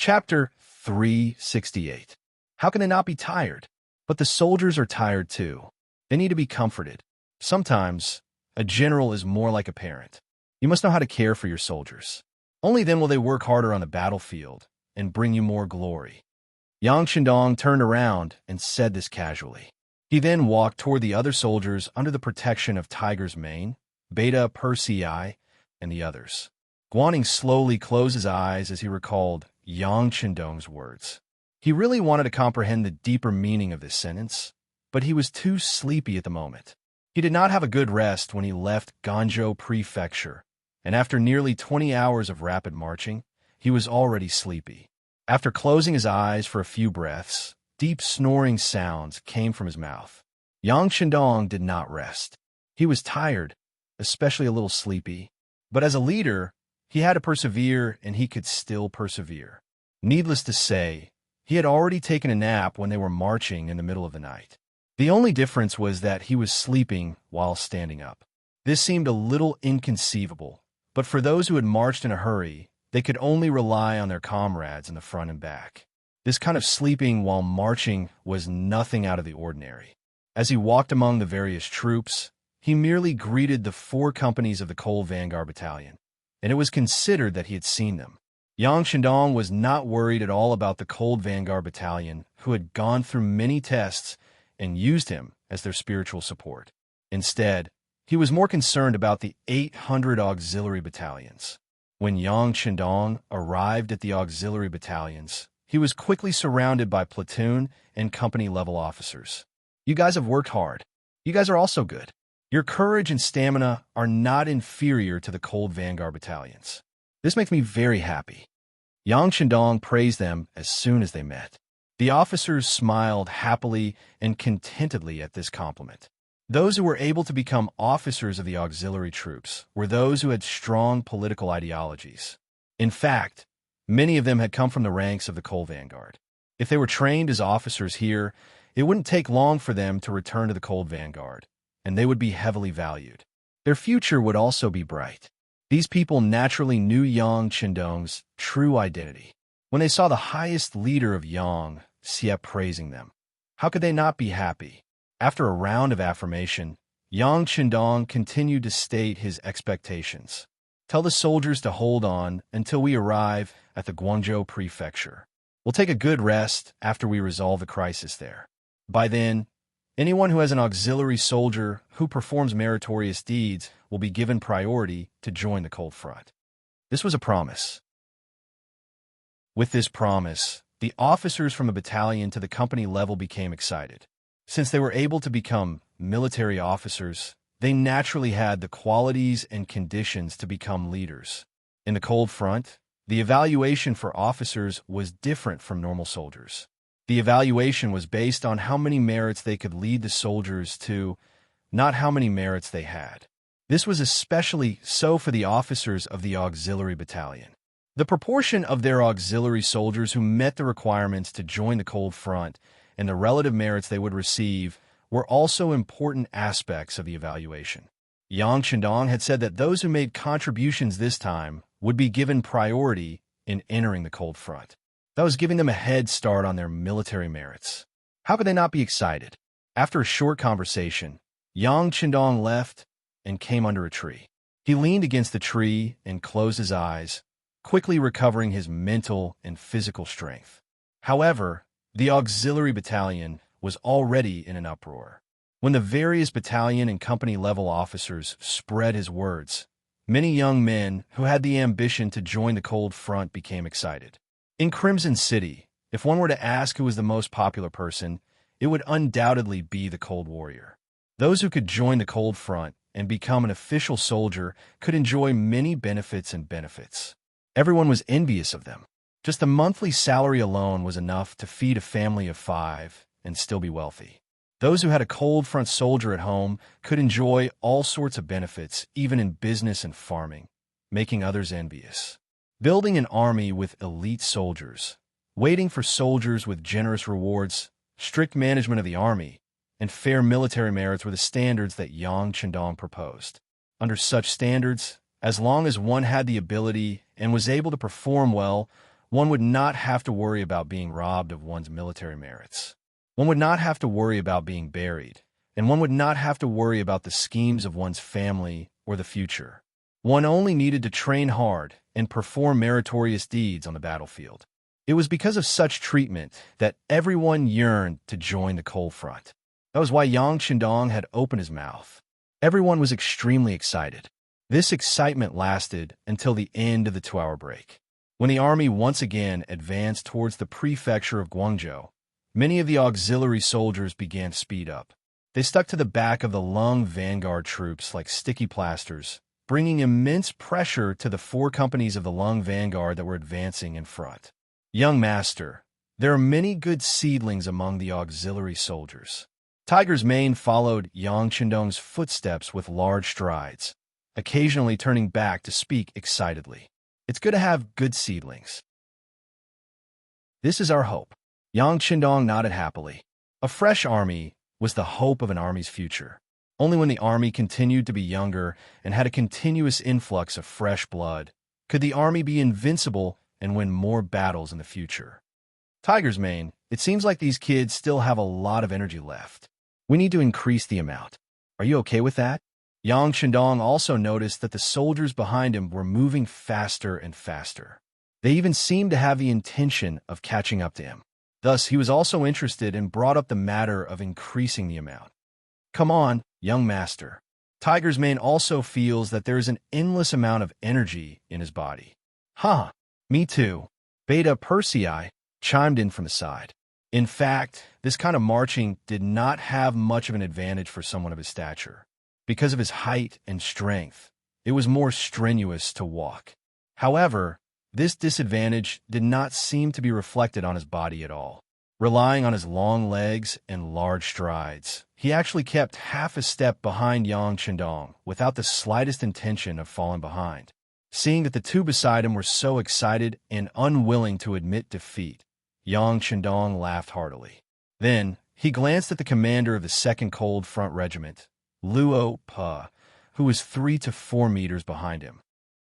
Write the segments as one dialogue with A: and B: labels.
A: Chapter 368. How can they not be tired? But the soldiers are tired too. They need to be comforted. Sometimes, a general is more like a parent. You must know how to care for your soldiers. Only then will they work harder on the battlefield and bring you more glory. Yang Chendong turned around and said this casually. He then walked toward the other soldiers under the protection of Tiger's Mane, Beta Persei, and the others. Guaning slowly closed his eyes as he recalled Yang Chendong's words. He really wanted to comprehend the deeper meaning of this sentence, but he was too sleepy at the moment. He did not have a good rest when he left Ganzhou Prefecture, and after nearly 20 hours of rapid marching, he was already sleepy. After closing his eyes for a few breaths, deep snoring sounds came from his mouth. Yang Chendong did not rest. He was tired, especially a little sleepy, but as a leader, he had to persevere, and he could still persevere. Needless to say, he had already taken a nap when they were marching in the middle of the night. The only difference was that he was sleeping while standing up. This seemed a little inconceivable, but for those who had marched in a hurry, they could only rely on their comrades in the front and back. This kind of sleeping while marching was nothing out of the ordinary. As he walked among the various troops, he merely greeted the 4 companies of the Cold Vanguard Battalion, and it was considered that he had seen them. Yang Chendong was not worried at all about the Cold Vanguard Battalion, who had gone through many tests and used him as their spiritual support. Instead, he was more concerned about the 800 auxiliary battalions. When Yang Chendong arrived at the auxiliary battalions, he was quickly surrounded by platoon and company-level officers. You guys have worked hard. You guys are also good. Your courage and stamina are not inferior to the Cold Vanguard battalions. This makes me very happy. Yang Chendong praised them as soon as they met. The officers smiled happily and contentedly at this compliment. Those who were able to become officers of the auxiliary troops were those who had strong political ideologies. In fact, many of them had come from the ranks of the Cold Vanguard. If they were trained as officers here, it wouldn't take long for them to return to the Cold Vanguard, and they would be heavily valued. Their future would also be bright. These people naturally knew Yang Chendong's true identity. When they saw the highest leader of Yang, Xie praising them, how could they not be happy? After a round of affirmation, Yang Chendong continued to state his expectations. Tell the soldiers to hold on until we arrive at the Guangzhou Prefecture. We'll take a good rest after we resolve the crisis there. By then, anyone who has an auxiliary soldier who performs meritorious deeds will be given priority to join the Cold Front. This was a promise. With this promise, the officers from the battalion to the company level became excited. Since they were able to become military officers, they naturally had the qualities and conditions to become leaders. In the Cold Front, the evaluation for officers was different from normal soldiers. The evaluation was based on how many merits they could lead the soldiers to, not how many merits they had. This was especially so for the officers of the auxiliary battalion. The proportion of their auxiliary soldiers who met the requirements to join the Cold Front and the relative merits they would receive were also important aspects of the evaluation. Yang Chendong had said that those who made contributions this time would be given priority in entering the Cold Front. That was giving them a head start on their military merits. How could they not be excited? After a short conversation, Yang Chendong left and came under a tree. He leaned against the tree and closed his eyes, quickly recovering his mental and physical strength. However, the auxiliary battalion was already in an uproar. When the various battalion and company-level officers spread his words, many young men who had the ambition to join the Cold Front became excited. In Crimson City, if one were to ask who was the most popular person, it would undoubtedly be the Cold Warrior. Those who could join the Cold Front and become an official soldier could enjoy many benefits and benefits. Everyone was envious of them. Just the monthly salary alone was enough to feed a family of 5 and still be wealthy. Those who had a Cold Front soldier at home could enjoy all sorts of benefits, even in business and farming, making others envious. Building an army with elite soldiers, waiting for soldiers with generous rewards, strict management of the army, and fair military merits were the standards that Yang Chendong proposed. Under such standards, as long as one had the ability and was able to perform well, one would not have to worry about being robbed of one's military merits. One would not have to worry about being buried, and one would not have to worry about the schemes of one's family or the future. One only needed to train hard and perform meritorious deeds on the battlefield. It was because of such treatment that everyone yearned to join the cold front. That was why Yang Qindong had opened his mouth. Everyone was extremely excited. This excitement lasted until the end of the 2-hour break. When the army once again advanced towards the prefecture of Guangzhou, many of the auxiliary soldiers began to speed up. They stuck to the back of the Lung vanguard troops like sticky plasters, bringing immense pressure to the 4 companies of the Lung vanguard that were advancing in front. Young master, there are many good seedlings among the auxiliary soldiers. Tiger's Mane followed Yang Qindong's footsteps with large strides, occasionally turning back to speak excitedly. It's good to have good seedlings. This is our hope. Yang Qindong nodded happily. A fresh army was the hope of an army's future. Only when the army continued to be younger and had a continuous influx of fresh blood could the army be invincible and win more battles in the future. Tiger's Mane, it seems like these kids still have a lot of energy left. We need to increase the amount. Are you okay with that? Yang Qindong also noticed that the soldiers behind him were moving faster and faster. They even seemed to have the intention of catching up to him. Thus, he was also interested and brought up the matter of increasing the amount. Come on, young master. Tiger's Mane also feels that there is an endless amount of energy in his body. Huh, me too. Beta Persei chimed in from the side. In fact, this kind of marching did not have much of an advantage for someone of his stature. Because of his height and strength, it was more strenuous to walk. However, this disadvantage did not seem to be reflected on his body at all. Relying on his long legs and large strides, he actually kept half a step behind Yang Qindong without the slightest intention of falling behind. Seeing that the 2 beside him were so excited and unwilling to admit defeat, Yang Qindong laughed heartily. Then, he glanced at the commander of the 2nd Cold Front Regiment, Luo Pa, who was 3 to 4 meters behind him.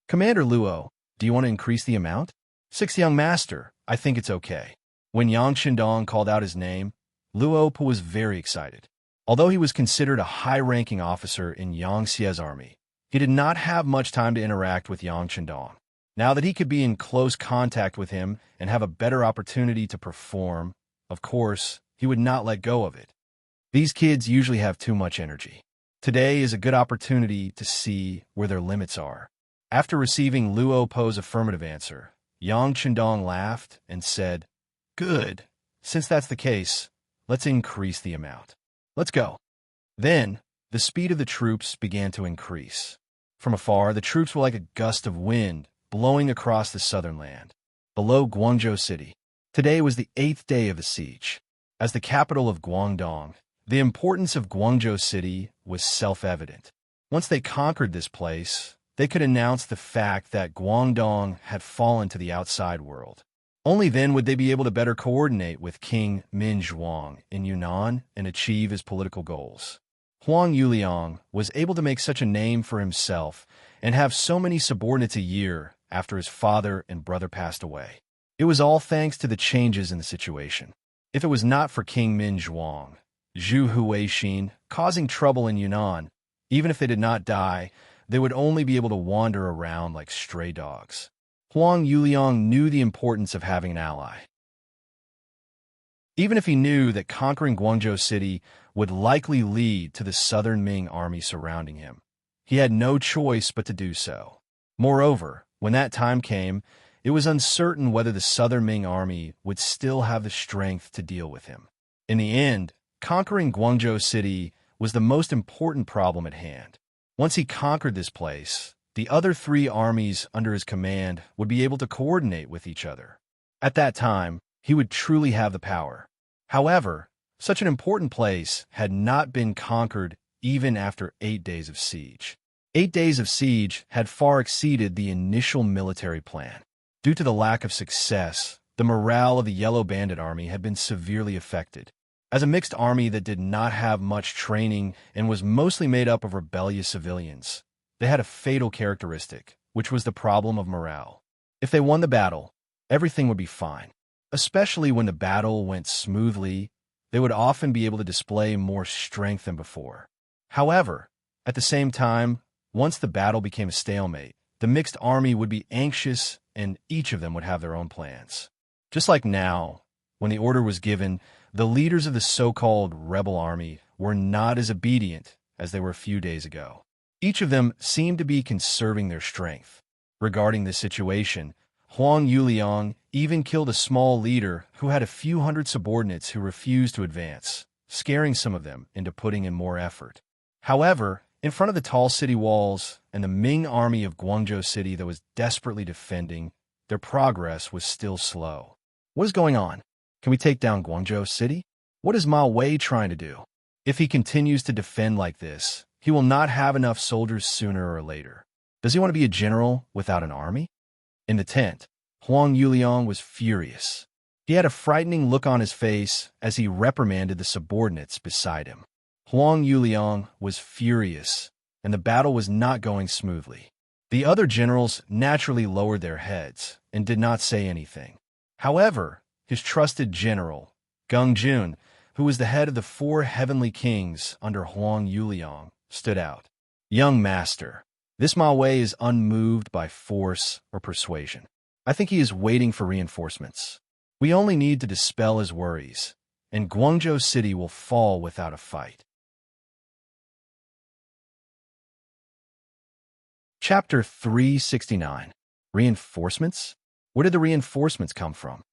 A: Commander Luo, do you want to increase the amount? 6 young master, I think it's okay. When Yang Qindong called out his name, Luo Pa was very excited. Although he was considered a high-ranking officer in Yang Xie's army, he did not have much time to interact with Yang Qindong. Now that he could be in close contact with him and have a better opportunity to perform, of course, he would not let go of it. These kids usually have too much energy. Today is a good opportunity to see where their limits are. After receiving Luo Po's affirmative answer, Yang Qindong laughed and said, Good. Since that's the case, let's increase the amount. Let's go. Then, the speed of the troops began to increase. From afar, the troops were like a gust of wind blowing across the southern land. Below Guangzhou City, today was the 8th day of the siege. As the capital of Guangdong, the importance of Guangzhou City was self-evident. Once they conquered this place, they could announce the fact that Guangdong had fallen to the outside world. Only then would they be able to better coordinate with King Min Zhuang in Yunnan and achieve his political goals. Huang Yuliang was able to make such a name for himself and have so many subordinates a year after his father and brother passed away. It was all thanks to the changes in the situation. If it was not for King Min Zhuang, Zhu Huixin, causing trouble in Yunnan, even if they did not die, they would only be able to wander around like stray dogs. Huang Yuliang knew the importance of having an ally. Even if he knew that conquering Guangzhou City would likely lead to the southern Ming army surrounding him, he had no choice but to do so. Moreover, when that time came, it was uncertain whether the southern Ming army would still have the strength to deal with him. In the end, conquering Guangzhou City was the most important problem at hand. Once he conquered this place, the other 3 armies under his command would be able to coordinate with each other. At that time, he would truly have the power. However, such an important place had not been conquered even after 8 days of siege. 8 days of siege had far exceeded the initial military plan. Due to the lack of success, the morale of the Yellow Bandit Army had been severely affected. As a mixed army that did not have much training and was mostly made up of rebellious civilians, they had a fatal characteristic, which was the problem of morale. If they won the battle, everything would be fine. Especially when the battle went smoothly, they would often be able to display more strength than before. However, at the same time, once the battle became a stalemate, the mixed army would be anxious and each of them would have their own plans. Just like now, when the order was given, the leaders of the so-called rebel army were not as obedient as they were a few days ago. Each of them seemed to be conserving their strength. Regarding this situation, Huang Yuliang even killed a small leader who had a few hundred subordinates who refused to advance, scaring some of them into putting in more effort. However, in front of the tall city walls and the Ming army of Guangzhou City that was desperately defending, their progress was still slow. What is going on? Can we take down Guangzhou City? What is Ma Wei trying to do? If he continues to defend like this, he will not have enough soldiers sooner or later. Does he want to be a general without an army? In the tent, Huang Yuliang was furious. He had a frightening look on his face as he reprimanded the subordinates beside him. Huang Yuliang was furious, and the battle was not going smoothly. The other generals naturally lowered their heads and did not say anything. However, his trusted general, Geng Jun, who was the head of the 4 heavenly kings under Huang Yuliang, stood out. Young master, this Ma Wei is unmoved by force or persuasion. I think he is waiting for reinforcements. We only need to dispel his worries, and Guangzhou City will fall without a fight. Chapter 369. Reinforcements? Where did the reinforcements come from?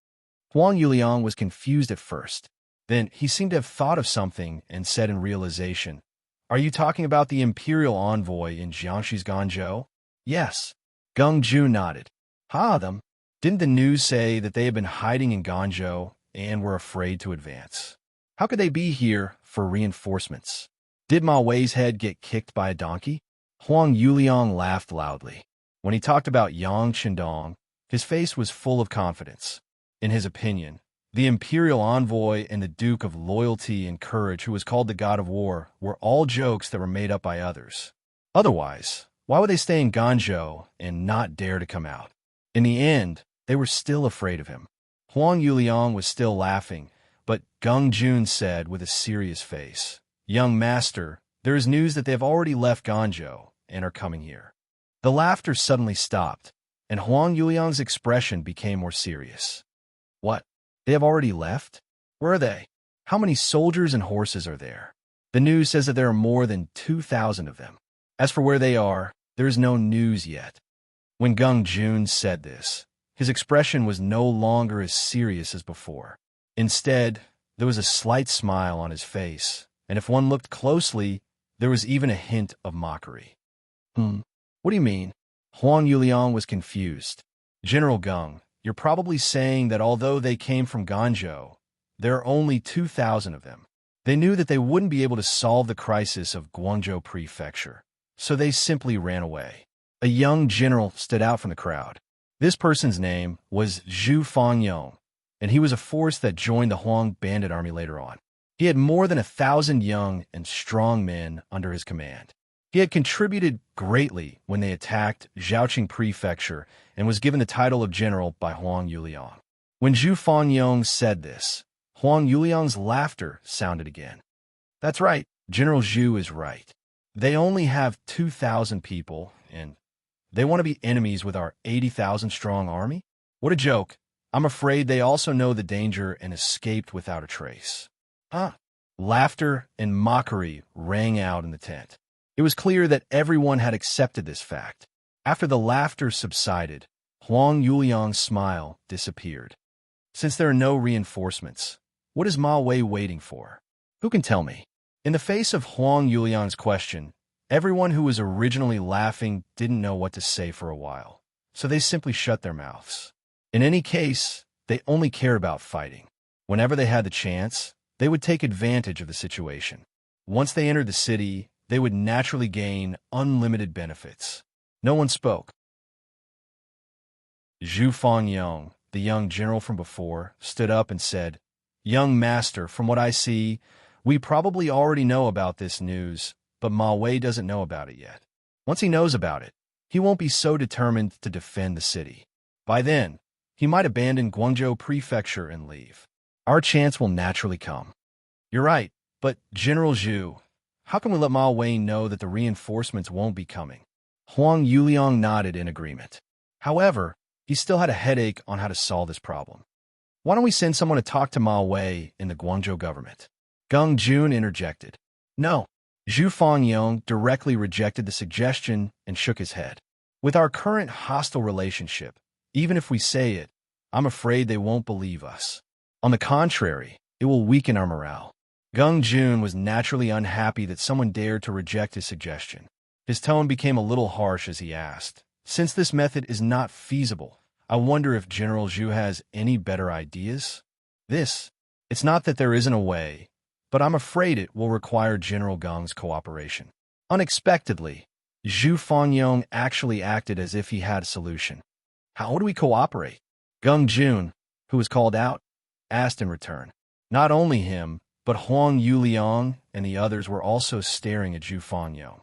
A: Huang Yuliang was confused at first. Then he seemed to have thought of something and said in realization, "Are you talking about the imperial envoy in Jiangxi's Guangzhou?" "Yes." Geng Jun nodded. Them. Didn't the news say that they had been hiding in Guangzhou and were afraid to advance? How could they be here for reinforcements? Did Ma Wei's head get kicked by a donkey? Huang Yuliang laughed loudly. When he talked about Yang Qindong, his face was full of confidence. In his opinion, the imperial envoy and the Duke of Loyalty and Courage, who was called the God of War, were all jokes that were made up by others. Otherwise, why would they stay in Guangzhou and not dare to come out? In the end, they were still afraid of him. Huang Yuliang was still laughing, but Geng Jun said with a serious face, "Young master, there is news that they have already left Guangzhou and are coming here." The laughter suddenly stopped, and Huang Yuliang's expression became more serious. "What? They have already left? Where are they? How many soldiers and horses are there?" "The news says that there are more than 2,000 of them. As for where they are, there is no news yet." When Geng Jun said this, his expression was no longer as serious as before. Instead, there was a slight smile on his face, and if one looked closely, there was even a hint of mockery. What do you mean?" Huang Yuliang was confused. "General Geng, you're probably saying that although they came from Guangzhou, there are only 2,000 of them. They knew that they wouldn't be able to solve the crisis of Guangzhou Prefecture, so they simply ran away." A young general stood out from the crowd. This person's name was Zhu Fangyong, and he was a force that joined the Huang bandit army later on. He had more than 1,000 young and strong men under his command. He had contributed greatly when they attacked Zhaoqing Prefecture and was given the title of general by Huang Yuliang. When Zhu Fangyong said this, Huang Yuliang's laughter sounded again. "That's right, General Zhu is right. They only have 2,000 people, and they want to be enemies with our 80,000-strong army? What a joke. I'm afraid they also know the danger and escaped without a trace." Laughter and mockery rang out in the tent. It was clear that everyone had accepted this fact. After the laughter subsided, Huang Yuliang's smile disappeared. "Since there are no reinforcements, what is Ma Wei waiting for? Who can tell me?" In the face of Huang Yuliang's question, everyone who was originally laughing didn't know what to say for a while, so they simply shut their mouths. In any case, they only cared about fighting. Whenever they had the chance, they would take advantage of the situation. Once they entered the city, they would naturally gain unlimited benefits. No one spoke. Zhu Fangyong, the young general from before, stood up and said, "Young master, from what I see, we probably already know about this news, but Ma Wei doesn't know about it yet. Once he knows about it, he won't be so determined to defend the city. By then, he might abandon Guangzhou Prefecture and leave. Our chance will naturally come. You're right, but General Zhu, how can we let Ma Wei know that the reinforcements won't be coming? Huang Yuliang nodded in agreement. However, he still had a headache on how to solve this problem. Why don't we send someone to talk to Ma Wei in the Guangzhou government? Geng Jun interjected. No. Zhu Fangyong directly rejected the suggestion and shook his head. With our current hostile relationship, even if we say it, I'm afraid they won't believe us. On the contrary, it will weaken our morale. Geng Jun was naturally unhappy that someone dared to reject his suggestion. His tone became a little harsh as he asked, "Since this method is not feasible, I wonder if General Zhu has any better ideas?" It's not that there isn't a way, but I'm afraid it will require General Geng's cooperation. Unexpectedly, Zhu Fangyong actually acted as if he had a solution. How do we cooperate? Geng Jun, who was called out, asked in return. Not only him, but Huang Yuliang and the others were also staring at Zhu Fangyong.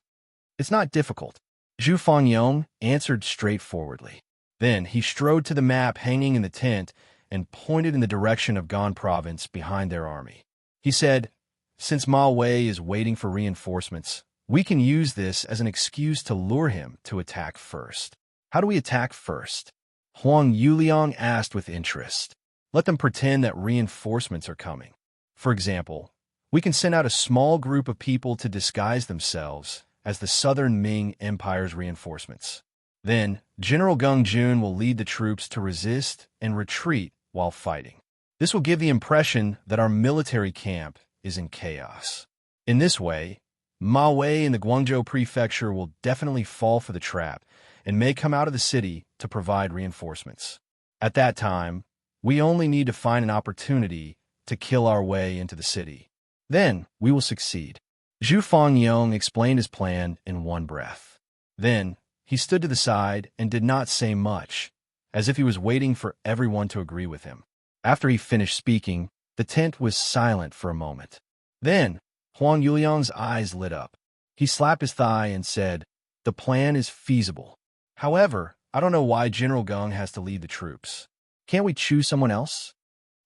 A: It's not difficult. Zhu Fangyong answered straightforwardly. Then he strode to the map hanging in the tent and pointed in the direction of Gan Province behind their army. He said, "Since Ma Wei is waiting for reinforcements, we can use this as an excuse to lure him to attack first." How do we attack first? Huang Yuliang asked with interest. Let them pretend that reinforcements are coming. For example, we can send out a small group of people to disguise themselves as the Southern Ming Empire's reinforcements. Then, General Geng Jun will lead the troops to resist and retreat while fighting. This will give the impression that our military camp is in chaos. In this way, Ma Wei and the Guangzhou Prefecture will definitely fall for the trap and may come out of the city to provide reinforcements. At that time, we only need to find an opportunity to kill our way into the city. Then, we will succeed. Zhu Fangyong explained his plan in one breath. Then, he stood to the side and did not say much, as if he was waiting for everyone to agree with him. After he finished speaking, the tent was silent for a moment. Then, Huang Yuliang's eyes lit up. He slapped his thigh and said, "The plan is feasible. However, I don't know why General Geng has to lead the troops. Can't we choose someone else?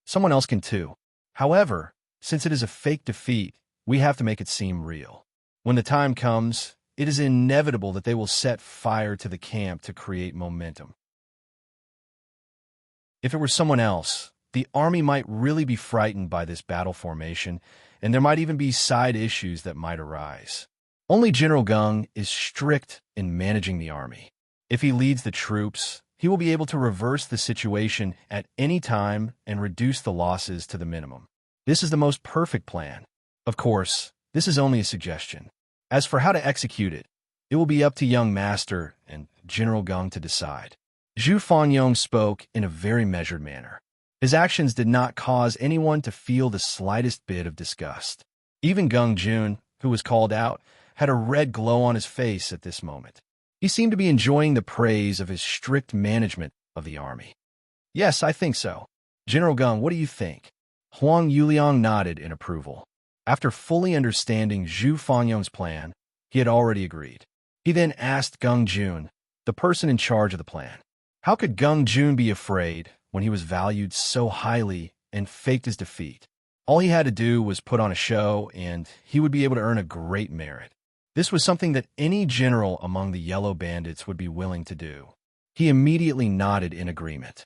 A: Someone else can too. However, since it is a fake defeat, we have to make it seem real. When the time comes, it is inevitable that they will set fire to the camp to create momentum. If it were someone else, the army might really be frightened by this battle formation, and there might even be side issues that might arise. Only General Geng is strict in managing the army. If he leads the troops, he will be able to reverse the situation at any time and reduce the losses to the minimum. This is the most perfect plan. Of course, this is only a suggestion. As for how to execute it, it will be up to young master and General Geng to decide." Zhu Fangyong spoke in a very measured manner. His actions did not cause anyone to feel the slightest bit of disgust. Even Geng Jun, who was called out, had a red glow on his face at this moment. He seemed to be enjoying the praise of his strict management of the army. "Yes, I think so. General Geng, what do you think?" Huang Yuliang nodded in approval. After fully understanding Zhu Fangyong's plan, he had already agreed. He then asked Geng Jun, the person in charge of the plan. How could Geng Jun be afraid when he was valued so highly and faked his defeat? All he had to do was put on a show, and he would be able to earn a great merit. This was something that any general among the Yellow Bandits would be willing to do. He immediately nodded in agreement.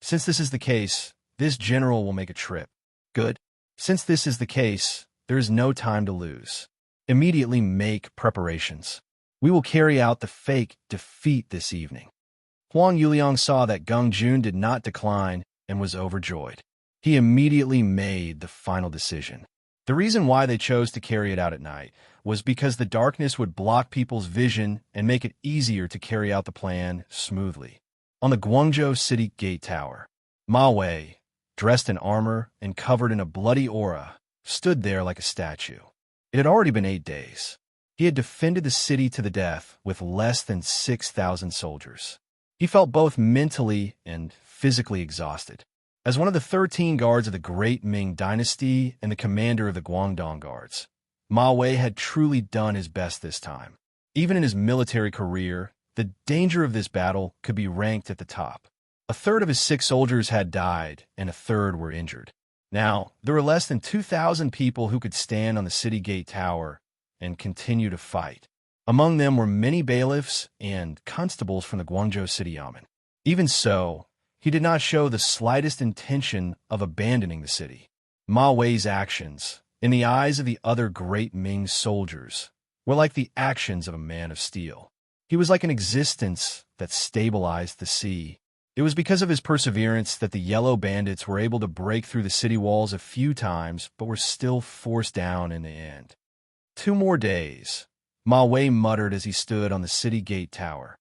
A: "Since this is the case, this general will make a trip." "Good. Since this is the case, there is no time to lose. Immediately make preparations. We will carry out the fake defeat this evening." Huang Yuliang saw that Geng Jun did not decline and was overjoyed. He immediately made the final decision. The reason why they chose to carry it out at night was because the darkness would block people's vision and make it easier to carry out the plan smoothly. On the Guangzhou City Gate Tower, Ma Wei, dressed in armor and covered in a bloody aura, stood there like a statue. It had already been 8 days. He had defended the city to the death with less than 6,000 soldiers. He felt both mentally and physically exhausted. As one of the 13 guards of the Great Ming Dynasty and the commander of the Guangdong Guards, Ma Wei had truly done his best this time. Even in his military career, the danger of this battle could be ranked at the top. A third of his sick soldiers had died, and a third were injured. Now, there were less than 2,000 people who could stand on the city gate tower and continue to fight. Among them were many bailiffs and constables from the Guangzhou city yamen. Even so, he did not show the slightest intention of abandoning the city. Ma Wei's actions, in the eyes of the other great Ming soldiers, were like the actions of a man of steel. He was like an existence that stabilized the sea. It was because of his perseverance that the yellow bandits were able to break through the city walls a few times, but were still forced down in the end. 2 more days, Ma Wei muttered as he stood on the city gate tower.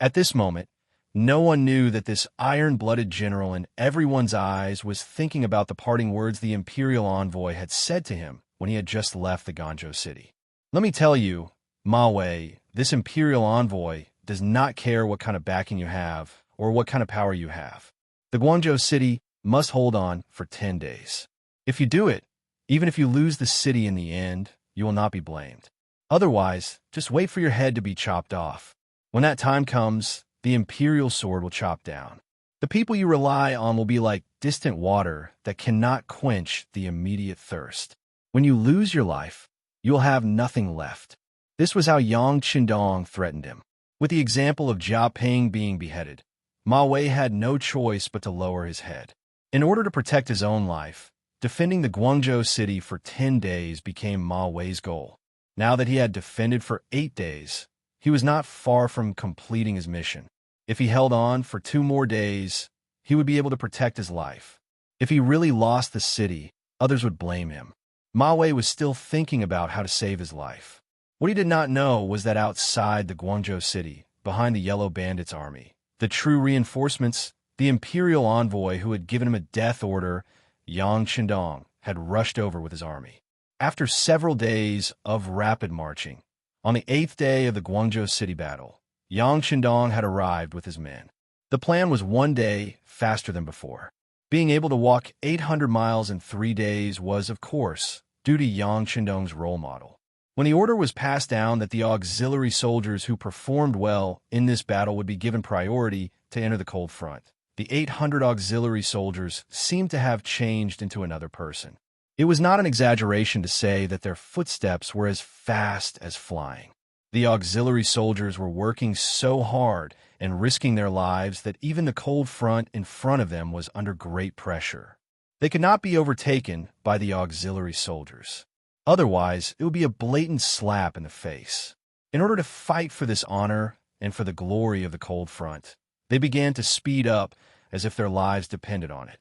A: At this moment, no one knew that this iron-blooded general in everyone's eyes was thinking about the parting words the imperial envoy had said to him when he had just left the Guangzhou city. Let me tell you, Ma Wei, this imperial envoy does not care what kind of backing you have or what kind of power you have. The Guangzhou city must hold on for 10 days. If you do it, even if you lose the city in the end, you will not be blamed. Otherwise, just wait for your head to be chopped off. When that time comes, the imperial sword will chop down. The people you rely on will be like distant water that cannot quench the immediate thirst. When you lose your life, you will have nothing left. This was how Yang Qindong threatened him. With the example of Jia Ping being beheaded, Ma Wei had no choice but to lower his head. In order to protect his own life, defending the Guangzhou city for 10 days became Ma Wei's goal. Now that he had defended for 8 days, he was not far from completing his mission. If he held on for 2 more days, he would be able to protect his life. If he really lost the city, others would blame him. Ma Wei was still thinking about how to save his life. What he did not know was that outside the Guangzhou city, behind the Yellow Bandits' army, the true reinforcements, the imperial envoy who had given him a death order, Yang Qindong, had rushed over with his army. After several days of rapid marching, on the 8th day of the Guangzhou city battle, Yang Qindong had arrived with his men. The plan was 1 day faster than before. Being able to walk 800 miles in 3 days was, of course, due to Yang Qindong's role model. When the order was passed down that the auxiliary soldiers who performed well in this battle would be given priority to enter the cold front, the 800 auxiliary soldiers seemed to have changed into another person. It was not an exaggeration to say that their footsteps were as fast as flying. The auxiliary soldiers were working so hard and risking their lives that even the cold front in front of them was under great pressure. They could not be overtaken by the auxiliary soldiers. Otherwise, it would be a blatant slap in the face. In order to fight for this honor and for the glory of the cold front, they began to speed up as if their lives depended on it.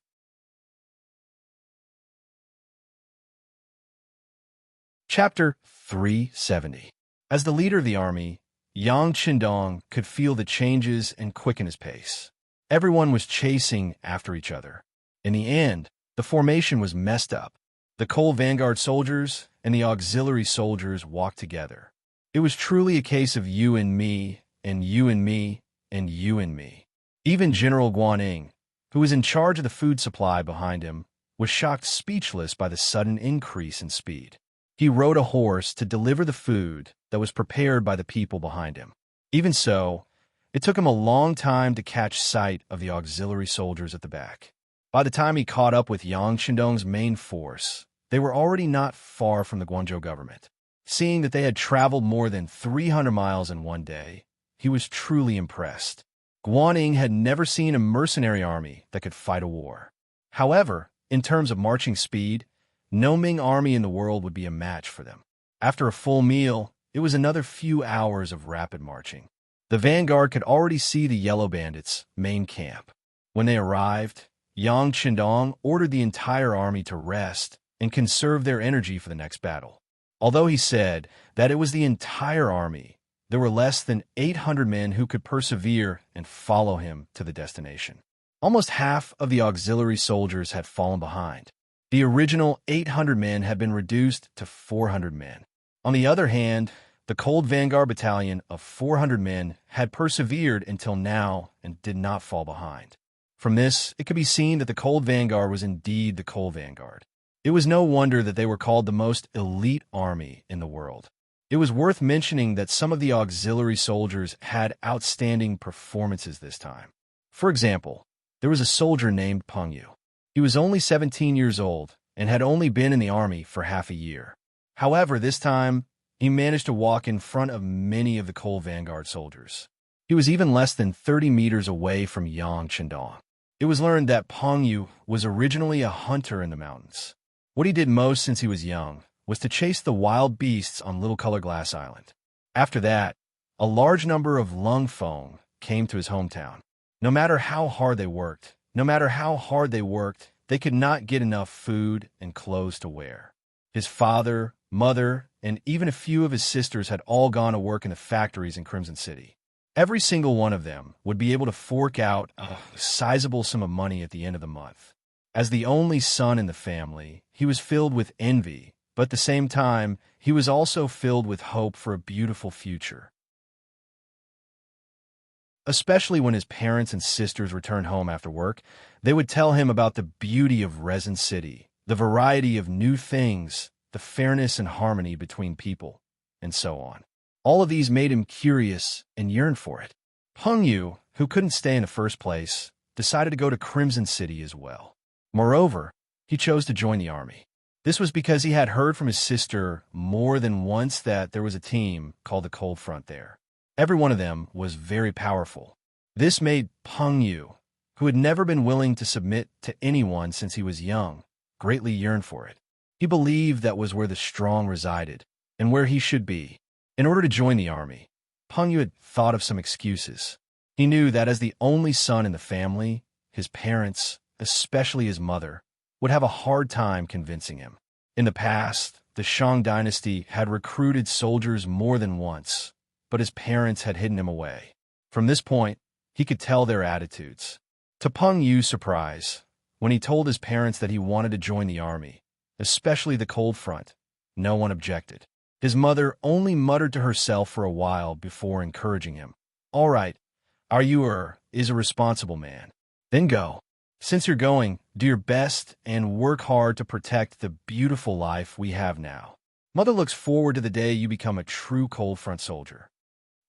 A: Chapter 370. As the leader of the army, Yang Qindong could feel the changes and quicken his pace. Everyone was chasing after each other. In the end, the formation was messed up. The cold vanguard soldiers and the auxiliary soldiers walked together. It was truly a case of you and me, and you and me, and you and me. Even General Guaning, who was in charge of the food supply behind him, was shocked speechless by the sudden increase in speed. He rode a horse to deliver the food that was prepared by the people behind him. Even so, it took him a long time to catch sight of the auxiliary soldiers at the back. By the time he caught up with Yang Qindong's main force, they were already not far from the Guangzhou government. Seeing that they had traveled more than 300 miles in 1 day, he was truly impressed. Guaning had never seen a mercenary army that could fight a war. However, in terms of marching speed, no Ming army in the world would be a match for them. After a full meal, it was another few hours of rapid marching. The vanguard could already see the Yellow Bandits' main camp. When they arrived, Yang Qindong ordered the entire army to rest and conserve their energy for the next battle. Although he said that it was the entire army, there were less than 800 men who could persevere and follow him to the destination. Almost half of the auxiliary soldiers had fallen behind. The original 800 men had been reduced to 400 men. On the other hand, the Cold Vanguard Battalion of 400 men had persevered until now and did not fall behind. From this, it could be seen that the Cold Vanguard was indeed the Cold Vanguard. It was no wonder that they were called the most elite army in the world. It was worth mentioning that some of the auxiliary soldiers had outstanding performances this time. For example, there was a soldier named Pengyu. He was only 17 years old and had only been in the army for half a year. However, this time, he managed to walk in front of many of the Coal Vanguard soldiers. He was even less than 30 meters away from Yang Chendong. It was learned that Pengyu was originally a hunter in the mountains. What he did most since he was young was to chase the wild beasts on Little Color Glass Island. After that, a large number of Lung Feng came to his hometown. No matter how hard they worked, they could not get enough food and clothes to wear. His father, mother, and even a few of his sisters had all gone to work in the factories in Crimson City. Every single one of them would be able to fork out a sizable sum of money at the end of the month. As the only son in the family, he was filled with envy, but at the same time, he was also filled with hope for a beautiful future. Especially when his parents and sisters returned home after work, they would tell him about the beauty of Resin City, the variety of new things, the fairness and harmony between people, and so on. All of these made him curious and yearn for it. Pengyu, who couldn't stay in the first place, decided to go to Crimson City as well. Moreover, he chose to join the army. This was because he had heard from his sister more than once that there was a team called the Cold Front there. Every one of them was very powerful. This made Pengyu, who had never been willing to submit to anyone since he was young, greatly yearn for it. He believed that was where the strong resided, and where he should be. In order to join the army, Pengyu had thought of some excuses. He knew that as the only son in the family, his parents, especially his mother, would have a hard time convincing him. In the past, the Shang dynasty had recruited soldiers more than once, but his parents had hidden him away. From this point, he could tell their attitudes. To Pengyu's surprise, when he told his parents that he wanted to join the army, especially the Cold Front, no one objected. His mother only muttered to herself for a while before encouraging him. "All right, is a responsible man. Then go. Since you're going, do your best and work hard to protect the beautiful life we have now. Mother looks forward to the day you become a true Cold Front soldier."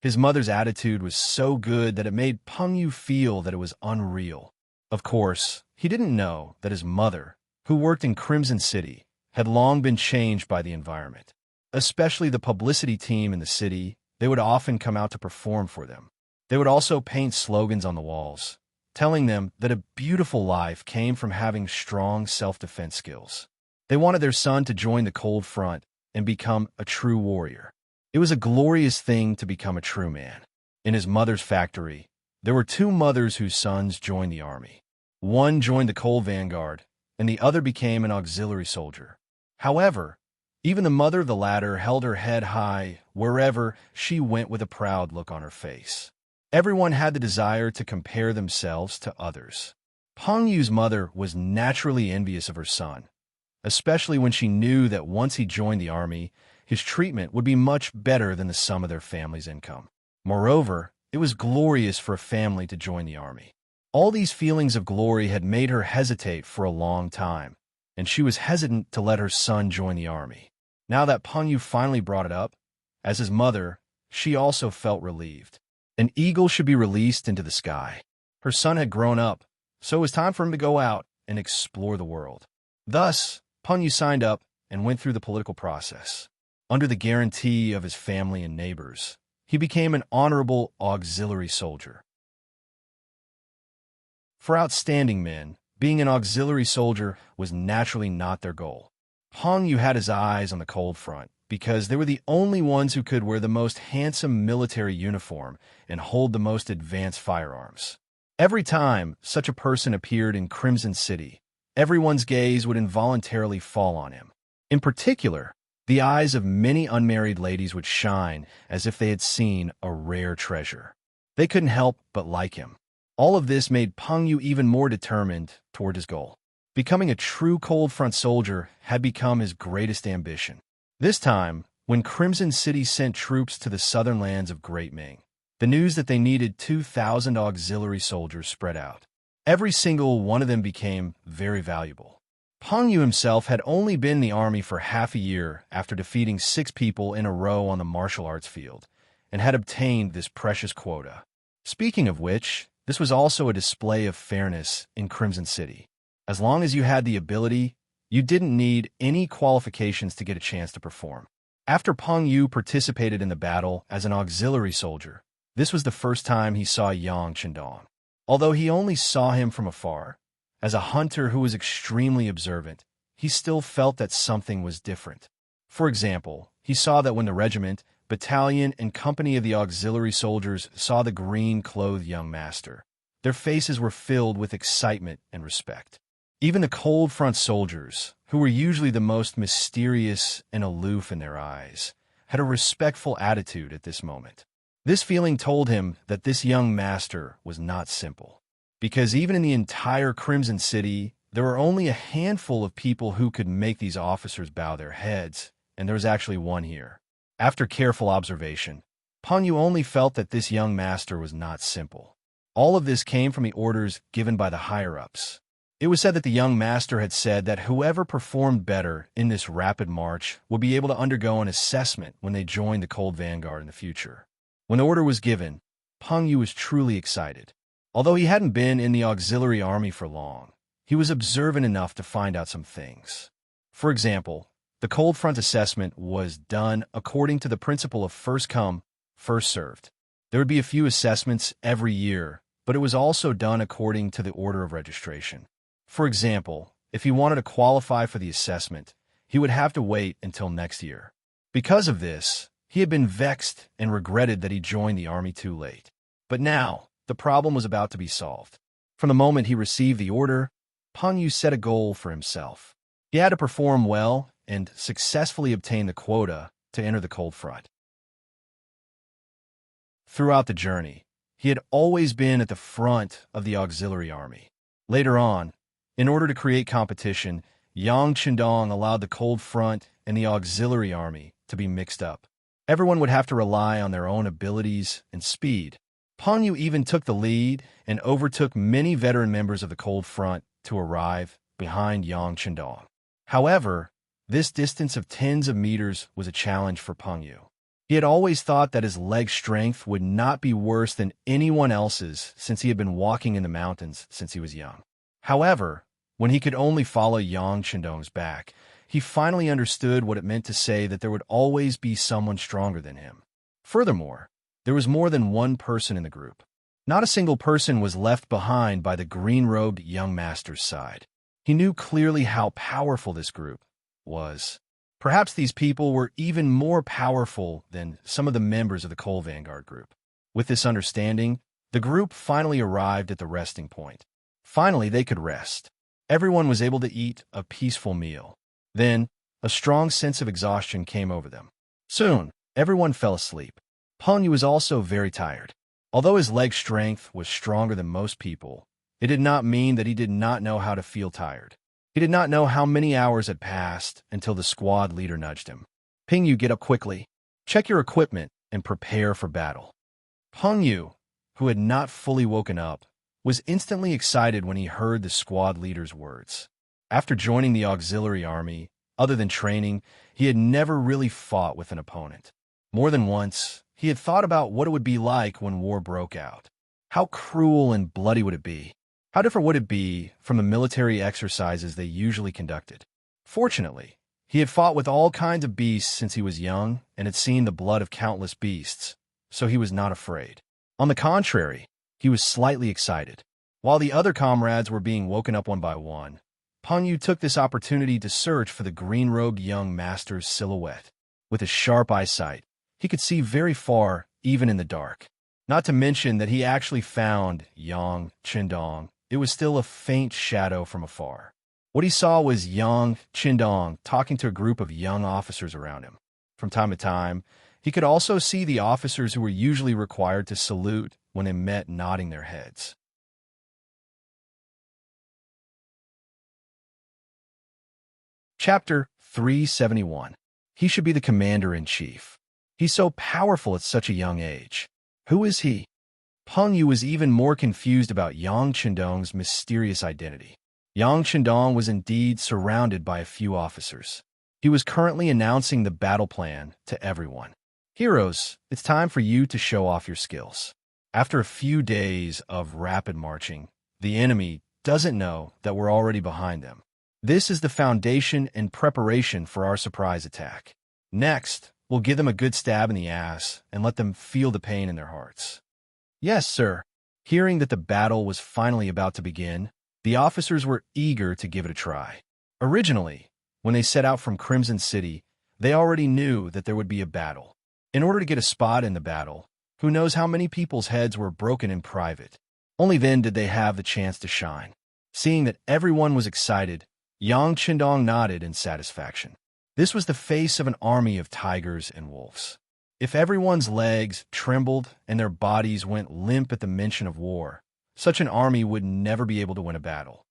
A: His mother's attitude was so good that it made Pengyu feel that it was unreal. Of course, he didn't know that his mother, who worked in Crimson City, had long been changed by the environment. Especially the publicity team in the city, they would often come out to perform for them. They would also paint slogans on the walls, telling them that a beautiful life came from having strong self-defense skills. They wanted their son to join the Cold Front and become a true warrior. It was a glorious thing to become a true man. In his mother's factory, there were two mothers whose sons joined the army. One joined the Coal Vanguard, and the other became an auxiliary soldier. However, even the mother of the latter held her head high wherever she went with a proud look on her face. Everyone had the desire to compare themselves to others. Pengyu's mother was naturally envious of her son, especially when she knew that once he joined the army, his treatment would be much better than the sum of their family's income. Moreover, it was glorious for a family to join the army. All these feelings of glory had made her hesitate for a long time, and she was hesitant to let her son join the army. Now that Pengyu finally brought it up, as his mother, she also felt relieved. An eagle should be released into the sky. Her son had grown up, so it was time for him to go out and explore the world. Thus, Pengyu signed up and went through the political process. Under the guarantee of his family and neighbors, he became an honorable auxiliary soldier. For outstanding men, being an auxiliary soldier was naturally not their goal. Pengyu had his eyes on the Cold Front because they were the only ones who could wear the most handsome military uniform and hold the most advanced firearms. Every time such a person appeared in Crimson City, everyone's gaze would involuntarily fall on him. In particular, the eyes of many unmarried ladies would shine as if they had seen a rare treasure. They couldn't help but like him. All of this made Pengyu even more determined toward his goal. Becoming a true Cold Front soldier had become his greatest ambition. This time, when Crimson City sent troops to the southern lands of Great Ming, the news that they needed 2,000 auxiliary soldiers spread out. Every single one of them became very valuable. Peng Yu himself had only been in the army for half a year after defeating 6 people in a row on the martial arts field, and had obtained this precious quota. Speaking of which, this was also a display of fairness in Crimson City. As long as you had the ability, you didn't need any qualifications to get a chance to perform. After Peng Yu participated in the battle as an auxiliary soldier, this was the first time he saw Yang Chendong. Although he only saw him from afar, as a hunter who was extremely observant, he still felt that something was different. For example, he saw that when the regiment, battalion, and company of the auxiliary soldiers saw the green-clothed young master, their faces were filled with excitement and respect. Even the cold front soldiers, who were usually the most mysterious and aloof in their eyes, had a respectful attitude at this moment. This feeling told him that this young master was not simple, because even in the entire Crimson City, there were only a handful of people who could make these officers bow their heads, and there was actually one here. After careful observation, Peng Yu only felt that this young master was not simple. All of this came from the orders given by the higher-ups. It was said that the young master had said that whoever performed better in this rapid march would be able to undergo an assessment when they joined the Cold Vanguard in the future. When the order was given, Peng Yu was truly excited. Although he hadn't been in the auxiliary army for long, he was observant enough to find out some things. For example, the cold front assessment was done according to the principle of first come, first served. There would be a few assessments every year, but it was also done according to the order of registration. For example, if he wanted to qualify for the assessment, he would have to wait until next year. Because of this, he had been vexed and regretted that he joined the army too late. But now, the problem was about to be solved. From the moment he received the order, Peng Yu set a goal for himself. He had to perform well and successfully obtain the quota to enter the cold front. Throughout the journey, he had always been at the front of the auxiliary army. Later on, in order to create competition, Yang Chendong allowed the cold front and the auxiliary army to be mixed up. Everyone would have to rely on their own abilities and speed. Peng Yu even took the lead and overtook many veteran members of the cold front to arrive behind Yang Chendong. However, this distance of tens of meters was a challenge for Peng Yu. He had always thought that his leg strength would not be worse than anyone else's since he had been walking in the mountains since he was young. However, when he could only follow Yang Chendong's back, he finally understood what it meant to say that there would always be someone stronger than him. Furthermore, there was more than one person in the group. Not a single person was left behind by the green-robed young master's side. He knew clearly how powerful this group was. Perhaps these people were even more powerful than some of the members of the Cold Vanguard group. With this understanding, the group finally arrived at the resting point. Finally, they could rest. Everyone was able to eat a peaceful meal. Then, a strong sense of exhaustion came over them. Soon, everyone fell asleep. Peng Yu was also very tired. Although his leg strength was stronger than most people, it did not mean that he did not know how to feel tired. He did not know how many hours had passed until the squad leader nudged him. Peng Yu, get up quickly. Check your equipment and prepare for battle. Peng Yu, who had not fully woken up, was instantly excited when he heard the squad leader's words. After joining the auxiliary army, other than training, he had never really fought with an opponent. More than once, he had thought about what it would be like when war broke out. How cruel and bloody would it be? How different would it be from the military exercises they usually conducted? Fortunately, he had fought with all kinds of beasts since he was young and had seen the blood of countless beasts, so he was not afraid. On the contrary, he was slightly excited. While the other comrades were being woken up one by one, Peng Yu took this opportunity to search for the green-robed young master's silhouette. With his sharp eyesight, he could see very far, even in the dark. Not to mention that he actually found Yang Chendong. It was still a faint shadow from afar. What he saw was Yang Chendong talking to a group of young officers around him. From time to time, he could also see the officers who were usually required to salute when they met nodding their heads. Chapter 371. He should be the commander-in-chief. He's so powerful at such a young age. Who is he? Peng Yu was even more confused about Yang Chendong's mysterious identity. Yang Chendong was indeed surrounded by a few officers. He was currently announcing the battle plan to everyone. Heroes, it's time for you to show off your skills. After a few days of rapid marching, the enemy doesn't know that we're already behind them. This is the foundation and preparation for our surprise attack. Next, we'll give them a good stab in the ass and let them feel the pain in their hearts. Yes, sir. Hearing that the battle was finally about to begin, the officers were eager to give it a try. Originally, when they set out from Crimson City, they already knew that there would be a battle. In order to get a spot in the battle, who knows how many people's heads were broken in private. Only then did they have the chance to shine. Seeing that everyone was excited, Yang Chendong nodded in satisfaction. This was the face of an army of tigers and wolves. If everyone's legs trembled and their bodies went limp at the mention of war, such an army would never be able to win a battle.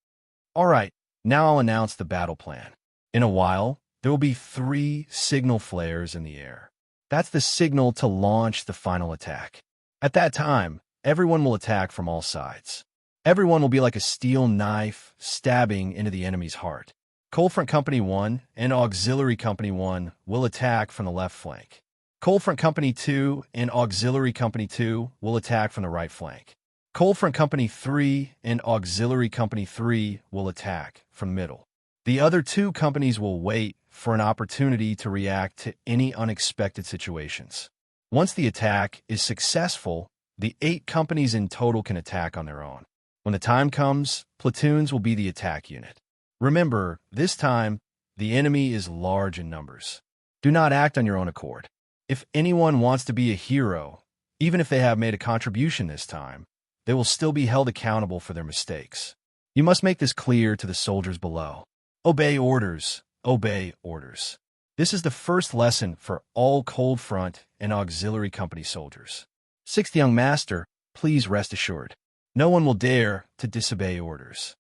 A: All right, now I'll announce the battle plan. In a while, there will be 3 signal flares in the air. That's the signal to launch the final attack. At that time, everyone will attack from all sides. Everyone will be like a steel knife stabbing into the enemy's heart. Cold Front Company 1 and Auxiliary Company 1 will attack from the left flank. Cold Front Company 2 and Auxiliary Company 2 will attack from the right flank. Cold Front Company 3 and Auxiliary Company 3 will attack from the middle. The other 2 companies will wait for an opportunity to react to any unexpected situations. Once the attack is successful, the 8 companies in total can attack on their own. When the time comes, platoons will be the attack unit. Remember, this time, the enemy is large in numbers. Do not act on your own accord. If anyone wants to be a hero, even if they have made a contribution this time, they will still be held accountable for their mistakes. You must make this clear to the soldiers below. Obey orders. Obey orders. This is the first lesson for all Cold Front and Auxiliary Company soldiers. 6th Young Master, please rest assured. No one will dare to disobey orders.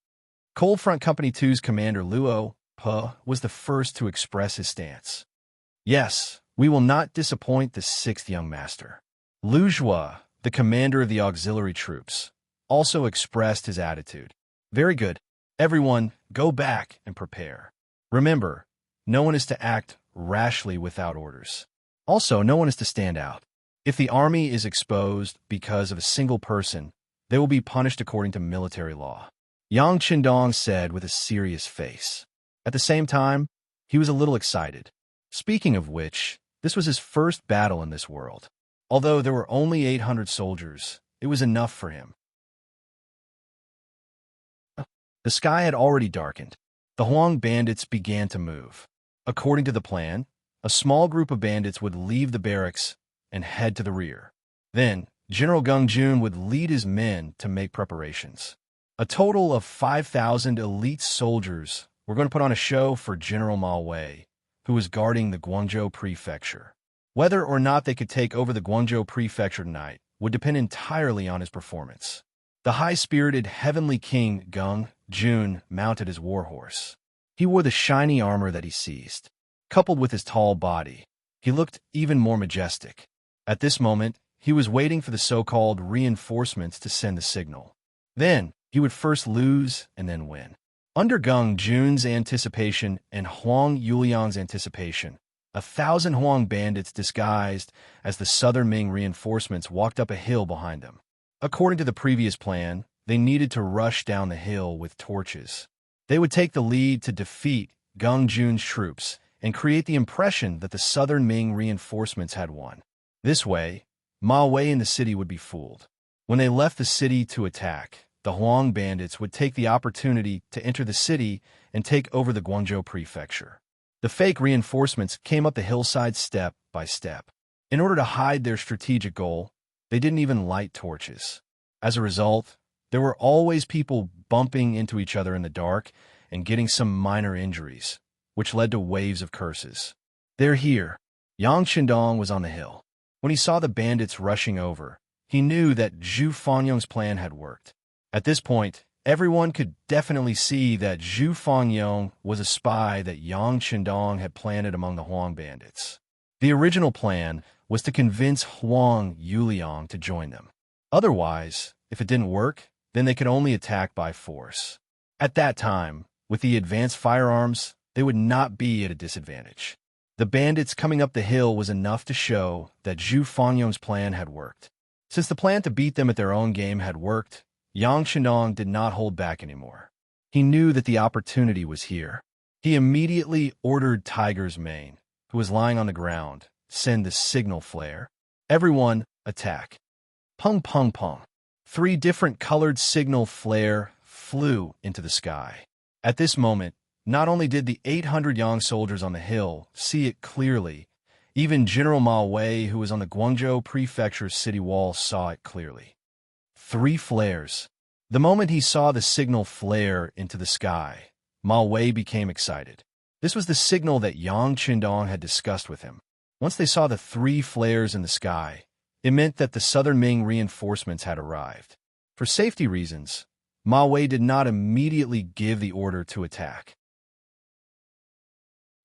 A: Cold Front Company 2's commander Luo Pe was the first to express his stance. Yes, we will not disappoint the 6th Young Master. Lu Zhua, the commander of the auxiliary troops, also expressed his attitude. Very good. Everyone, go back and prepare. Remember, no one is to act rashly without orders. Also, no one is to stand out. If the army is exposed because of a single person, they will be punished according to military law. Yang Chendong said with a serious face. At the same time, he was a little excited. Speaking of which, this was his first battle in this world. Although there were only 800 soldiers, it was enough for him. The sky had already darkened. The Huang bandits began to move. According to the plan, a small group of bandits would leave the barracks and head to the rear. Then, General Gung Jun would lead his men to make preparations. A total of 5,000 elite soldiers were going to put on a show for General Ma Wei, who was guarding the Guangzhou prefecture. Whether or not they could take over the Guangzhou prefecture tonight would depend entirely on his performance. The high-spirited Heavenly King Gung Jun mounted his warhorse. He wore the shiny armor that he seized. Coupled with his tall body, he looked even more majestic. At this moment, he was waiting for the so-called reinforcements to send the signal. Then, he would first lose and then win. Under Gung Jun's anticipation and Huang Yuliang's anticipation, 1,000 Huang bandits disguised as the Southern Ming reinforcements walked up a hill behind them. According to the previous plan, they needed to rush down the hill with torches. They would take the lead to defeat Gung Jun's troops and create the impression that the Southern Ming reinforcements had won. This way, Ma Wei and the city would be fooled. When they left the city to attack, the Huang bandits would take the opportunity to enter the city and take over the Guangzhou prefecture. The fake reinforcements came up the hillside step by step. In order to hide their strategic goal, they didn't even light torches. As a result, there were always people bumping into each other in the dark and getting some minor injuries, which led to waves of curses. They're here. Yang Chendong was on the hill. When he saw the bandits rushing over, he knew that Zhu Fangyong's plan had worked. At this point, everyone could definitely see that Zhu Fangyong was a spy that Yang Chendong had planted among the Huang bandits. The original plan was to convince Huang Yuliang to join them. Otherwise, if it didn't work, then they could only attack by force. At that time, with the advanced firearms, they would not be at a disadvantage. The bandits coming up the hill was enough to show that Zhu Fangyong's plan had worked. Since the plan to beat them at their own game had worked, Yang Chendong did not hold back anymore. He knew that the opportunity was here. He immediately ordered Tiger's Mane, who was lying on the ground, send the signal flare. Everyone, attack. Pung pung pung. 3 different colored signal flare flew into the sky. At this moment, not only did the 800 Yang soldiers on the hill see it clearly, even General Ma Wei, who was on the Guangzhou Prefecture's city wall, saw it clearly. 3 flares. The moment he saw the signal flare into the sky, Ma Wei became excited. This was the signal that Yang Chendong had discussed with him. Once they saw the 3 flares in the sky, it meant that the Southern Ming reinforcements had arrived. For safety reasons, Ma Wei did not immediately give the order to attack.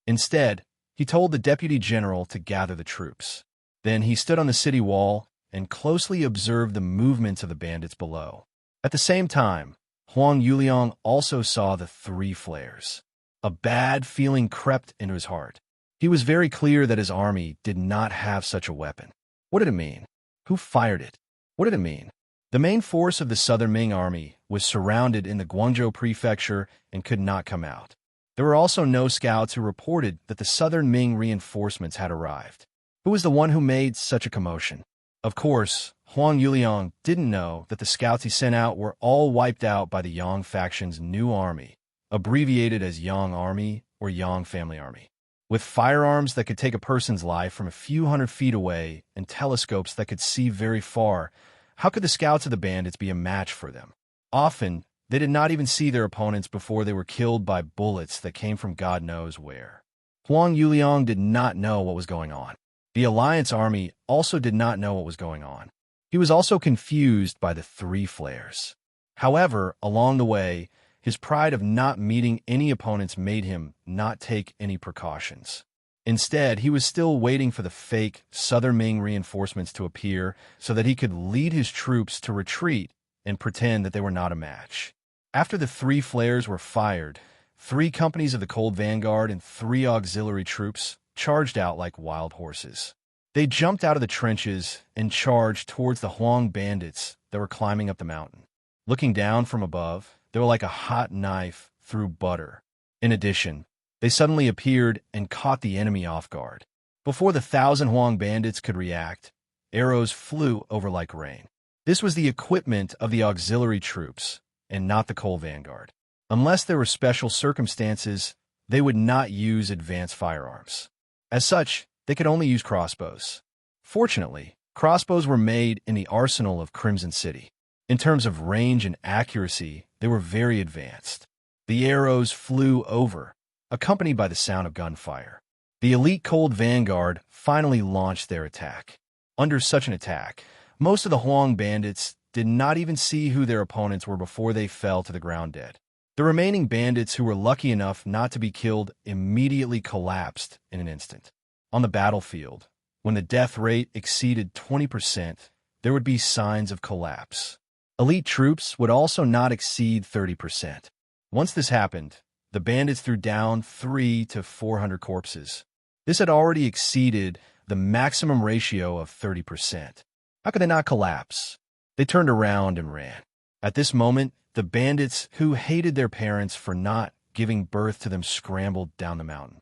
A: Instead, he told the deputy general to gather the troops. Then he stood on the city wall and closely observed the movements of the bandits below. At the same time, Huang Yuliang also saw the 3 flares. A bad feeling crept into his heart. He was very clear that his army did not have such a weapon. What did it mean? Who fired it? What did it mean? The main force of the Southern Ming army was surrounded in the Guangzhou Prefecture and could not come out. There were also no scouts who reported that the Southern Ming reinforcements had arrived. Who was the one who made such a commotion? Of course, Huang Yuliang didn't know that the scouts he sent out were all wiped out by the Yang faction's new army, abbreviated as Yang Army or Yang Family Army. With firearms that could take a person's life from a few hundred feet away and telescopes that could see very far, how could the scouts of the bandits be a match for them? Often, they did not even see their opponents before they were killed by bullets that came from God knows where. Huang Yuliang did not know what was going on. The Alliance army also did not know what was going on. He was also confused by the 3 flares. However, along the way, his pride of not meeting any opponents made him not take any precautions. Instead, he was still waiting for the fake Southern Ming reinforcements to appear so that he could lead his troops to retreat and pretend that they were not a match. After the 3 flares were fired, 3 companies of the Cold Vanguard and 3 auxiliary troops charged out like wild horses. They jumped out of the trenches and charged towards the Huang bandits that were climbing up the mountain. Looking down from above, they were like a hot knife through butter. In addition, they suddenly appeared and caught the enemy off guard. Before the 1,000 Huang bandits could react, arrows flew over like rain. This was the equipment of the auxiliary troops, and not the Cold Vanguard. Unless there were special circumstances, they would not use advanced firearms. As such, they could only use crossbows. Fortunately, crossbows were made in the arsenal of Crimson City. In terms of range and accuracy, they were very advanced. The arrows flew over, accompanied by the sound of gunfire. The elite Cold Vanguard finally launched their attack. Under such an attack, most of the Huang bandits did not even see who their opponents were before they fell to the ground dead. The remaining bandits who were lucky enough not to be killed immediately collapsed in an instant. On the battlefield, when the death rate exceeded 20%, there would be signs of collapse. Elite troops would also not exceed 30%. Once this happened, the bandits threw down 300 to 400 corpses. This had already exceeded the maximum ratio of 30%. How could they not collapse? They turned around and ran. At this moment, the bandits who hated their parents for not giving birth to them scrambled down the mountain.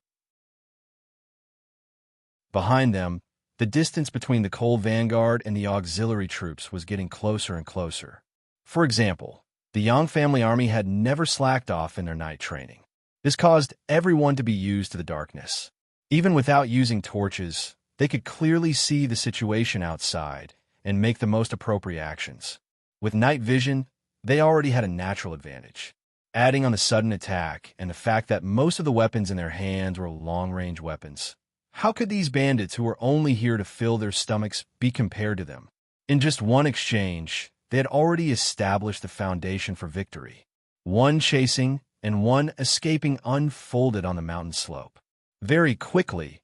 A: Behind them, the distance between the Cold Vanguard and the auxiliary troops was getting closer and closer. For example, the Yang family army had never slacked off in their night training. This caused everyone to be used to the darkness. Even without using torches, they could clearly see the situation outside and make the most appropriate actions. With night vision, they already had a natural advantage. Adding on the sudden attack and the fact that most of the weapons in their hands were long-range weapons, how could these bandits who were only here to fill their stomachs be compared to them? In just one exchange, they had already established the foundation for victory. One chasing and one escaping unfolded on the mountain slope. Very quickly,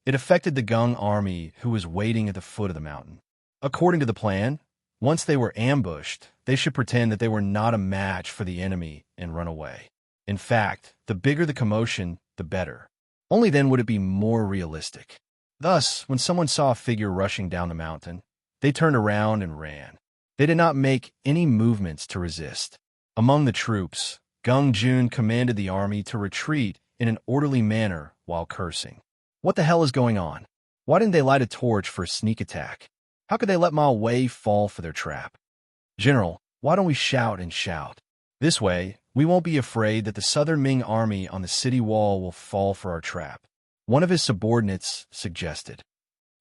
A: it affected the Gung army who was waiting at the foot of the mountain. According to the plan, Once they were ambushed, they should pretend that they were not a match for the enemy and run away. In fact, the bigger the commotion, the better. Only then would it be more realistic. Thus, when someone saw a figure rushing down the mountain, they turned around and ran. They did not make any movements to resist. Among the troops, Gung Jun commanded the army to retreat in an orderly manner while cursing. What the hell is going on? Why didn't they light a torch for a sneak attack? How could they let Ma Wei fall for their trap? General, why don't we shout and shout? This way, we won't be afraid that the Southern Ming army on the city wall will fall for our trap. One of his subordinates suggested.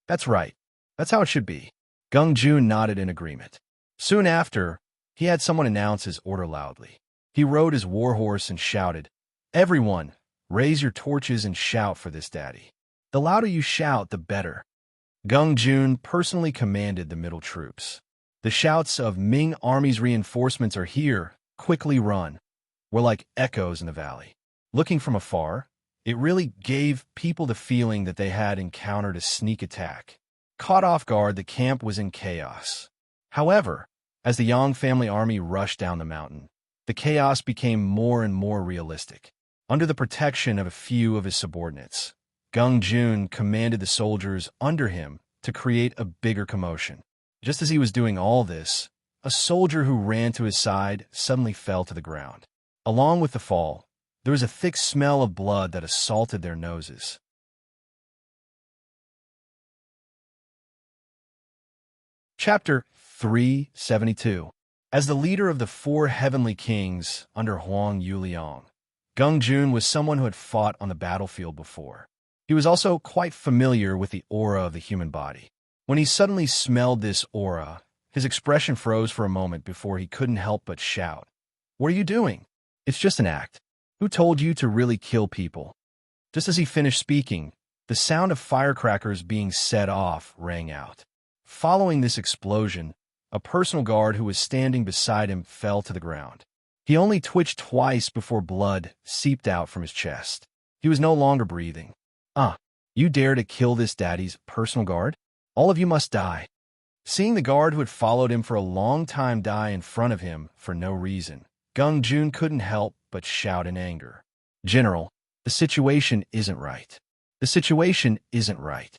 A: That's right. That's how it should be. Gung Jun nodded in agreement. Soon after, he had someone announce his order loudly. He rode his warhorse and shouted, "Everyone, raise your torches and shout for this daddy. The louder you shout, the better." Gung Jun personally commanded the middle troops. The shouts of Ming army's reinforcements are here, quickly run, were like echoes in the valley. Looking from afar, it really gave people the feeling that they had encountered a sneak attack. Caught off guard, the camp was in chaos. However, as the Yang family army rushed down the mountain, the chaos became more and more realistic. Under the protection of a few of his subordinates, Gung Jun commanded the soldiers under him to create a bigger commotion. Just as he was doing all this, a soldier who ran to his side suddenly fell to the ground. Along with the fall, there was a thick smell of blood that assaulted their noses. Chapter 372. As the leader of the four heavenly kings under Huang Yuliang, Gung Jun was someone who had fought on the battlefield before. He was also quite familiar with the aura of the human body. When he suddenly smelled this aura, his expression froze for a moment before he couldn't help but shout, "What are you doing? It's just an act. Who told you to really kill people?" Just as he finished speaking, the sound of firecrackers being set off rang out. Following this explosion, a personal guard who was standing beside him fell to the ground. He only twitched twice before blood seeped out from his chest. He was no longer breathing. You dare to kill this daddy's personal guard? All of you must die." Seeing the guard who had followed him for a long time die in front of him for no reason, Gung Jun couldn't help but shout in anger. "General, the situation isn't right. The situation isn't right."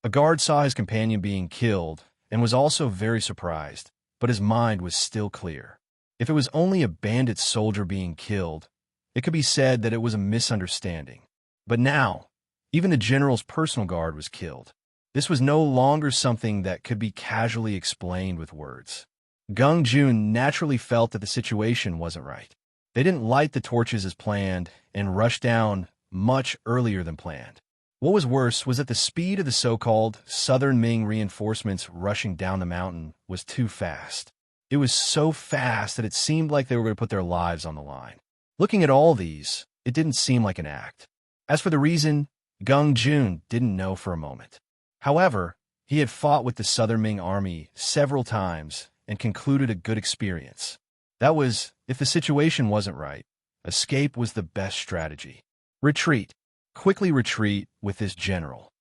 A: A guard saw his companion being killed and was also very surprised, but his mind was still clear. If it was only a bandit soldier being killed, it could be said that it was a misunderstanding. But now, even the general's personal guard was killed. This was no longer something that could be casually explained with words. Gung Jun naturally felt that the situation wasn't right. They didn't light the torches as planned and rushed down much earlier than planned. What was worse was that the speed of the so-called Southern Ming reinforcements rushing down the mountain was too fast. It was so fast that it seemed like they were going to put their lives on the line. Looking at all these, it didn't seem like an act. As for the reason, Gung Jun didn't know for a moment. However, he had fought with the Southern Ming army several times and concluded a good experience. That was, if the situation wasn't right, escape was the best strategy. Retreat. Quickly retreat with this general.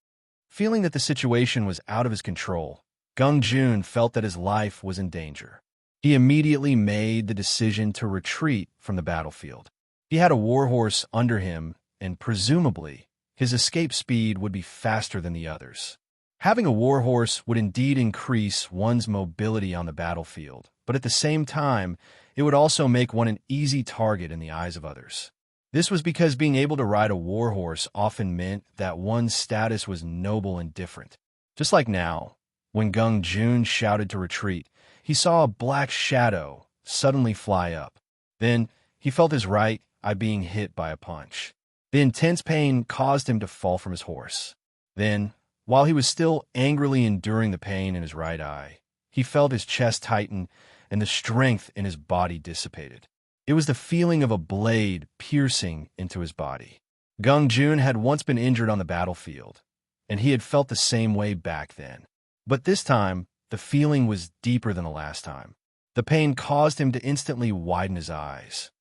A: Feeling that the situation was out of his control, Gung Jun felt that his life was in danger. He immediately made the decision to retreat from the battlefield. He had a warhorse under him, and presumably, his escape speed would be faster than the others. Having a warhorse would indeed increase one's mobility on the battlefield, but at the same time, it would also make one an easy target in the eyes of others. This was because being able to ride a warhorse often meant that one's status was noble and different. Just like now, when Gung Jun shouted to retreat, he saw a black shadow suddenly fly up. Then, he felt his right eye being hit by a punch. The intense pain caused him to fall from his horse. Then, while he was still angrily enduring the pain in his right eye, he felt his chest tighten and the strength in his body dissipated. It was the feeling of a blade piercing into his body. Gung Jun had once been injured on the battlefield, and he had felt the same way back then. But this time, the feeling was deeper than the last time. The pain caused him to instantly widen his eyes.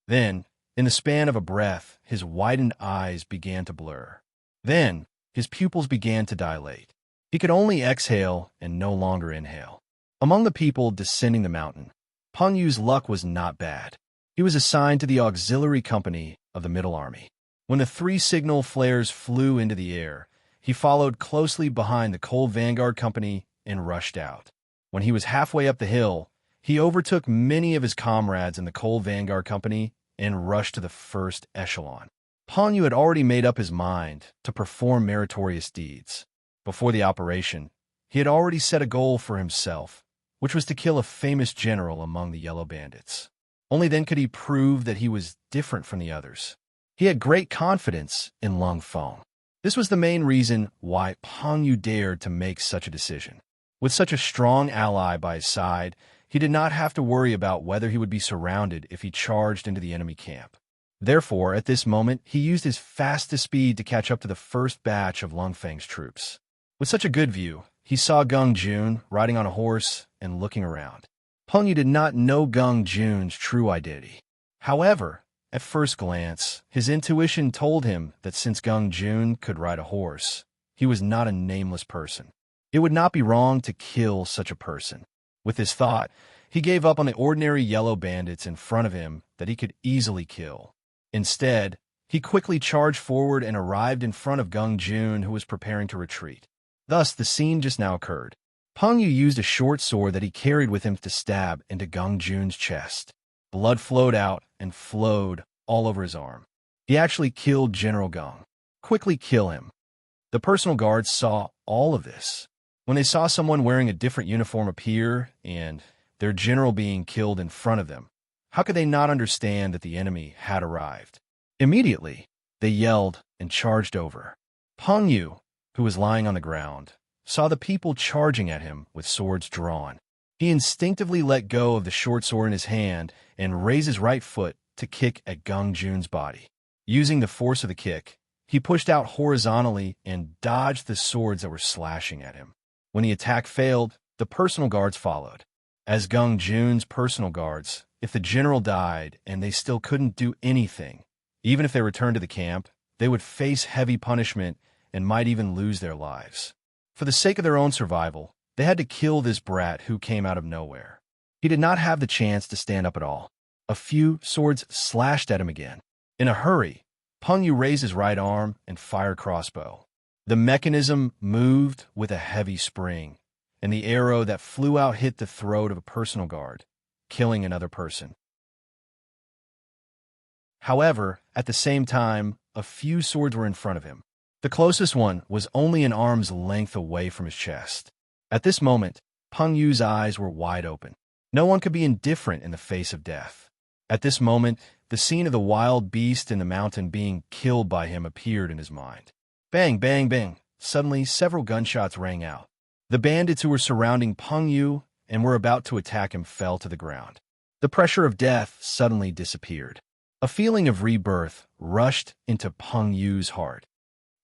A: Then, in the span of a breath, his widened eyes began to blur. Then, his pupils began to dilate. He could only exhale and no longer inhale. Among the people descending the mountain, Peng Yu's luck was not bad. He was assigned to the auxiliary company of the Middle Army. When the three signal flares flew into the air, he followed closely behind the Cold Vanguard Company and rushed out. When he was halfway up the hill, he overtook many of his comrades in the Cold Vanguard Company and rushed to the first echelon. Peng Yu had already made up his mind to perform meritorious deeds. Before the operation, he had already set a goal for himself, which was to kill a famous general among the Yellow Bandits. Only then could he prove that he was different from the others. He had great confidence in Lung Feng. This was the main reason why Peng Yu dared to make such a decision. With such a strong ally by his side, he did not have to worry about whether he would be surrounded if he charged into the enemy camp. Therefore, at this moment, he used his fastest speed to catch up to the first batch of Lung Feng's troops. With such a good view, he saw Gung Jun riding on a horse and looking around. Peng Yu did not know Gung Jun's true identity. However, at first glance, his intuition told him that since Gung Jun could ride a horse, he was not a nameless person. It would not be wrong to kill such a person. With this thought, he gave up on the ordinary yellow bandits in front of him that he could easily kill. Instead, he quickly charged forward and arrived in front of Gung Jun, who was preparing to retreat. Thus, the scene just now occurred. Peng Yu used a short sword that he carried with him to stab into Gung Jun's chest. Blood flowed out and flowed all over his arm. He actually killed General Gung. Quickly kill him. The personal guards saw all of this. When they saw someone wearing a different uniform appear and their general being killed in front of them, how could they not understand that the enemy had arrived? Immediately, they yelled and charged over. Peng Yu, who was lying on the ground, saw the people charging at him with swords drawn. He instinctively let go of the short sword in his hand and raised his right foot to kick at Gung Jun's body. Using the force of the kick, he pushed out horizontally and dodged the swords that were slashing at him. When the attack failed, the personal guards followed. As Gung Jun's personal guards, if the general died and they still couldn't do anything, even if they returned to the camp, they would face heavy punishment and might even lose their lives. For the sake of their own survival, they had to kill this brat who came out of nowhere. He did not have the chance to stand up at all. A few swords slashed at him again. In a hurry, Peng Yu raised his right arm and fired crossbow. The mechanism moved with a heavy spring, and the arrow that flew out hit the throat of a personal guard, killing another person. However, at the same time, a few swords were in front of him. The closest one was only an arm's length away from his chest. At this moment, Peng Yu's eyes were wide open. No one could be indifferent in the face of death. At this moment, the scene of the wild beast in the mountain being killed by him appeared in his mind. Bang, bang, bang. Suddenly, several gunshots rang out. The bandits who were surrounding Peng Yu and were about to attack him fell to the ground. The pressure of death suddenly disappeared. A feeling of rebirth rushed into Peng Yu's heart.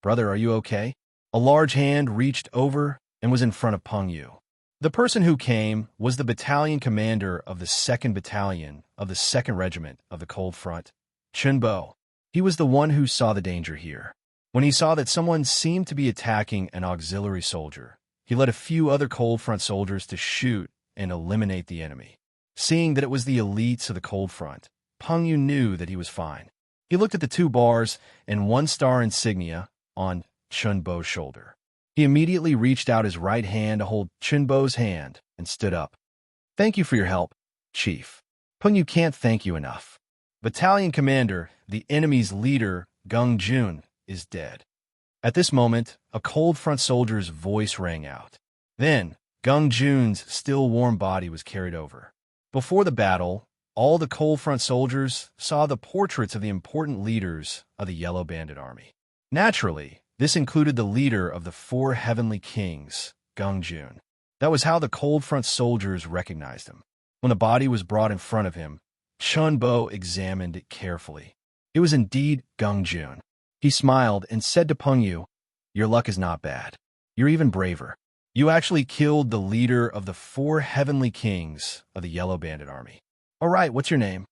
A: "Brother, are you okay?" A large hand reached over and was in front of Peng Yu. The person who came was the battalion commander of the 2nd Battalion of the 2nd Regiment of the Cold Front, Chen Bo. He was the one who saw the danger here. When he saw that someone seemed to be attacking an auxiliary soldier, he led a few other Cold Front soldiers to shoot and eliminate the enemy. Seeing that it was the elites of the Cold Front, Peng Yu knew that he was fine. He looked at the 2 bars and 1 star insignia on Chen Bo's shoulder. He immediately reached out his right hand to hold Chen Bo's hand and stood up. "Thank you for your help, Chief. Peng Yu can't thank you enough. Battalion commander, the enemy's leader, Gung Jun, is dead." At this moment, a Cold Front soldier's voice rang out. Then, Gung Jun's still warm body was carried over. Before the battle, all the Cold Front soldiers saw the portraits of the important leaders of the Yellow Bandit Army. Naturally, this included the leader of the 4 Heavenly Kings, Gung Jun. That was how the Cold Front soldiers recognized him. When the body was brought in front of him, Chen Bo examined it carefully. It was indeed Gung Jun. He smiled and said to Peng Yu, "Your luck is not bad. You're even braver. You actually killed the leader of the 4 Heavenly Kings of the Yellow Bandit Army. All right, what's your name?"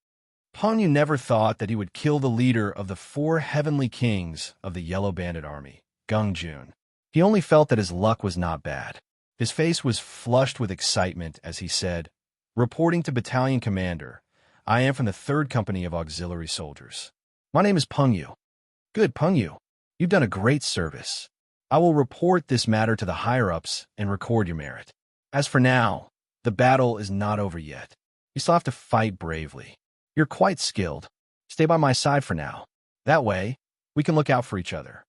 A: Peng Yu never thought that he would kill the leader of the 4 Heavenly Kings of the Yellow Bandit Army, Gung Jun. He only felt that his luck was not bad. His face was flushed with excitement as he said, "Reporting to Battalion Commander, I am from the 3rd Company of Auxiliary Soldiers. My name is Pengyu." "Good, Pengyu. You've done a great service. I will report this matter to the higher-ups and record your merit. As for now, the battle is not over yet. You still have to fight bravely. You're quite skilled. Stay by my side for now. That way, we can look out for each other."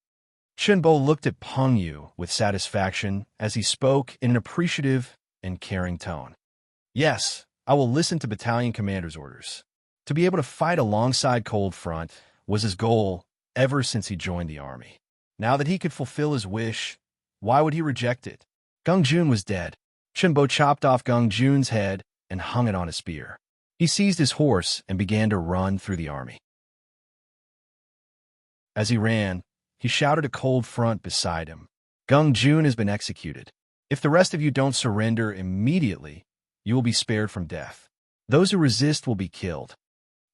A: Chunbo looked at Pengyu with satisfaction as he spoke in an appreciative and caring tone. "Yes, I will listen to Battalion Commander's orders." To be able to fight alongside Cold Front was his goal ever since he joined the army. Now that he could fulfill his wish, why would he reject it? Gung Jun was dead. Chunbo chopped off Gung Jun's head and hung it on a spear. He seized his horse and began to run through the army. As he ran, he shouted to Cold Front beside him, "Gung Jun has been executed. If the rest of you don't surrender immediately, you will be spared from death. Those who resist will be killed.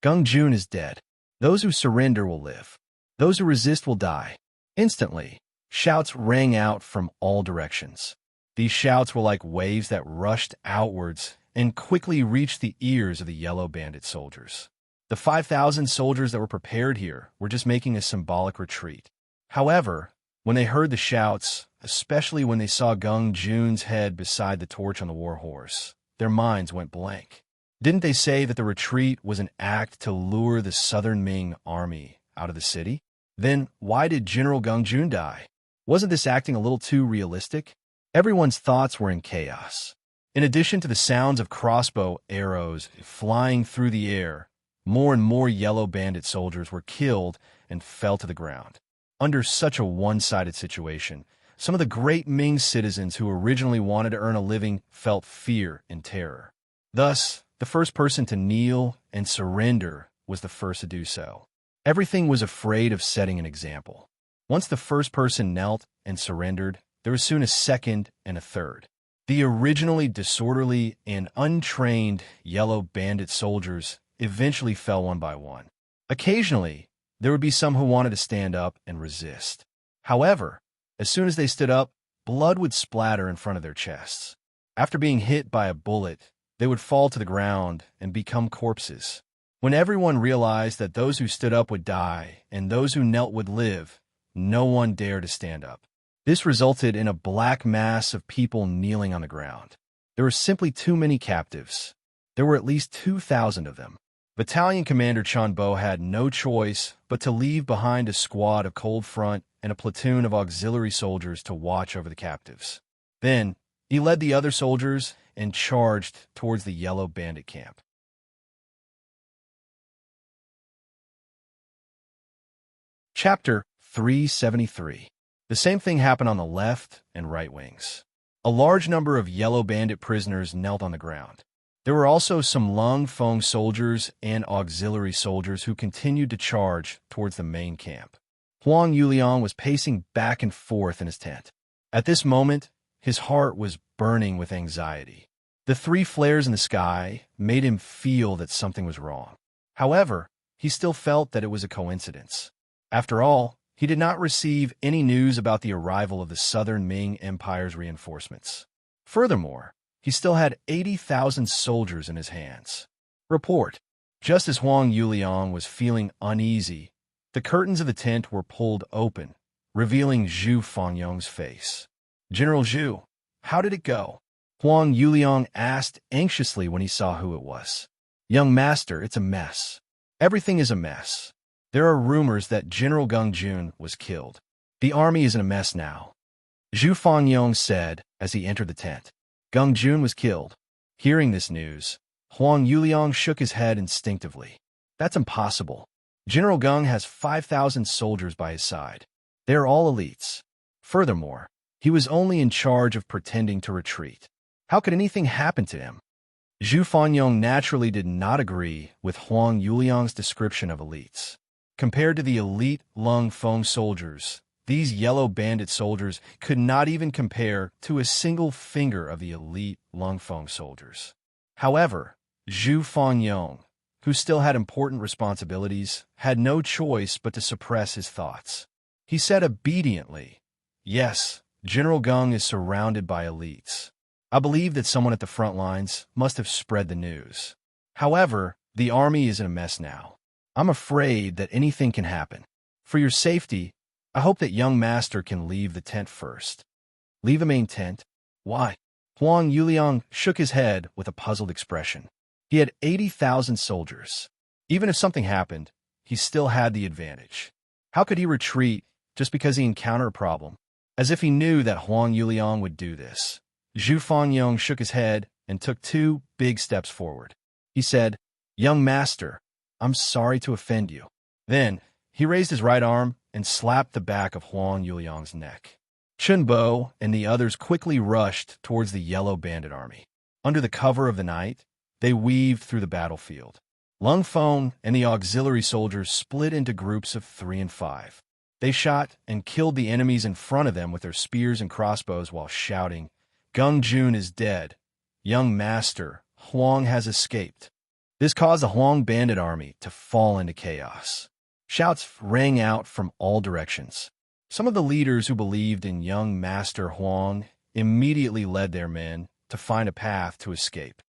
A: Gung Jun is dead. Those who surrender will live. Those who resist will die." Instantly, shouts rang out from all directions. These shouts were like waves that rushed outwards and quickly reached the ears of the Yellow Bandit soldiers. The 5,000 soldiers that were prepared here were just making a symbolic retreat. However, when they heard the shouts, especially when they saw Gung Jun's head beside the torch on the war horse, their minds went blank. Didn't they say that the retreat was an act to lure the Southern Ming army out of the city? Then why did General Gung Jun die? Wasn't this acting a little too realistic? Everyone's thoughts were in chaos. In addition to the sounds of crossbow arrows flying through the air, more and more Yellow Bandit soldiers were killed and fell to the ground. Under such a one-sided situation, some of the great Ming citizens who originally wanted to earn a living felt fear and terror. Thus, the first person to kneel and surrender was the first to do so. Everything was afraid of setting an example. Once the first person knelt and surrendered, there was soon a second and a third. The originally disorderly and untrained Yellow Bandit soldiers eventually fell one by one. Occasionally, there would be some who wanted to stand up and resist. However, as soon as they stood up, blood would splatter in front of their chests. After being hit by a bullet, they would fall to the ground and become corpses. When everyone realized that those who stood up would die and those who knelt would live, no one dared to stand up. This resulted in a black mass of people kneeling on the ground. There were simply too many captives. There were at least 2,000 of them. Battalion Commander Chunbo had no choice but to leave behind a squad of Cold Front and a platoon of auxiliary soldiers to watch over the captives. Then, he led the other soldiers and charged towards the Yellow Bandit camp. Chapter 373. The same thing happened on the left and right wings. A large number of Yellow Bandit prisoners knelt on the ground. There were also some Lung Feng soldiers and auxiliary soldiers who continued to charge towards the main camp. Huang Yuliang was pacing back and forth in his tent. At this moment, his heart was burning with anxiety. The 3 flares in the sky made him feel that something was wrong. However, he still felt that it was a coincidence. After all, he did not receive any news about the arrival of the Southern Ming Empire's reinforcements. Furthermore, he still had 80,000 soldiers in his hands. Report. Just as Huang Yuliang was feeling uneasy, the curtains of the tent were pulled open, revealing Zhu Fangyong's face. "General Zhu, how did it go?" Huang Yuliang asked anxiously when he saw who it was. "Young master, it's a mess. Everything is a mess. There are rumors that General Gung Jun was killed. The army is in a mess now," Zhu Fangyong said as he entered the tent. Gung Jun was killed. Hearing this news, Huang Yuliang shook his head instinctively. "That's impossible. General Gung has 5,000 soldiers by his side. They are all elites. Furthermore, he was only in charge of pretending to retreat. How could anything happen to him?" Zhu Fangyong naturally did not agree with Huang Yuliang's description of elites. Compared to the elite Lung Feng soldiers, these Yellow Bandit soldiers could not even compare to a single finger of the elite Lung Feng soldiers. However, Zhu Fangyong, who still had important responsibilities, had no choice but to suppress his thoughts. He said obediently, "Yes, General Gung is surrounded by elites. I believe that someone at the front lines must have spread the news. However, the army is in a mess now. I'm afraid that anything can happen. For your safety, I hope that young master can leave the tent first. Leave the main tent? Why? Huang Yuliang shook his head with a puzzled expression. He had 80,000 soldiers. Even if something happened, he still had the advantage. How could he retreat just because he encountered a problem? As if he knew that Huang Yuliang would do this. Zhu Fangyong shook his head and took 2 big steps forward. He said, "Young master, I'm sorry to offend you." Then, he raised his right arm and slapped the back of Huang Yuliang's neck. Chun Bo and the others quickly rushed towards the yellow bandit army. Under the cover of the night, they weaved through the battlefield. Lung Feng and the auxiliary soldiers split into groups of 3 and 5. They shot and killed the enemies in front of them with their spears and crossbows while shouting, "Gung Jun is dead. Young master, Huang has escaped." This caused the Huang bandit army to fall into chaos. Shouts rang out from all directions. Some of the leaders who believed in young master Huang immediately led their men to find a path to escape.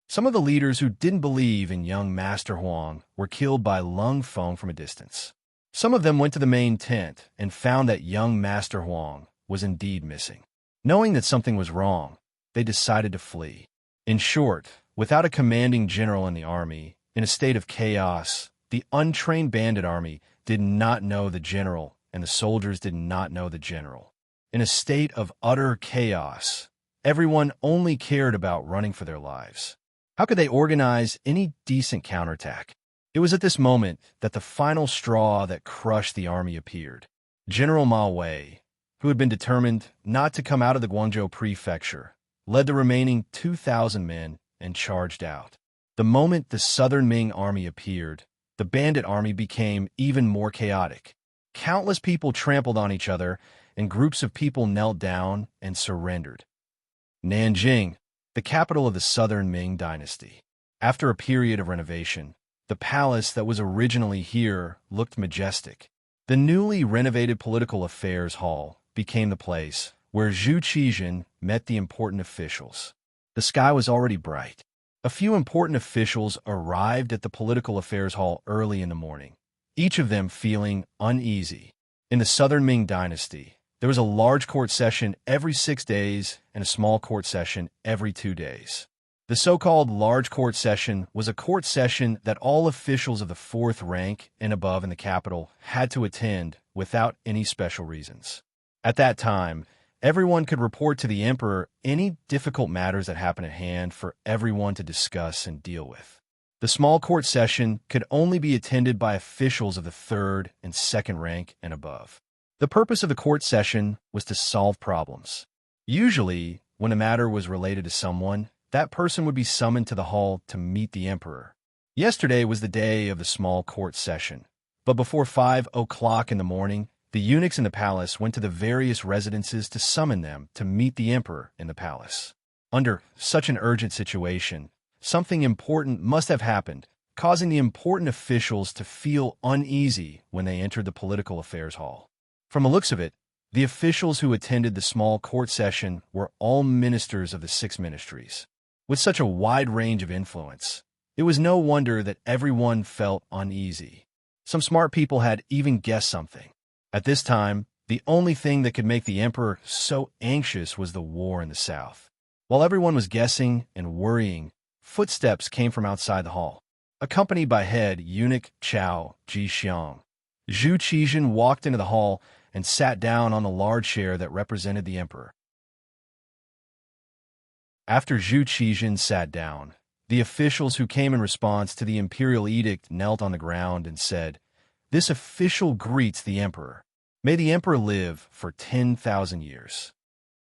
A: Some of the leaders who didn't believe in young master Huang were killed by Lung Feng from a distance. Some of them went to the main tent and found that young master Huang was indeed missing. Knowing that something was wrong, they decided to flee. In short, without a commanding general in the army, in a state of chaos, the untrained bandit army did not know the general, and the soldiers did not know the general. In a state of utter chaos, everyone only cared about running for their lives. How could they organize any decent counterattack? It was at this moment that the final straw that crushed the army appeared. General Ma Wei, who had been determined not to come out of the Guangzhou prefecture, led the remaining 2,000 men and charged out. The moment the southern Ming army appeared, the bandit army became even more chaotic. Countless people trampled on each other, and groups of people knelt down and surrendered. Nanjing, the capital of the southern Ming dynasty. After a period of renovation, the palace that was originally here looked majestic. The newly renovated Political Affairs Hall became the place where Zhu Qijin met the important officials. The sky was already bright. A few important officials arrived at the Political Affairs Hall early in the morning, each of them feeling uneasy. In the southern Ming dynasty, there was a large court session every 6 days and a small court session every 2 days. The so-called large court session was a court session that all officials of the 4th rank and above in the capital had to attend without any special reasons. At that time, everyone could report to the emperor any difficult matters that happened at hand for everyone to discuss and deal with. The small court session could only be attended by officials of the 3rd and 2nd rank and above. The purpose of the court session was to solve problems. Usually, when a matter was related to someone, that person would be summoned to the hall to meet the emperor. Yesterday was the day of the small court session, but before 5 o'clock in the morning, the eunuchs in the palace went to the various residences to summon them to meet the emperor in the palace. Under such an urgent situation, something important must have happened, causing the important officials to feel uneasy when they entered the Political Affairs Hall. From the looks of it, the officials who attended the small court session were all ministers of the 6 ministries. With such a wide range of influence, it was no wonder that everyone felt uneasy. Some smart people had even guessed something. At this time, the only thing that could make the emperor so anxious was the war in the south. While everyone was guessing and worrying, footsteps came from outside the hall. Accompanied by head eunuch Chao Jixiang, Zhu Qijin walked into the hall and sat down on the large chair that represented the emperor. After Zhu Qijin sat down, the officials who came in response to the imperial edict knelt on the ground and said, "This official greets the emperor. May the emperor live for 10,000 years.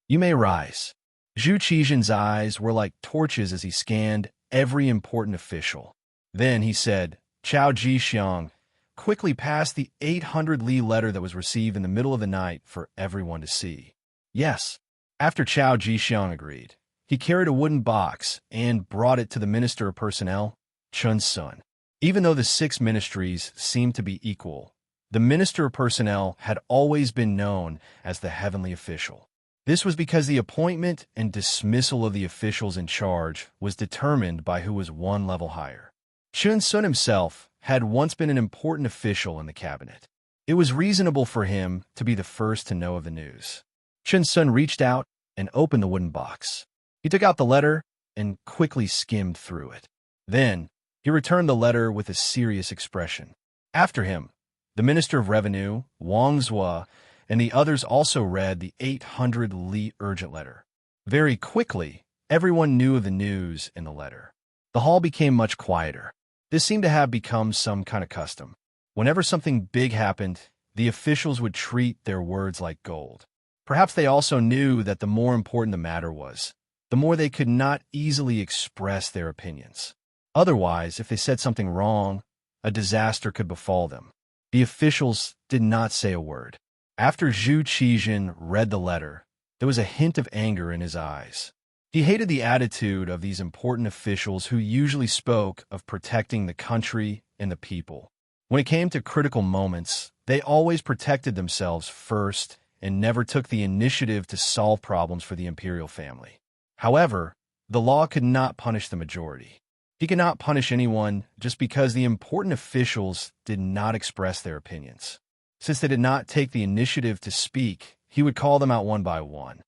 A: You may rise." Zhu Qijin's eyes were like torches as he scanned every important official. Then he said, "Chao Jixiang, quickly pass the 800 li letter that was received in the middle of the night for everyone to see." Yes. After Chao Jixiang agreed, he carried a wooden box and brought it to the Minister of Personnel, Chun Sun. Even though the 6 ministries seemed to be equal, The Minister of Personnel had always been known as the heavenly official. This was because the appointment and dismissal of the officials in charge was determined by who was one level higher. Chun Sun himself had once been an important official in the cabinet. It was reasonable for him to be the first to know of the news. Chun Sun reached out and opened the wooden box. He took out the letter and quickly skimmed through it. Then, he returned the letter with a serious expression. After him, the Minister of Revenue, Wang Zhua, and the others also read the 800-li urgent letter. Very quickly, everyone knew of the news in the letter. The hall became much quieter. This seemed to have become some kind of custom. Whenever something big happened, the officials would treat their words like gold. Perhaps they also knew that the more important the matter was, the more they could not easily express their opinions. Otherwise, if they said something wrong, a disaster could befall them. The officials did not say a word. After Zhu Qijin read the letter, there was a hint of anger in his eyes. He hated the attitude of these important officials who usually spoke of protecting the country and the people. When it came to critical moments, they always protected themselves first and never took the initiative to solve problems for the imperial family. However, the law could not punish the majority. He could not punish anyone just because the important officials did not express their opinions. Since they did not take the initiative to speak, he would call them out one by one.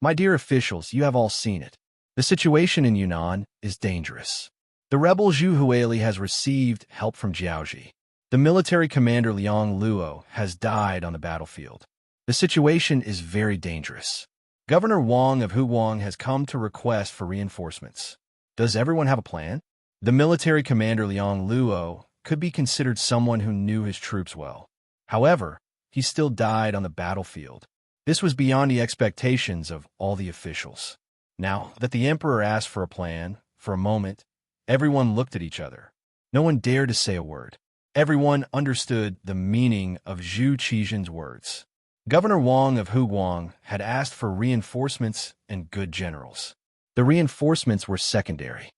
A: My dear officials, you have all seen it. The situation in Yunnan is dangerous. The rebel Zhu Huili has received help from Jiaoji. The military commander Liang Luo has died on the battlefield. The situation is very dangerous. Governor Wang of Huang has come to request for reinforcements. Does everyone have a plan? The military commander Liang Luo could be considered someone who knew his troops well. However, he still died on the battlefield. This was beyond the expectations of all the officials. Now that the emperor asked for a plan, for a moment, everyone looked at each other. No one dared to say a word. Everyone understood the meaning of Zhu Qijin's words. Governor Wang of Huang had asked for reinforcements and good generals. The reinforcements were secondary.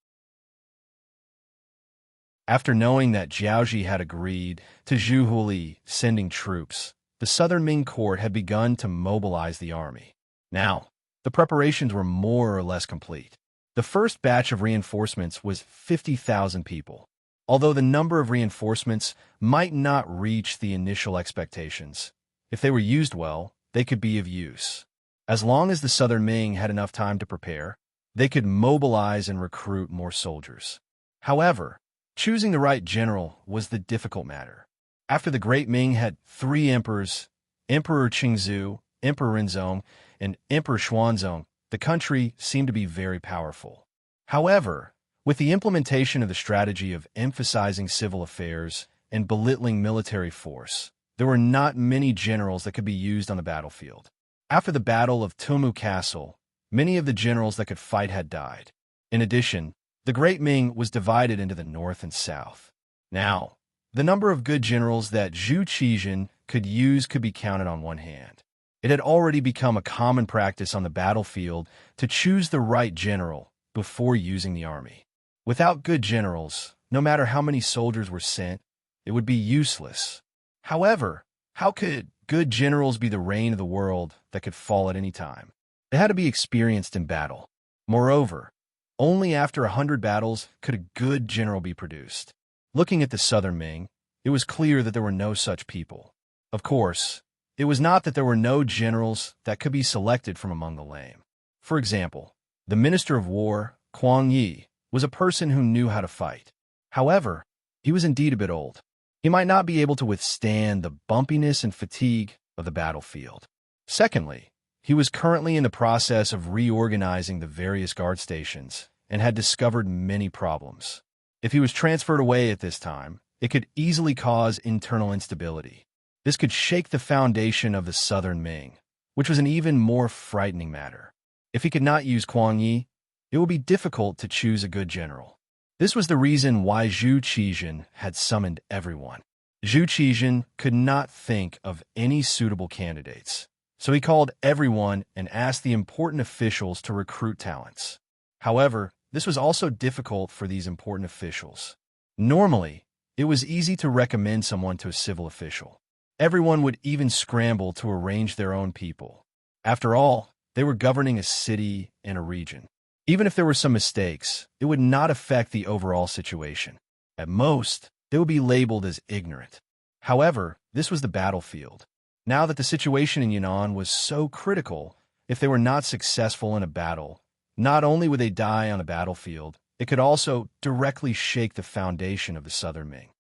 A: After knowing that Jiaoji had agreed to Zhu Huili sending troops, the Southern Ming court had begun to mobilize the army. Now, the preparations were more or less complete. The first batch of reinforcements was 50,000 people. Although the number of reinforcements might not reach the initial expectations, if they were used well, they could be of use. As long as the Southern Ming had enough time to prepare, they could mobilize and recruit more soldiers. However, choosing the right general was the difficult matter. After the Great Ming had three emperors, Emperor Qingzu, Emperor Renzong, and Emperor Xuanzong, the country seemed to be very powerful. However, with the implementation of the strategy of emphasizing civil affairs and belittling military force, there were not many generals that could be used on the battlefield. After the Battle of Tumu Castle, many of the generals that could fight had died. In addition, the Great Ming was divided into the north and south. Now, the number of good generals that Zhu Qijin could use could be counted on one hand. It had already become a common practice on the battlefield to choose the right general before using the army. Without good generals, no matter how many soldiers were sent, it would be useless. However, how could good generals be the reign of the world that could fall at any time? They had to be experienced in battle. Moreover, only after 100 battles could a good general be produced. Looking at the Southern Ming, it was clear that there were no such people. Of course, it was not that there were no generals that could be selected from among the lame. For example, the Minister of War, Kuang Yi, was a person who knew how to fight. However, he was indeed a bit old. He might not be able to withstand the bumpiness and fatigue of the battlefield. Secondly, he was currently in the process of reorganizing the various guard stations and had discovered many problems. If he was transferred away at this time, it could easily cause internal instability. This could shake the foundation of the Southern Ming, which was an even more frightening matter. If he could not use Kuang Yi, it would be difficult to choose a good general. This was the reason why Zhu Qijin had summoned everyone. Zhu Qijin could not think of any suitable candidates, so he called everyone and asked the important officials to recruit talents. However, this was also difficult for these important officials. Normally, it was easy to recommend someone to a civil official. Everyone would even scramble to arrange their own people. After all, they were governing a city and a region. Even if there were some mistakes, it would not affect the overall situation. At most, they would be labeled as ignorant. However, this was the battlefield. Now that the situation in Yunnan was so critical, if they were not successful in a battle, not only would they die on a battlefield, it could also directly shake the foundation of the Southern Ming.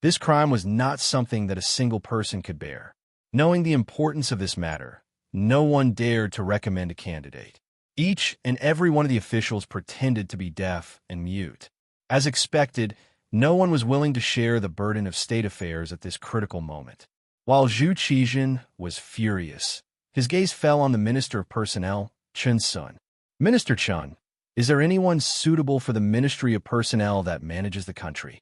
A: This crime was not something that a single person could bear. Knowing the importance of this matter, no one dared to recommend a candidate. Each and every one of the officials pretended to be deaf and mute. As expected, no one was willing to share the burden of state affairs at this critical moment. While Zhu Qijin was furious, his gaze fell on the Minister of Personnel, Chen Sun. Minister Chen, is there anyone suitable for the Ministry of Personnel that manages the country?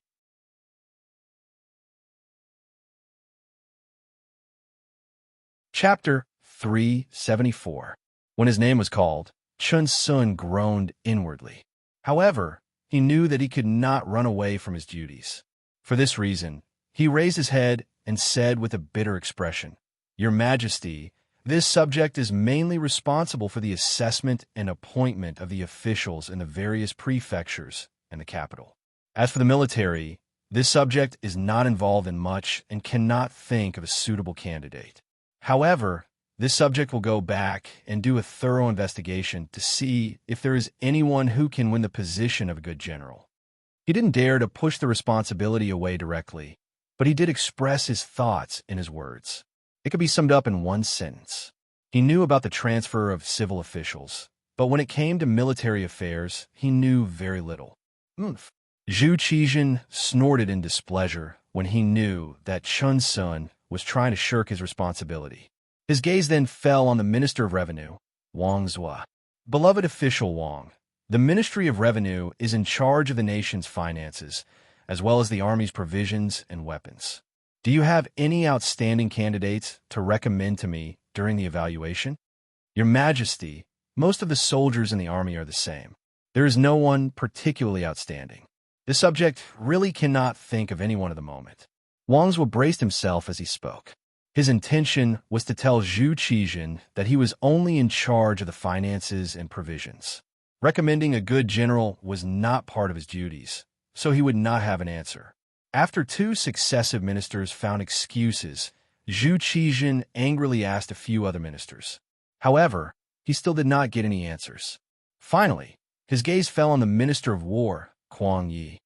A: Chapter 374. When his name was called, Chen Sun groaned inwardly. However, he knew that he could not run away from his duties. For this reason, he raised his head and said with a bitter expression, "Your Majesty, this subject is mainly responsible for the assessment and appointment of the officials in the various prefectures and the capital. As for the military, this subject is not involved in much and cannot think of a suitable candidate. However, this subject will go back and do a thorough investigation to see if there is anyone who can win the position of a good general." He didn't dare to push the responsibility away directly, but he did express his thoughts in his words. It could be summed up in one sentence. He knew about the transfer of civil officials, but when it came to military affairs, he knew very little. Zhu Qijin snorted in displeasure when he knew that Chen Sun was trying to shirk his responsibility. His gaze then fell on the Minister of Revenue, Wang Zhua. Beloved official Wang, the Ministry of Revenue is in charge of the nation's finances, as well as the army's provisions and weapons. Do you have any outstanding candidates to recommend to me during the evaluation? Your Majesty, most of the soldiers in the army are the same. There is no one particularly outstanding. The subject really cannot think of anyone at the moment. Wang Zhua braced himself as he spoke. His intention was to tell Zhu Qijin that he was only in charge of the finances and provisions. Recommending a good general was not part of his duties, so he would not have an answer. After two successive ministers found excuses, Zhu Qijin angrily asked a few other ministers. However, he still did not get any answers. Finally, his gaze fell on the Minister of War, Kuang Yi.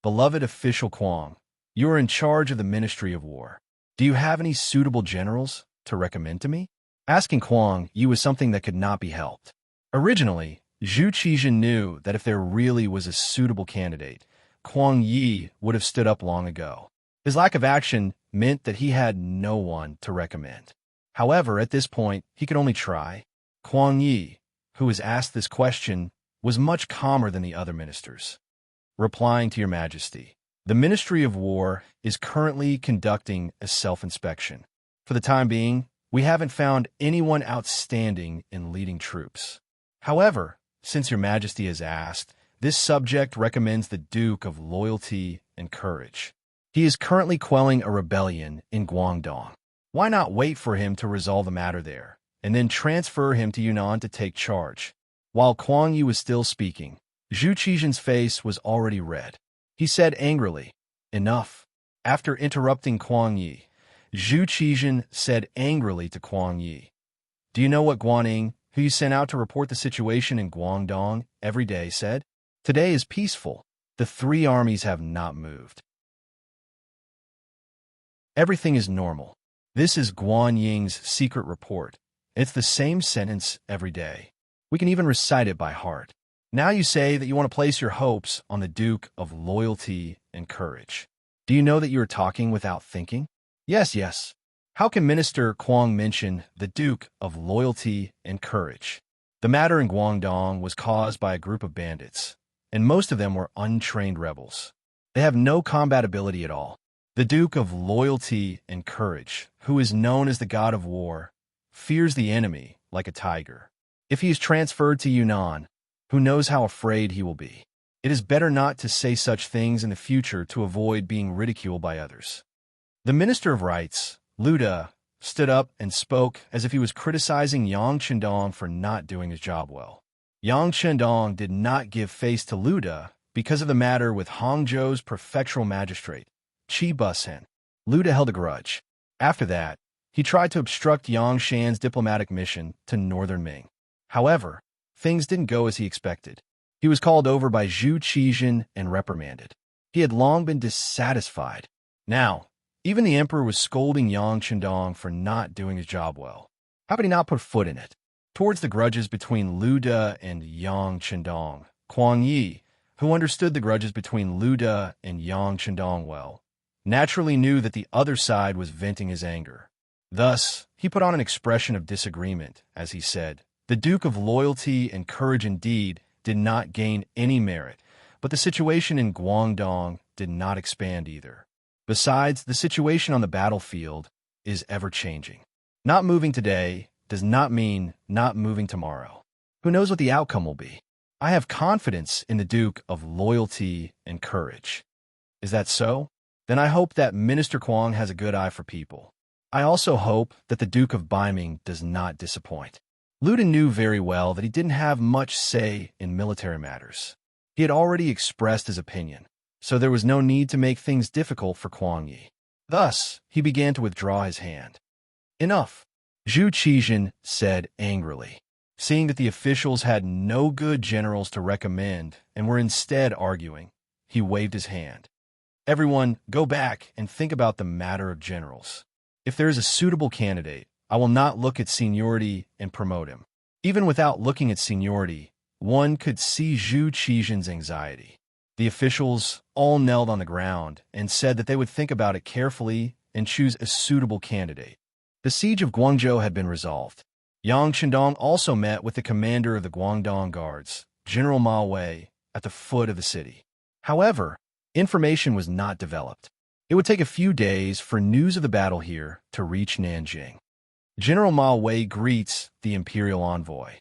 A: Beloved official Kuang, you are in charge of the Ministry of War. Do you have any suitable generals to recommend to me? Asking Kuang Yi was something that could not be helped. Originally, Zhu Qijin knew that if there really was a suitable candidate, Kuang Yi would have stood up long ago. His lack of action meant that he had no one to recommend. However, at this point, he could only try. Kuang Yi, who was asked this question, was much calmer than the other ministers. Replying to Your Majesty, the Ministry of War is currently conducting a self-inspection. For the time being, we haven't found anyone outstanding in leading troops. However, since Your Majesty has asked, this subject recommends the Duke of Loyalty and Courage. He is currently quelling a rebellion in Guangdong. Why not wait for him to resolve the matter there, and then transfer him to Yunnan to take charge? While Kuang Yi was still speaking, Zhu Qijin's face was already red. He said angrily, "Enough." After interrupting Kuang Yi, Zhu Qijin said angrily to Kuang Yi, "Do you know what Guaning, who you sent out to report the situation in Guangdong every day, said? Today is peaceful. The three armies have not moved. Everything is normal. This is Guan Ying's secret report. It's the same sentence every day. We can even recite it by heart. Now you say that you want to place your hopes on the Duke of Loyalty and Courage. Do you know that you are talking without thinking? Yes, yes. How can Minister Kuang mention the Duke of Loyalty and Courage? The matter in Guangdong was caused by a group of bandits, and most of them were untrained rebels. They have no combat ability at all. The Duke of Loyalty and Courage, who is known as the God of War, fears the enemy like a tiger. If he is transferred to Yunnan, who knows how afraid he will be? It is better not to say such things in the future to avoid being ridiculed by others. The Minister of Rights, Luda, stood up and spoke as if he was criticizing Yang Chendong for not doing his job well. Yang Chendong did not give face to Luda because of the matter with Hangzhou's prefectural magistrate, Qi Busen. Luda held a grudge. After that, he tried to obstruct Yang Shan's diplomatic mission to northern Ming. However, things didn't go as he expected. He was called over by Zhu Qizhen and reprimanded. He had long been dissatisfied. Now, even the emperor was scolding Yang Chendong for not doing his job well. How could he not put foot in it? Towards the grudges between Luda and Yang Chendong, Kuang Yi, who understood the grudges between Luda and Yang Chendong well, naturally knew that the other side was venting his anger. Thus, he put on an expression of disagreement, as he said, "The Duke of Loyalty and Courage indeed did not gain any merit, but the situation in Guangdong did not expand either. Besides, the situation on the battlefield is ever-changing. Not moving today does not mean not moving tomorrow. Who knows what the outcome will be? I have confidence in the Duke of Loyalty and Courage." Is that so? Then I hope that Minister Kuang has a good eye for people. I also hope that the Duke of Beiming does not disappoint. Luda knew very well that he didn't have much say in military matters. He had already expressed his opinion, so there was no need to make things difficult for Kuang Yi. Thus, he began to withdraw his hand. "Enough," Zhu Qizhen said angrily. Seeing that the officials had no good generals to recommend and were instead arguing, he waved his hand. "Everyone, go back and think about the matter of generals. If there is a suitable candidate, I will not look at seniority and promote him." Even without looking at seniority, one could see Zhu Qizhen's anxiety. The officials all knelt on the ground and said that they would think about it carefully and choose a suitable candidate. The siege of Guangzhou had been resolved. Yang Chendong also met with the commander of the Guangdong Guards, General Ma Wei, at the foot of the city. However, information was not developed. It would take a few days for news of the battle here to reach Nanjing. General Ma Wei greets the imperial envoy.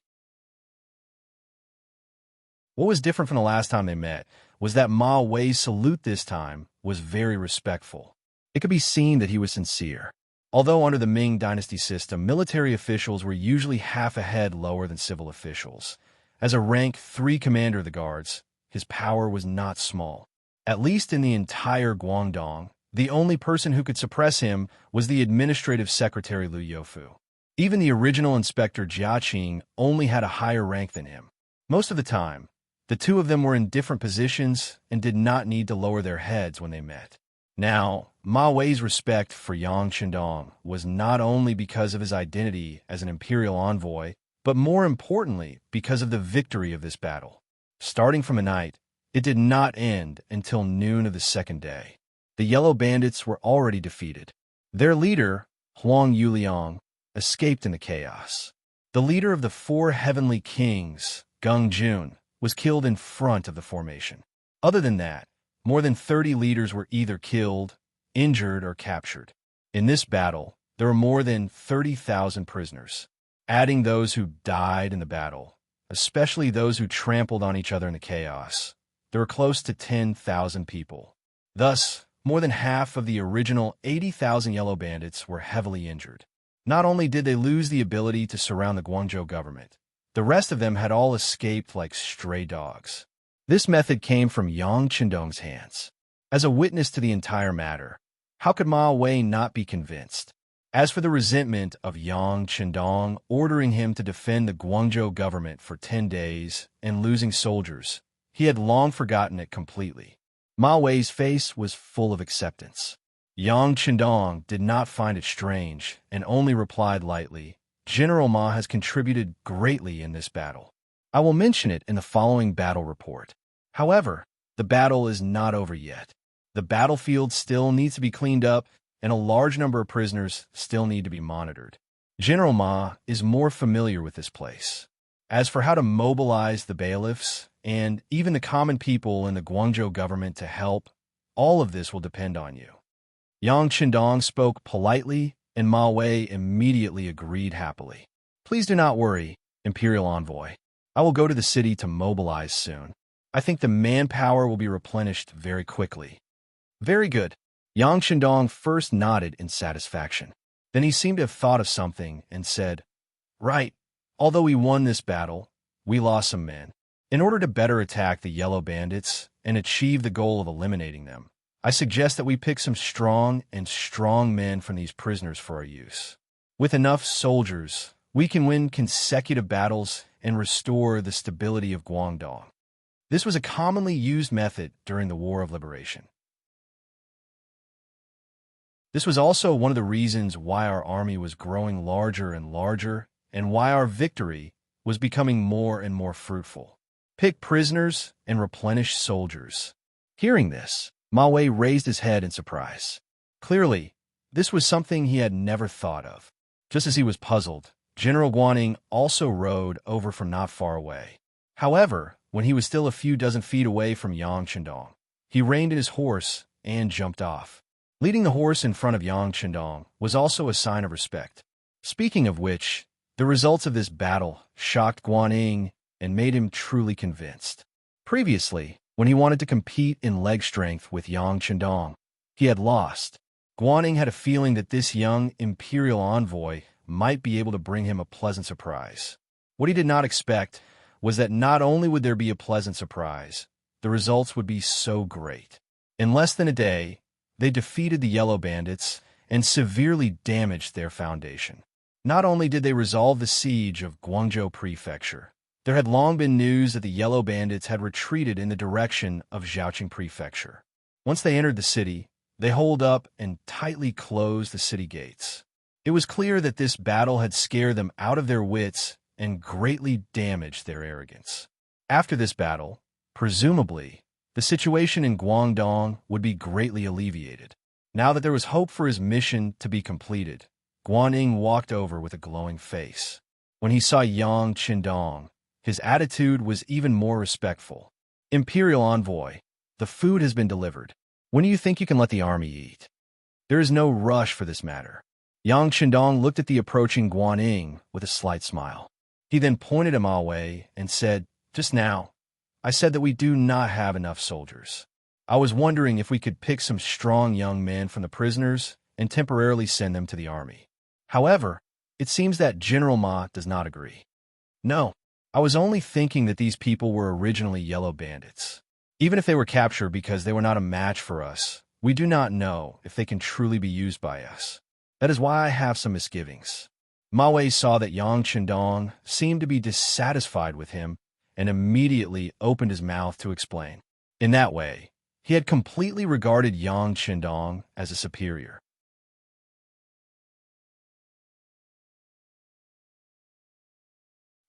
A: What was different from the last time they met was that Ma Wei's salute this time was very respectful. It could be seen that he was sincere. Although under the Ming dynasty system, military officials were usually half a head lower than civil officials. As a rank 3 commander of the guards, his power was not small. At least in the entire Guangdong, the only person who could suppress him was the administrative secretary Liu Youfu. Even the original inspector Jia Qing only had a higher rank than him. Most of the time, the two of them were in different positions and did not need to lower their heads when they met. Now, Ma Wei's respect for Yang Chendong was not only because of his identity as an imperial envoy, but more importantly because of the victory of this battle. Starting from a night, it did not end until noon of the second day. The Yellow Bandits were already defeated. Their leader, Huang Yuliang, escaped in the chaos. The leader of the 4 heavenly kings, Gung Jun, was killed in front of the formation. Other than that, more than 30 leaders were either killed, injured, or captured. In this battle, there were more than 30,000 prisoners. Adding those who died in the battle, especially those who trampled on each other in the chaos, there were close to 10,000 people. Thus, more than half of the original 80,000 Yellow Bandits were heavily injured. Not only did they lose the ability to surround the Guangzhou government, the rest of them had all escaped like stray dogs. This method came from Yang Chendong's hands. As a witness to the entire matter, how could Ma Wei not be convinced? As for the resentment of Yang Chendong ordering him to defend the Guangzhou government for 10 days and losing soldiers, he had long forgotten it completely. Ma Wei's face was full of acceptance. Yang Chendong did not find it strange and only replied lightly, "General Ma has contributed greatly in this battle. I will mention it in the following battle report. However, the battle is not over yet. The battlefield still needs to be cleaned up, and a large number of prisoners still need to be monitored. General Ma is more familiar with this place. As for how to mobilize the bailiffs and even the common people in the Guangzhou government to help, all of this will depend on you." Yang Chendong spoke politely, and Ma Wei immediately agreed happily. "Please do not worry, Imperial Envoy. I will go to the city to mobilize soon. I think the manpower will be replenished very quickly." "Very good. Yang Shandong first nodded in satisfaction. Then he seemed to have thought of something and said, "Right, although we won this battle, we lost some men. In order to better attack the yellow bandits and achieve the goal of eliminating them, I suggest that we pick some strong men from these prisoners for our use. With enough soldiers, we can win consecutive battles and restore the stability of Guangdong." This was a commonly used method during the War of Liberation. This was also one of the reasons why our army was growing larger and larger and why our victory was becoming more and more fruitful. Pick prisoners and replenish soldiers. Hearing this, Ma Wei raised his head in surprise. Clearly, this was something he had never thought of. Just as he was puzzled, General Guaning also rode over from not far away. However, when he was still a few dozen feet away from Yang Shandong, he reined in his horse and jumped off. Leading the horse in front of Yang Shandong was also a sign of respect. Speaking of which, the results of this battle shocked Guaning and made him truly convinced. Previously, when he wanted to compete in leg strength with Yang Shandong, he had lost. Guaning had a feeling that this young imperial envoy might be able to bring him a pleasant surprise. What he did not expect was that not only would there be a pleasant surprise, the results would be so great. In less than a day, they defeated the Yellow Bandits and severely damaged their foundation. Not only did they resolve the siege of Guangzhou Prefecture, there had long been news that the Yellow Bandits had retreated in the direction of Zhaoqing Prefecture. Once they entered the city, they holed up and tightly closed the city gates. It was clear that this battle had scared them out of their wits and greatly damaged their arrogance. After this battle, presumably, the situation in Guangdong would be greatly alleviated. Now that there was hope for his mission to be completed, Guaning walked over with a glowing face. When he saw Yang Shandong, his attitude was even more respectful. "Imperial Envoy, the food has been delivered. When do you think you can let the army eat? There is no rush for this matter." Yang Shandong looked at the approaching Guaning with a slight smile. He then pointed at Ma Wei and said, "Just now, I said that we do not have enough soldiers. I was wondering if we could pick some strong young men from the prisoners and temporarily send them to the army. However, it seems that General Ma does not agree." "No, I was only thinking that these people were originally Yellow Bandits. Even if they were captured because they were not a match for us, we do not know if they can truly be used by us. That is why I have some misgivings." Ma Wei saw that Yang Shandong seemed to be dissatisfied with him and immediately opened his mouth to explain. In that way, he had completely regarded Yang Shandong as a superior.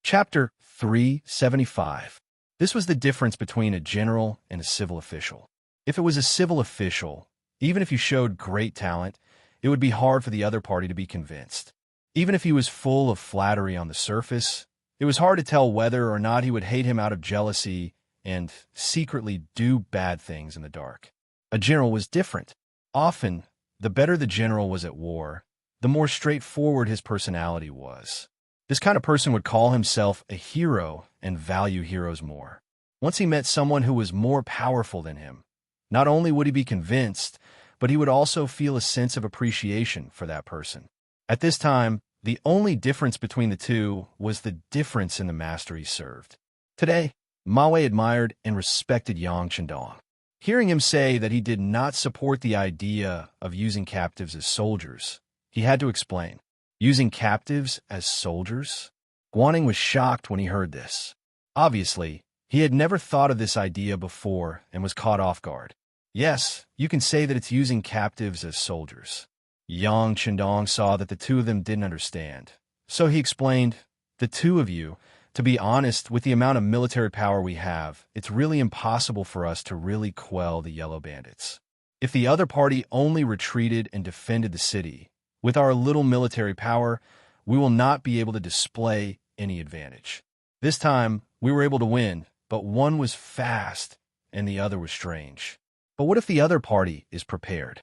A: Chapter 375. This was the difference between a general and a civil official. If it was a civil official, even if you showed great talent, it would be hard for the other party to be convinced. Even if he was full of flattery on the surface, it was hard to tell whether or not he would hate him out of jealousy and secretly do bad things in the dark. A general was different. Often, the better the general was at war, the more straightforward his personality was. This kind of person would call himself a hero and value heroes more. Once he met someone who was more powerful than him, not only would he be convinced, but he would also feel a sense of appreciation for that person. At this time, the only difference between the two was the difference in the master he served. Today, Ma Wei admired and respected Yang Shandong. Hearing him say that he did not support the idea of using captives as soldiers, he had to explain. Using captives as soldiers? Guaning was shocked when he heard this. Obviously, he had never thought of this idea before and was caught off guard. Yes, you can say that it's using captives as soldiers. Yang Shandong saw that the two of them didn't understand. So he explained, "The two of you, to be honest, with the amount of military power we have, it's really impossible for us to really quell the Yellow Bandits. If the other party only retreated and defended the city, with our little military power, we will not be able to display any advantage. This time, we were able to win, but one was fast and the other was strange. But what if the other party is prepared?"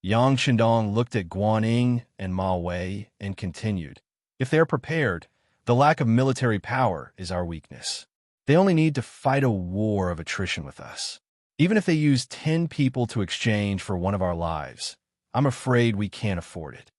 A: Yang Shandong looked at Guaning and Ma Wei and continued, "If they're prepared, the lack of military power is our weakness. They only need to fight a war of attrition with us. Even if they use 10 people to exchange for one of our lives, I'm afraid we can't afford it.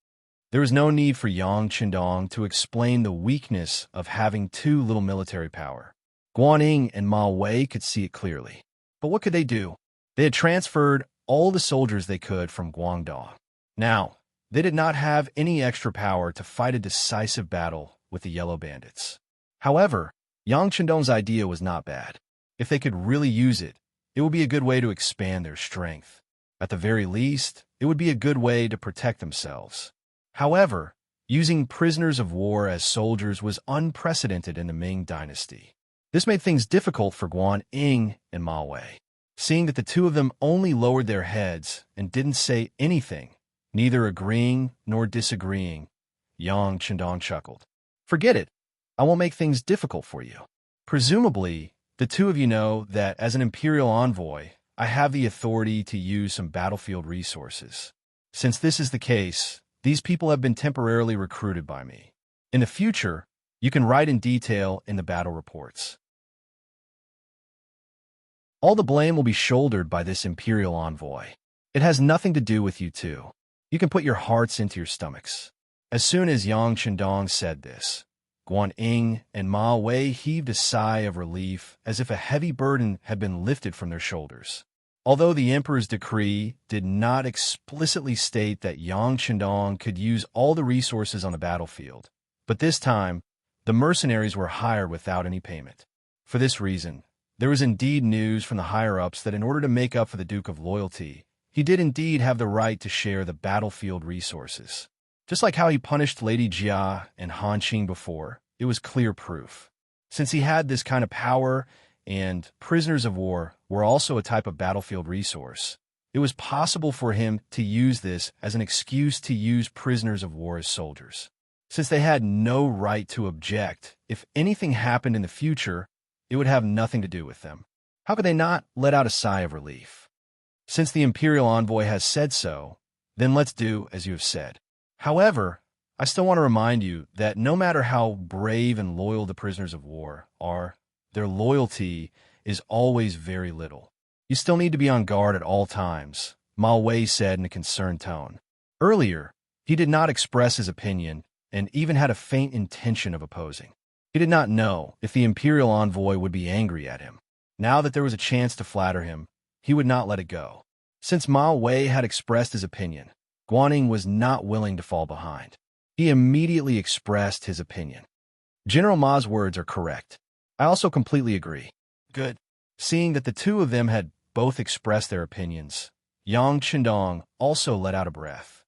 A: There was no need for Yang Qindong to explain the weakness of having too little military power. Guaning and Ma Wei could see it clearly. But what could they do? They had transferred all the soldiers they could from Guangdong. Now, they did not have any extra power to fight a decisive battle with the Yellow Bandits. However, Yang Qindong's idea was not bad. If they could really use it, it would be a good way to expand their strength. At the very least, it would be a good way to protect themselves. However, using prisoners of war as soldiers was unprecedented in the Ming dynasty. This made things difficult for Guan Ying and Ma Wei. Seeing that the two of them only lowered their heads and didn't say anything, neither agreeing nor disagreeing, Yang Qindong chuckled. Forget it. I won't make things difficult for you. Presumably, the two of you know that as an imperial envoy, I have the authority to use some battlefield resources. Since this is the case, these people have been temporarily recruited by me. In the future, you can write in detail in the battle reports. All the blame will be shouldered by this imperial envoy. It has nothing to do with you two. You can put your hearts into your stomachs. As soon as Yang Qindong said this, Guan Ying and Ma Wei heaved a sigh of relief as if a heavy burden had been lifted from their shoulders. Although the emperor's decree did not explicitly state that Yang Qindong could use all the resources on the battlefield, but this time, the mercenaries were hired without any payment. For this reason, there was indeed news from the higher-ups that in order to make up for the Duke of Loyalty, he did indeed have the right to share the battlefield resources. Just like how he punished Lady Jia and Han Qing before, it was clear proof. Since he had this kind of power, and prisoners of war were also a type of battlefield resource, it was possible for him to use this as an excuse to use prisoners of war as soldiers. Since they had no right to object, if anything happened in the future, it would have nothing to do with them. How could they not let out a sigh of relief? Since the imperial envoy has said so, then let's do as you have said. However, I still want to remind you that no matter how brave and loyal the prisoners of war are, their loyalty is always very little. You still need to be on guard at all times, Ma Wei said in a concerned tone. Earlier, he did not express his opinion and even had a faint intention of opposing. He did not know if the imperial envoy would be angry at him. Now that there was a chance to flatter him, he would not let it go. Since Ma Wei had expressed his opinion, Guaning was not willing to fall behind. He immediately expressed his opinion. General Ma's words are correct. I also completely agree. Good. Seeing that the two of them had both expressed their opinions, Yang Qindong also let out a breath.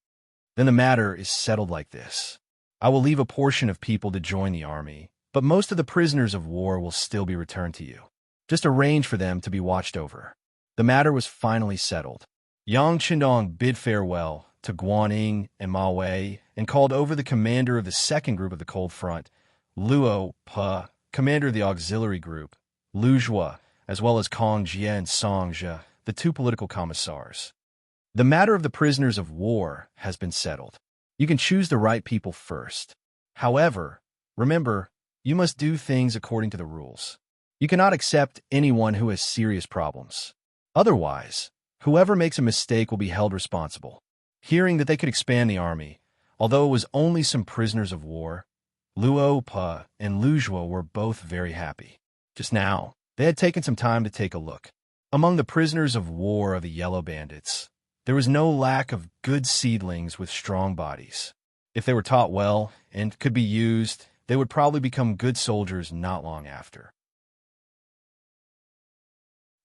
A: Then the matter is settled like this. I will leave a portion of people to join the army, but most of the prisoners of war will still be returned to you. Just arrange for them to be watched over. The matter was finally settled. Yang Qindong bid farewell to Guan Ying and Ma Wei and called over the commander of the second group of the Cold Front, Luo Pe, commander of the auxiliary group, Lu Zhua, as well as Kong Jie and Song Zhe, the two political commissars. The matter of the prisoners of war has been settled. You can choose the right people first. However, remember, you must do things according to the rules. You cannot accept anyone who has serious problems. Otherwise, whoever makes a mistake will be held responsible. Hearing that they could expand the army, although it was only some prisoners of war, Luo Pe and Lu Zhuo were both very happy. Just now, they had taken some time to take a look. Among the prisoners of war of the Yellow Bandits, there was no lack of good seedlings with strong bodies. If they were taught well and could be used, they would probably become good soldiers not long after.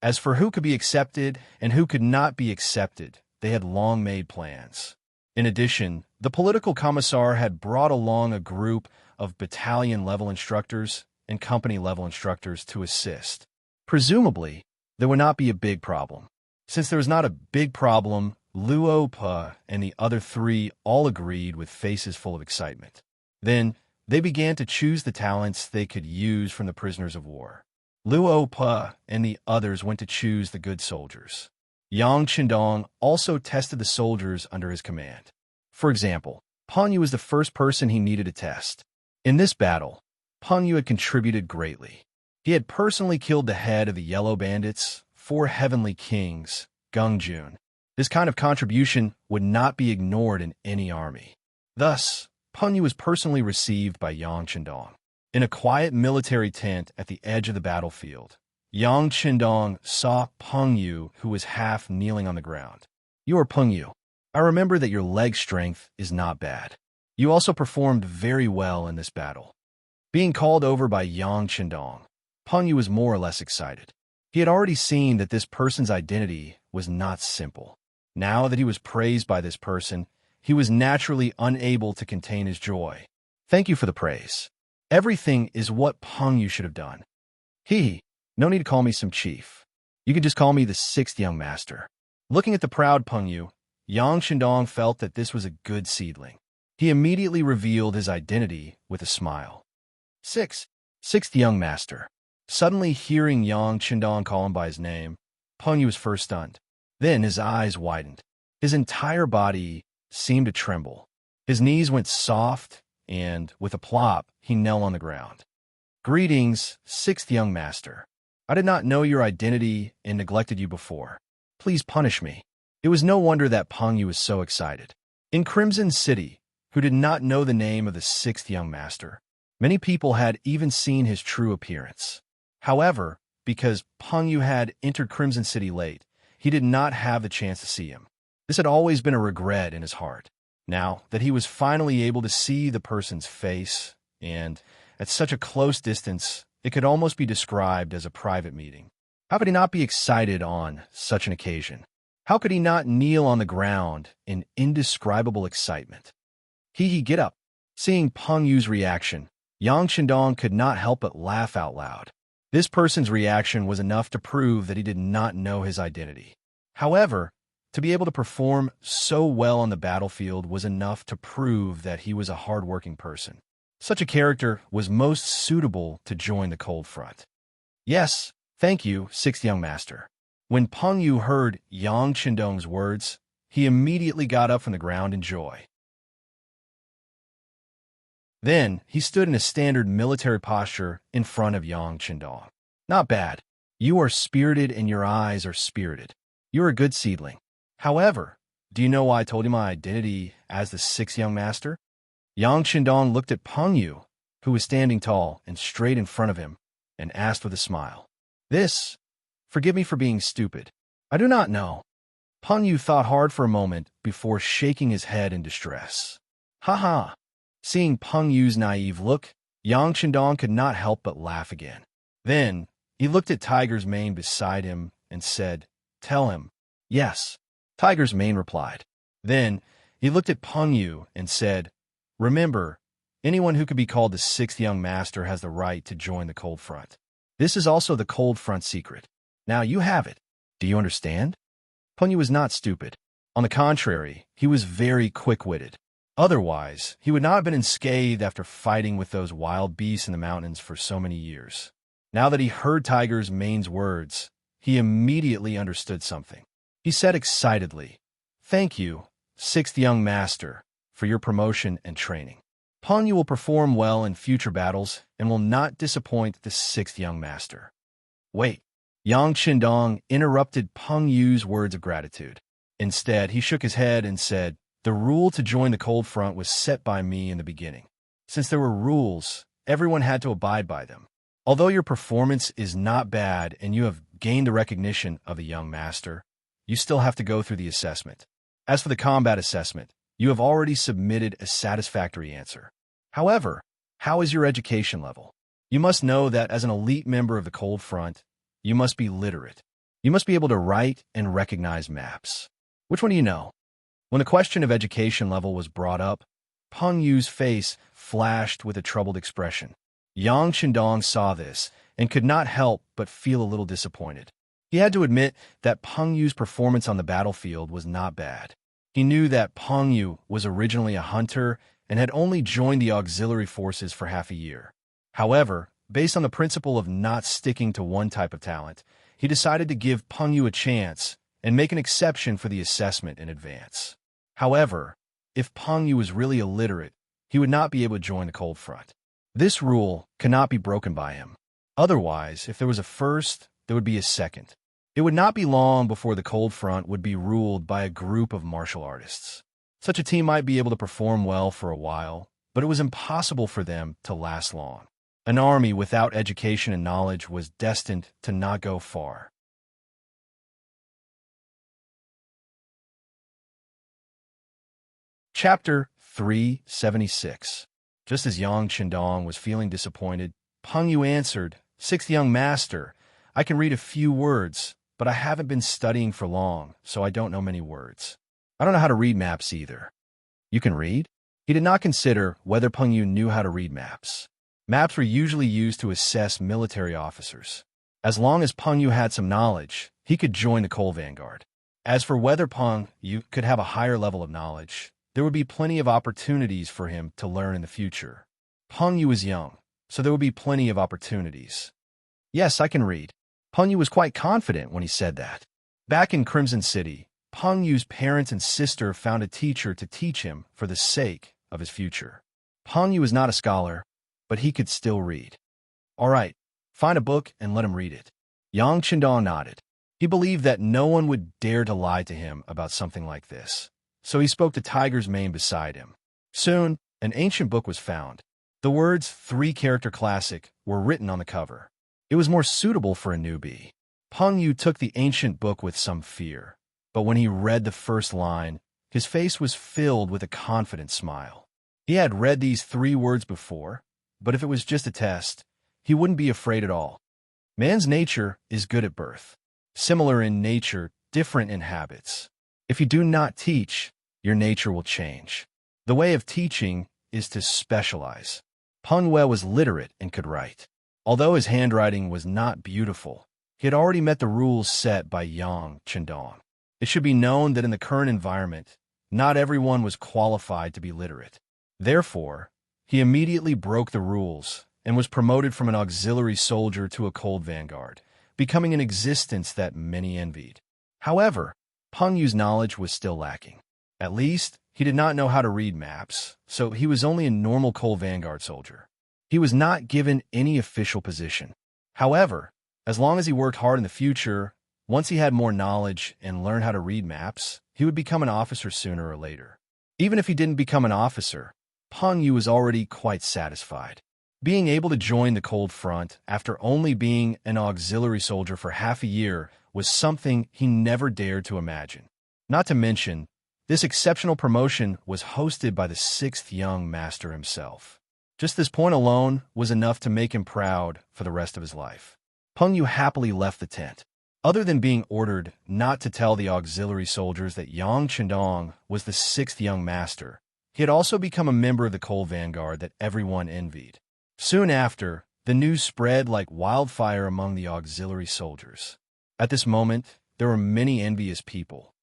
A: As for who could be accepted and who could not be accepted, they had long made plans. In addition, the political commissar had brought along a group of battalion-level instructors and company-level instructors to assist. Presumably, there would not be a big problem. Since there was not a big problem, Luo Pe and the other three all agreed with faces full of excitement. Then, they began to choose the talents they could use from the prisoners of war. Luo Pe and the others went to choose the good soldiers. Yang Qindong also tested the soldiers under his command. For example, Peng Yu was the first person he needed to test. In this battle, Peng Yu had contributed greatly. He had personally killed the head of the Yellow Bandits, 4 heavenly kings, Gungjun. This kind of contribution would not be ignored in any army. Thus, Pengyu was personally received by Yang Chendong. In a quiet military tent at the edge of the battlefield, Yang Chendong saw Pengyu, who was half kneeling on the ground. "You are Pengyu. I remember that your leg strength is not bad. You also performed very well in this battle." Being called over by Yang Chendong, Pengyu was more or less excited. He had already seen that this person's identity was not simple. Now that he was praised by this person, he was naturally unable to contain his joy. "Thank you for the praise. Everything is what Pengyu should have done. No need to call me some chief. You can just call me the 6th young master." Looking at the proud Pengyu, Yang Chendong felt that this was a good seedling. He immediately revealed his identity with a smile. Sixth young master. Suddenly hearing Yang Chendong call him by his name, Pengyu was first stunned. Then his eyes widened. His entire body seemed to tremble. His knees went soft, and with a plop, he knelt on the ground. "Greetings, 6th young master. I did not know your identity and neglected you before. Please punish me." It was no wonder that Pengyu was so excited. In Crimson City, who did not know the name of the 6th young master, many people had even seen his true appearance. However, because Pengyu had entered Crimson City late, he did not have the chance to see him. This had always been a regret in his heart. Now that he was finally able to see the person's face, and at such a close distance, it could almost be described as a private meeting. How could he not be excited on such an occasion? How could he not kneel on the ground in indescribable excitement? Get up. Seeing Pengyu's reaction, Yang Chendong could not help but laugh out loud. This person's reaction was enough to prove that he did not know his identity. However, to be able to perform so well on the battlefield was enough to prove that he was a hard-working person. Such a character was most suitable to join the cold front. "Yes, thank you, 6th young master." When Pengyu heard Yang Chendong's words, he immediately got up from the ground in joy. Then he stood in a standard military posture in front of Yang Chendong. "Not bad. You are spirited and your eyes are spirited. You're a good seedling. However, do you know why I told you my identity as the 6th young master?" Yang Chendong looked at Pengyu, who was standing tall and straight in front of him, and asked with a smile. Forgive me for being stupid. I do not know." Pengyu thought hard for a moment before shaking his head in distress. "Ha." Seeing Pengyu's naive look, Yang Chendong could not help but laugh again. Then he looked at Tiger's mane beside him and said, "Tell him." "Yes." Tiger's mane replied. Then he looked at Pengyu and said, "Remember, anyone who could be called the 6th young master has the right to join the cold front. This is also the cold front secret. Now you have it. Do you understand?" Pengyu was not stupid. On the contrary, he was very quick-witted. Otherwise, he would not have been unscathed after fighting with those wild beasts in the mountains for so many years. Now that he heard Tiger's mane's words, he immediately understood something. He said excitedly, "Thank you, 6th young master, for your promotion and training. Pengyu will perform well in future battles and will not disappoint the 6th young master." "Wait." Yang Chendong interrupted Pengyu's words of gratitude. Instead, he shook his head and said, "The rule to join the cold front was set by me in the beginning. Since there were rules, everyone had to abide by them. Although your performance is not bad and you have gained the recognition of the young master, you still have to go through the assessment. As for the combat assessment, you have already submitted a satisfactory answer. However, how is your education level? You must know that as an elite member of the cold front, you must be literate. You must be able to write and recognize maps. Which one do you know?" When the question of education level was brought up, Pengyu's face flashed with a troubled expression. Yang Chendong saw this and could not help but feel a little disappointed. He had to admit that Pengyu's performance on the battlefield was not bad. He knew that Pengyu was originally a hunter and had only joined the auxiliary forces for half a year. However, based on the principle of not sticking to one type of talent, he decided to give Pengyu a chance and make an exception for the assessment in advance. However, if Pengyu was really illiterate, he would not be able to join the cold front. This rule cannot be broken by him. Otherwise, if there was a first, there would be a second. It would not be long before the cold front would be ruled by a group of martial artists. Such a team might be able to perform well for a while, but it was impossible for them to last long. An army without education and knowledge was destined to not go far. Chapter 376. Just as Yang Qindong was feeling disappointed, Peng Yu answered, "Sixth young master, I can read a few words, but I haven't been studying for long, so I don't know many words. I don't know how to read maps either." "You can read?" He did not consider whether Peng Yu knew how to read maps. Maps were usually used to assess military officers. As long as Peng Yu had some knowledge, he could join the Coal Vanguard. As for whether Peng Yu could have a higher level of knowledge, there would be plenty of opportunities for him to learn in the future. Peng Yu was young, so there would be plenty of opportunities. "Yes, I can read." Peng Yu was quite confident when he said that. Back in Crimson City, Peng Yu's parents and sister found a teacher to teach him for the sake of his future. Peng Yu was not a scholar, but he could still read. "All right, find a book and let him read it." Yang Qindong nodded. He believed that no one would dare to lie to him about something like this, so he spoke to Tiger's mane beside him. Soon, an ancient book was found. The words "three-character classic" were written on the cover. It was more suitable for a newbie. Peng Yu took the ancient book with some fear, but when he read the first line, his face was filled with a confident smile. He had read these 3 words before, but if it was just a test, he wouldn't be afraid at all. Man's nature is good at birth, similar in nature, different in habits. If you do not teach, your nature will change. The way of teaching is to specialize. Peng Yu was literate and could write. Although his handwriting was not beautiful, he had already met the rules set by Yang Qindong. It should be known that in the current environment, not everyone was qualified to be literate. Therefore, he immediately broke the rules and was promoted from an auxiliary soldier to a cold vanguard, becoming an existence that many envied. However, Peng Yu's knowledge was still lacking. At least, he did not know how to read maps, so he was only a normal cold vanguard soldier. He was not given any official position. However, as long as he worked hard in the future, once he had more knowledge and learned how to read maps, he would become an officer sooner or later. Even if he didn't become an officer, Peng Yu was already quite satisfied. Being able to join the Cold Front after only being an auxiliary soldier for half a year was something he never dared to imagine. Not to mention, this exceptional promotion was hosted by the 6th young master himself. Just this point alone was enough to make him proud for the rest of his life. Peng Yu happily left the tent. Other than being ordered not to tell the auxiliary soldiers that Yang Qindong was the 6th young master, he had also become a member of the Cold Vanguard that everyone envied. Soon after, the news spread like wildfire among the auxiliary soldiers. At this moment, there were many envious people.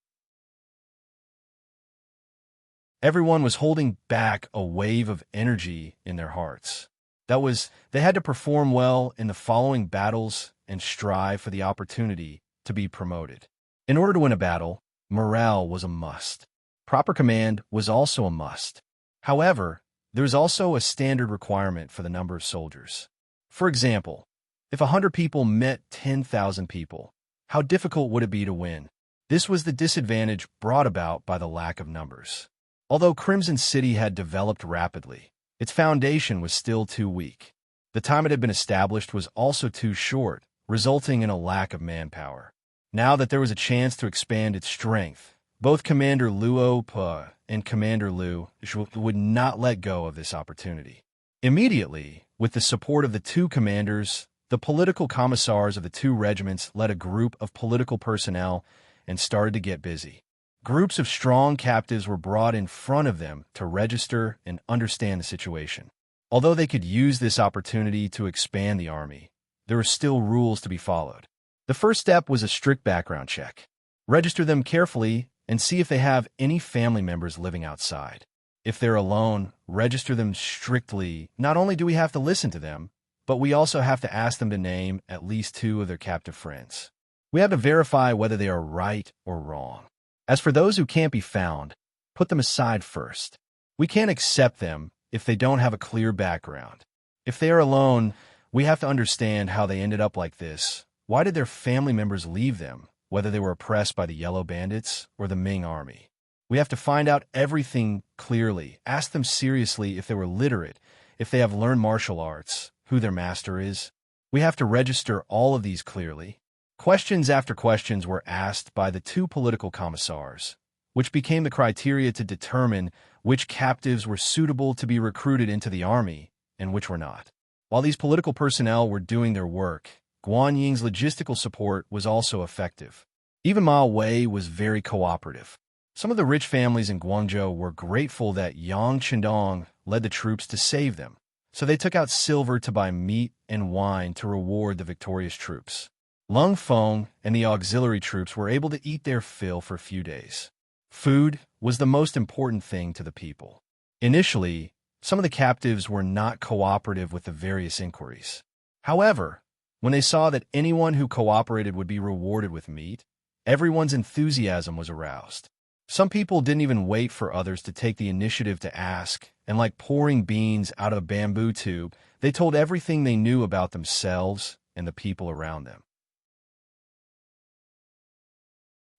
A: Everyone was holding back a wave of energy in their hearts. That was, they had to perform well in the following battles and strive for the opportunity to be promoted. In order to win a battle, morale was a must. Proper command was also a must. However, there is also a standard requirement for the number of soldiers. For example, if 100 people met 10,000 people, how difficult would it be to win? This was the disadvantage brought about by the lack of numbers. Although Crimson City had developed rapidly, its foundation was still too weak. The time it had been established was also too short, resulting in a lack of manpower. Now that there was a chance to expand its strength, both Commander Luo Pe and Commander Lu would not let go of this opportunity. Immediately, with the support of the 2 commanders, the political commissars of the 2 regiments led a group of political personnel and started to get busy. Groups of strong captives were brought in front of them to register and understand the situation. Although they could use this opportunity to expand the army, there were still rules to be followed. The first step was a strict background check. Register them carefully and see if they have any family members living outside. If they're alone, register them strictly. Not only do we have to listen to them, but we also have to ask them to name at least 2 of their captive friends. We have to verify whether they are right or wrong. As for those who can't be found, put them aside first. We can't accept them if they don't have a clear background. If they are alone, we have to understand how they ended up like this, why did their family members leave them, whether they were oppressed by the Yellow Bandits or the Ming army? We have to find out everything clearly, ask them seriously if they were literate, if they have learned martial arts, who their master is. We have to register all of these clearly. Questions after questions were asked by the two political commissars, which became the criteria to determine which captives were suitable to be recruited into the army and which were not. While these political personnel were doing their work, Guan Ying's logistical support was also effective. Even Ma Wei was very cooperative. Some of the rich families in Guangzhou were grateful that Yang Chendong led the troops to save them, so they took out silver to buy meat and wine to reward the victorious troops. Lung Feng and the auxiliary troops were able to eat their fill for a few days. Food was the most important thing to the people. Initially, some of the captives were not cooperative with the various inquiries. However, when they saw that anyone who cooperated would be rewarded with meat, everyone's enthusiasm was aroused. Some people didn't even wait for others to take the initiative to ask, and like pouring beans out of a bamboo tube, they told everything they knew about themselves and the people around them.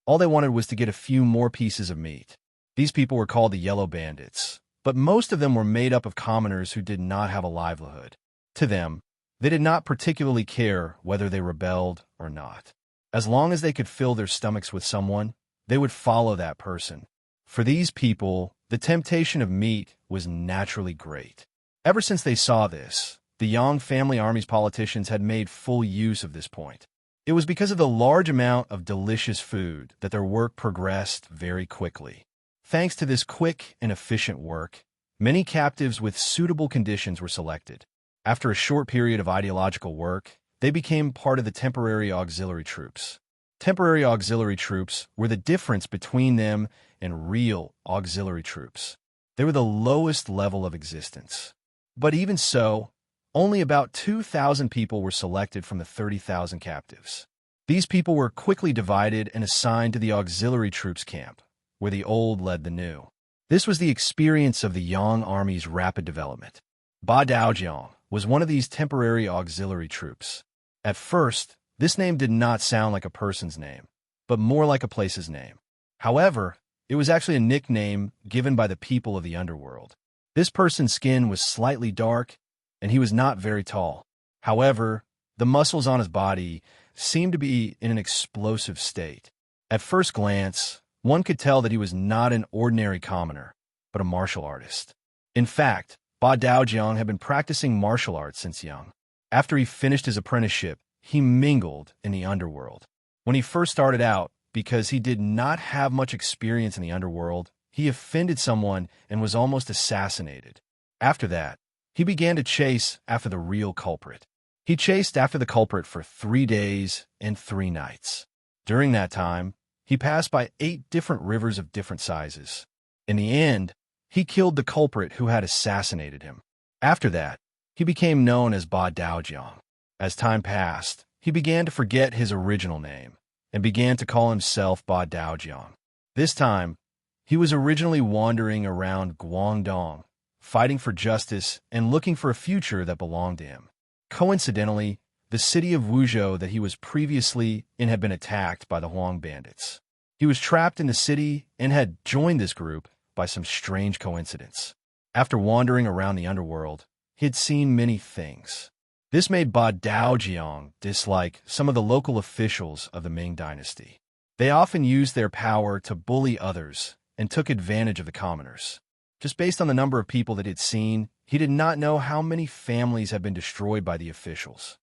A: All they wanted was to get a few more pieces of meat. These people were called the Yellow Bandits, but most of them were made up of commoners who did not have a livelihood. To them, they did not particularly care whether they rebelled or not. As long as they could fill their stomachs with someone, they would follow that person. For these people, the temptation of meat was naturally great. Ever since they saw this, the Yang family army's politicians had made full use of this point. It was because of the large amount of delicious food that their work progressed very quickly. Thanks to this quick and efficient work, many captives with suitable conditions were selected. After a short period of ideological work, they became part of the temporary auxiliary troops. Temporary auxiliary troops were the difference between them and real auxiliary troops. They were the lowest level of existence. But even so, only about 2,000 people were selected from the 30,000 captives. These people were quickly divided and assigned to the auxiliary troops camp, where the old led the new. This was the experience of the Yang army's rapid development. Ba Daojiang was one of these temporary auxiliary troops. At first, this name did not sound like a person's name, but more like a place's name. However, it was actually a nickname given by the people of the underworld. This person's skin was slightly dark, and he was not very tall. However, the muscles on his body seemed to be in an explosive state. At first glance, one could tell that he was not an ordinary commoner, but a martial artist. In fact, Ba Daojiang had been practicing martial arts since young. After he finished his apprenticeship, he mingled in the underworld. When he first started out, because he did not have much experience in the underworld, he offended someone and was almost assassinated. After that, he began to chase after the real culprit. He chased after the culprit for 3 days and 3 nights. During that time, he passed by 8 different rivers of different sizes. In the end, he killed the culprit who had assassinated him. After that, he became known as Ba Daojiang. As time passed, he began to forget his original name and began to call himself Ba Daojiang. This time, he was originally wandering around Guangdong, fighting for justice and looking for a future that belonged to him. Coincidentally, the city of Wuzhou that he was previously in had been attacked by the Huang bandits. He was trapped in the city and had joined this group by some strange coincidence. After wandering around the underworld, he had seen many things. This made Ba Daojiang dislike some of the local officials of the Ming dynasty. They often used their power to bully others and took advantage of the commoners. Just based on the number of people that he'd seen, he did not know how many families had been destroyed by the officials.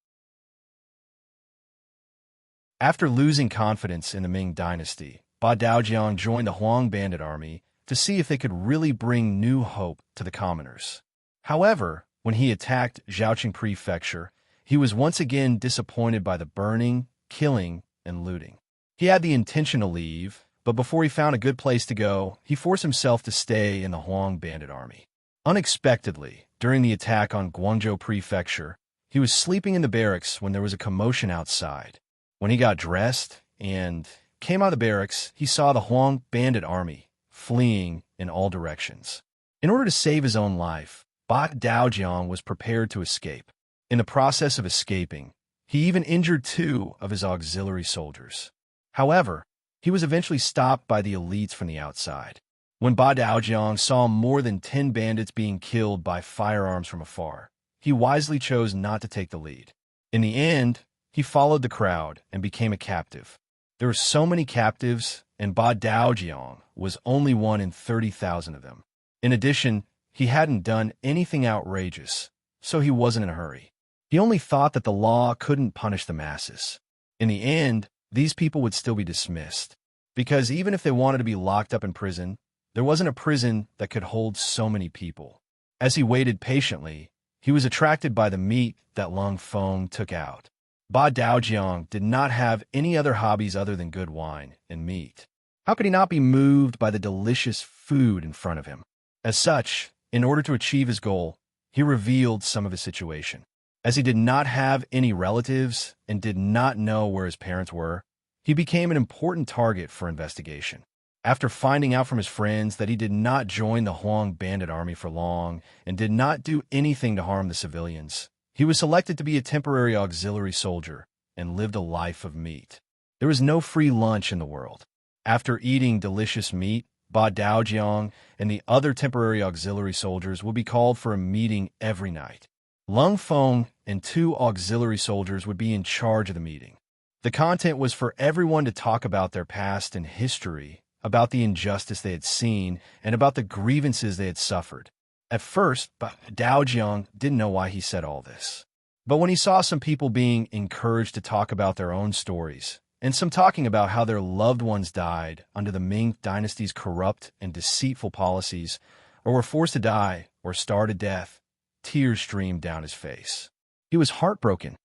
A: After losing confidence in the Ming dynasty, Ba Daojiang joined the Huang bandit army to see if they could really bring new hope to the commoners. However, when he attacked Zhaoqing Prefecture, he was once again disappointed by the burning, killing, and looting. He had the intention to leave, but before he found a good place to go, he forced himself to stay in the Huang bandit army. Unexpectedly, during the attack on Guangzhou Prefecture, he was sleeping in the barracks when there was a commotion outside. When he got dressed and came out of the barracks, he saw the Huang bandit army fleeing in all directions. In order to save his own life, Ba Daojiang was prepared to escape. In the process of escaping, He even injured 2 of his auxiliary soldiers. However, he was eventually stopped by the elites from the outside. When Ba Daojiang saw more than 10 bandits being killed by firearms from afar, he wisely chose not to take the lead. In the end, he followed the crowd and became a captive. There were so many captives, and Ba Daojiang was only one in 30,000 of them. In addition, he hadn't done anything outrageous, so he wasn't in a hurry. He only thought that the law couldn't punish the masses. In the end, these people would still be dismissed, because even if they wanted to be locked up in prison, there wasn't a prison that could hold so many people. As he waited patiently, he was attracted by the meat that Lung Feng took out. Ba Daojiang did not have any other hobbies other than good wine and meat. How could he not be moved by the delicious food in front of him? As such, in order to achieve his goal, he revealed some of his situation. As he did not have any relatives and did not know where his parents were, he became an important target for investigation. After finding out from his friends that he did not join the Huang bandit army for long and did not do anything to harm the civilians, he was selected to be a temporary auxiliary soldier and lived a life of meat. There was no free lunch in the world. After eating delicious meat, Ba Daojiang and the other temporary auxiliary soldiers would be called for a meeting every night. Lung Feng and 2 auxiliary soldiers would be in charge of the meeting. The content was for everyone to talk about their past and history, about the injustice they had seen, and about the grievances they had suffered. At first, Daojiang didn't know why he said all this. But when he saw some people being encouraged to talk about their own stories, and some talking about how their loved ones died under the Ming dynasty's corrupt and deceitful policies, or were forced to die or starved to death, tears streamed down his face. He was heartbroken.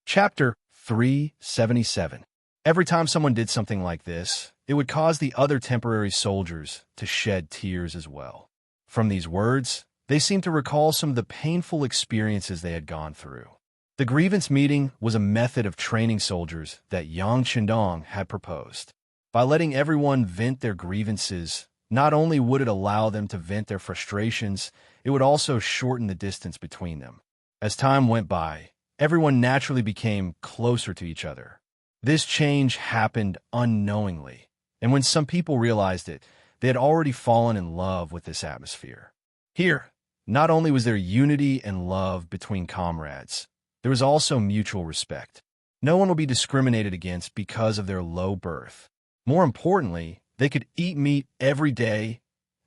A: Chapter 377. Every time someone did something like this, it would cause the other temporary soldiers to shed tears as well. From these words, they seemed to recall some of the painful experiences they had gone through. The grievance meeting was a method of training soldiers that Yang Chendong had proposed. By letting everyone vent their grievances, not only would it allow them to vent their frustrations, it would also shorten the distance between them. As time went by, everyone naturally became closer to each other. This change happened unknowingly, and when some people realized it, they had already fallen in love with this atmosphere. Here, not only was there unity and love between comrades, there was also mutual respect. No one would be discriminated against because of their low birth. More importantly, they could eat meat every day,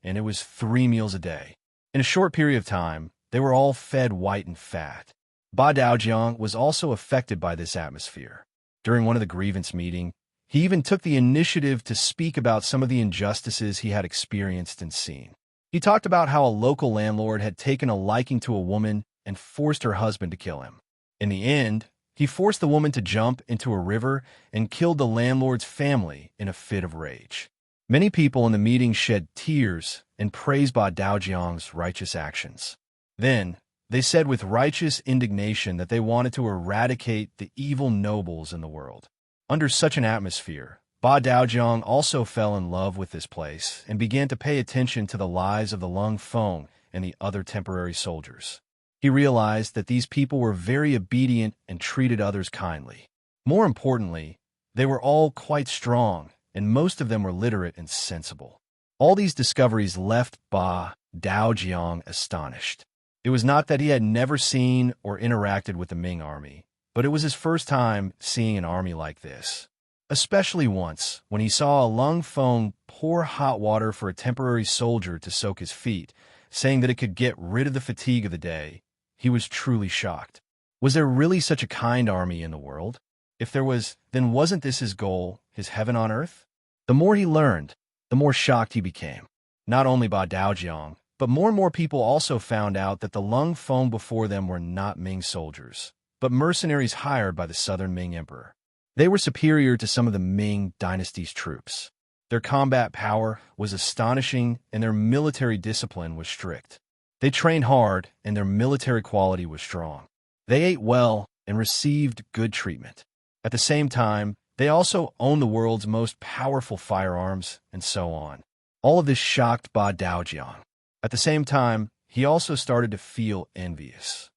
A: and it was 3 meals a day. In a short period of time, they were all fed white and fat. Ba Daojiang was also affected by this atmosphere. During one of the grievance meetings, he even took the initiative to speak about some of the injustices he had experienced and seen. He talked about how a local landlord had taken a liking to a woman and forced her husband to kill him. In the end, he forced the woman to jump into a river and killed the landlord's family in a fit of rage. Many people in the meeting shed tears and praised Ba Daojiang's righteous actions. Then, they said with righteous indignation that they wanted to eradicate the evil nobles in the world. Under such an atmosphere, Ba Daojiang also fell in love with this place and began to pay attention to the lives of the Lung Feng and the other temporary soldiers. He realized that these people were very obedient and treated others kindly. More importantly, they were all quite strong, and most of them were literate and sensible. All these discoveries left Ba Daojiang astonished. It was not that he had never seen or interacted with the Ming army, but it was his first time seeing an army like this. Especially once, when he saw a Lung Feng pour hot water for a temporary soldier to soak his feet, saying that it could get rid of the fatigue of the day, he was truly shocked. Was there really such a kind army in the world? If there was, then wasn't this his goal, his heaven on earth? The more he learned, the more shocked he became. Not only Ba Daojiang, but more and more people also found out that the Lung Feng before them were not Ming soldiers, but mercenaries hired by the southern Ming emperor. They were superior to some of the Ming dynasty's troops. Their combat power was astonishing and their military discipline was strict. They trained hard and their military quality was strong. They ate well and received good treatment. At the same time, they also owned the world's most powerful firearms and so on. All of this shocked Ba Daojiang. At the same time, he also started to feel envious.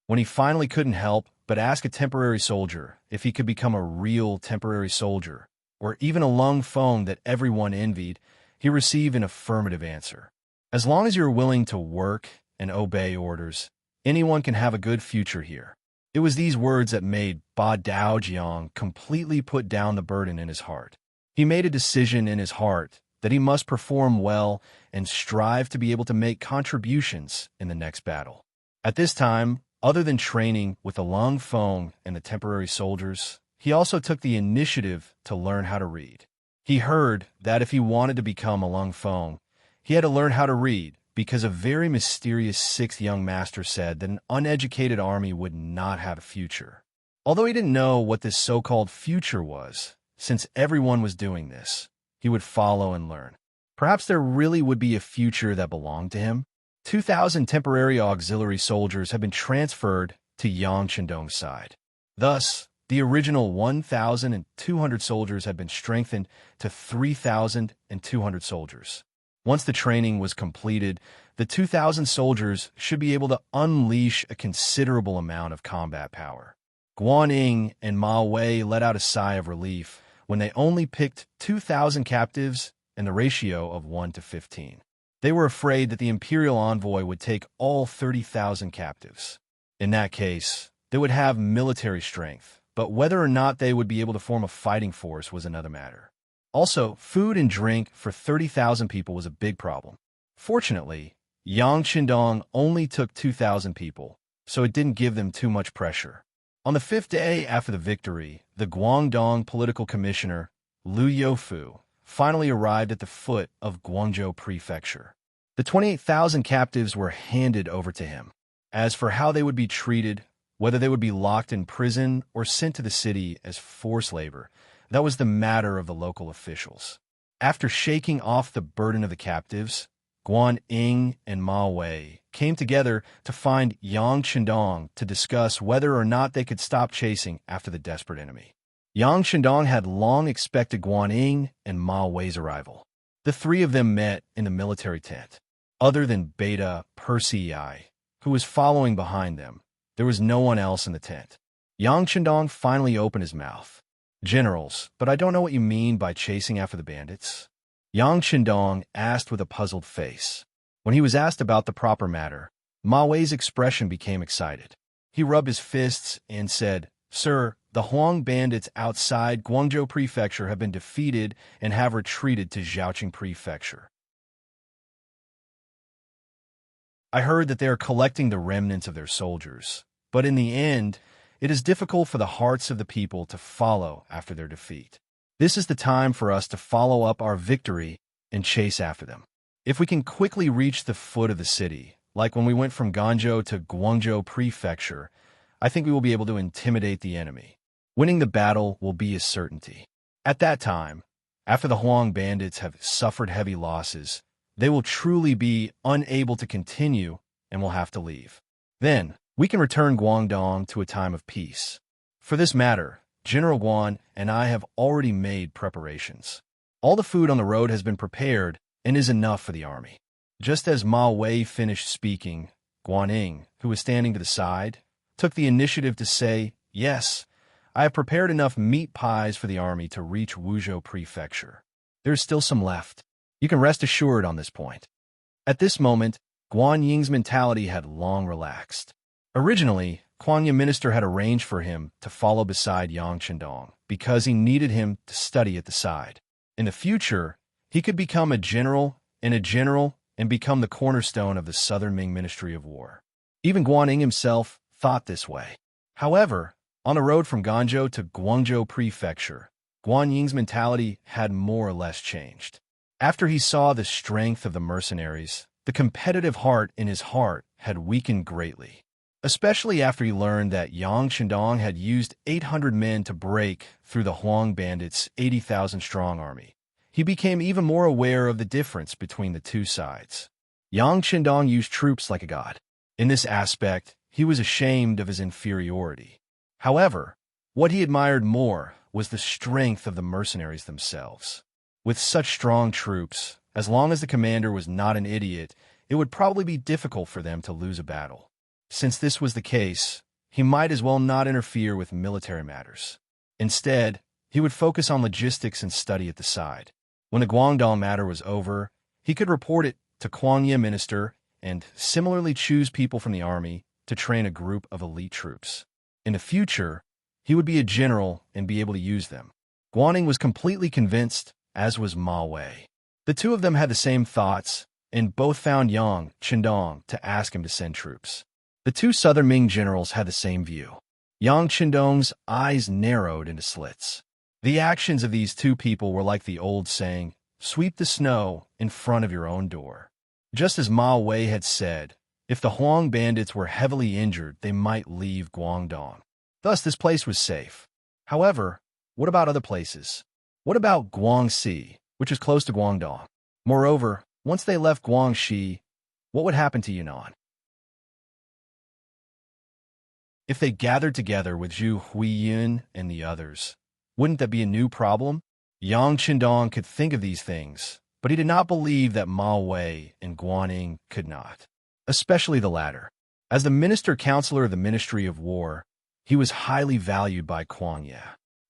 A: When he finally couldn't help but ask a temporary soldier if he could become a real temporary soldier, or even a lung feng that everyone envied, he received an affirmative answer. As long as you're willing to work and obey orders, anyone can have a good future here. It was these words that made Ba Daojiang completely put down the burden in his heart. He made a decision in his heart that he must perform well and strive to be able to make contributions in the next battle. At this time, other than training with the Lung Feng and the temporary soldiers, he also took the initiative to learn how to read. He heard that if he wanted to become a Lung Feng, he had to learn how to read because a very mysterious sixth young master said that an uneducated army would not have a future. Although he didn't know what this so-called future was, since everyone was doing this, he would follow and learn. Perhaps there really would be a future that belonged to him. 2,000 temporary auxiliary soldiers had been transferred to Yang Shandong's side. Thus, the original 1,200 soldiers had been strengthened to 3,200 soldiers. Once the training was completed, the 2,000 soldiers should be able to unleash a considerable amount of combat power. Guan Ying and Ma Wei let out a sigh of relief when they only picked 2,000 captives and the ratio of 1 to 15. They were afraid that the imperial envoy would take all 30,000 captives. In that case, they would have military strength, but whether or not they would be able to form a fighting force was another matter. Also, food and drink for 30,000 people was a big problem. Fortunately, Yang Shandong only took 2,000 people, so it didn't give them too much pressure. On the 5th day after the victory, the Guangdong political commissioner, Liu Youfu, finally arrived at the foot of Guangzhou Prefecture. The 28,000 captives were handed over to him. As for how they would be treated, whether they would be locked in prison or sent to the city as forced labor, that was the matter of the local officials. After shaking off the burden of the captives, Guan Ying and Ma Wei came together to find Yang Shandong to discuss whether or not they could stop chasing after the desperate enemy. Yang Shandong had long expected Guan Ying and Ma Wei's arrival. The three of them met in the military tent. Other than Beta Persei, who was following behind them, there was no one else in the tent. Yang Shandong finally opened his mouth. "Generals, but I don't know what you mean by chasing after the bandits." Yang Shandong asked with a puzzled face. When he was asked about the proper matter, Ma Wei's expression became excited. He rubbed his fists and said, "Sir, the Huang bandits outside Guangzhou Prefecture have been defeated and have retreated to Zhaoqing Prefecture. I heard that they are collecting the remnants of their soldiers, but in the end, it is difficult for the hearts of the people to follow after their defeat. This is the time for us to follow up our victory and chase after them. If we can quickly reach the foot of the city, like when we went from Ganzhou to Guangzhou Prefecture, I think we will be able to intimidate the enemy. Winning the battle will be a certainty. At that time, after the Huang bandits have suffered heavy losses, they will truly be unable to continue and will have to leave. Then, we can return Guangdong to a time of peace. For this matter, General Guan and I have already made preparations. All the food on the road has been prepared and is enough for the army." Just as Ma Wei finished speaking, Guan Ying, who was standing to the side, took the initiative to say, "Yes, I have prepared enough meat pies for the army to reach Wuzhou Prefecture. There is still some left. You can rest assured on this point." At this moment, Guan Ying's mentality had long relaxed. Originally, Kuan-Yin minister had arranged for him to follow beside Yang Shandong because he needed him to study at the side. In the future, he could become a general and become the cornerstone of the Southern Ming Ministry of War. Even Guan Ying himself thought this way. However, on the road from Ganzhou to Guangzhou Prefecture, Guan Ying's mentality had more or less changed. After he saw the strength of the mercenaries, the competitive heart in his heart had weakened greatly. Especially after he learned that Yang Shandong had used 800 men to break through the Huang bandits' 80,000-strong army. He became even more aware of the difference between the two sides. Yang Shandong used troops like a god. In this aspect, he was ashamed of his inferiority. However, what he admired more was the strength of the mercenaries themselves. With such strong troops, As long as the commander was not an idiot, it would probably be difficult for them to lose a battle. Since this was the case, he might as well not interfere with military matters. Instead, he would focus on logistics and study at the side. When the Guangdong matter was over, he could report it to Kuangye minister and similarly choose people from the army to train a group of elite troops. In the future, he would be a general and be able to use them. Guaning was completely convinced, as was Ma Wei. The two of them had the same thoughts, and both found Yang Qindong to ask him to send troops. The two southern Ming generals had the same view. Yang Qindong's eyes narrowed into slits. The actions of these two people were like the old saying, "Sweep the snow in front of your own door." Just as Ma Wei had said, if the Huang bandits were heavily injured, they might leave Guangdong. Thus, this place was safe. However, what about other places? What about Guangxi, which is close to Guangdong? Moreover, once they left Guangxi, what would happen to Yunnan? If they gathered together with Zhu Huiyun and the others, wouldn't that be a new problem? Yang Qindong could think of these things, but he did not believe that Ma Wei and Guaning could not, especially the latter. As the minister-counselor of the Ministry of War, he was highly valued by Kuangye.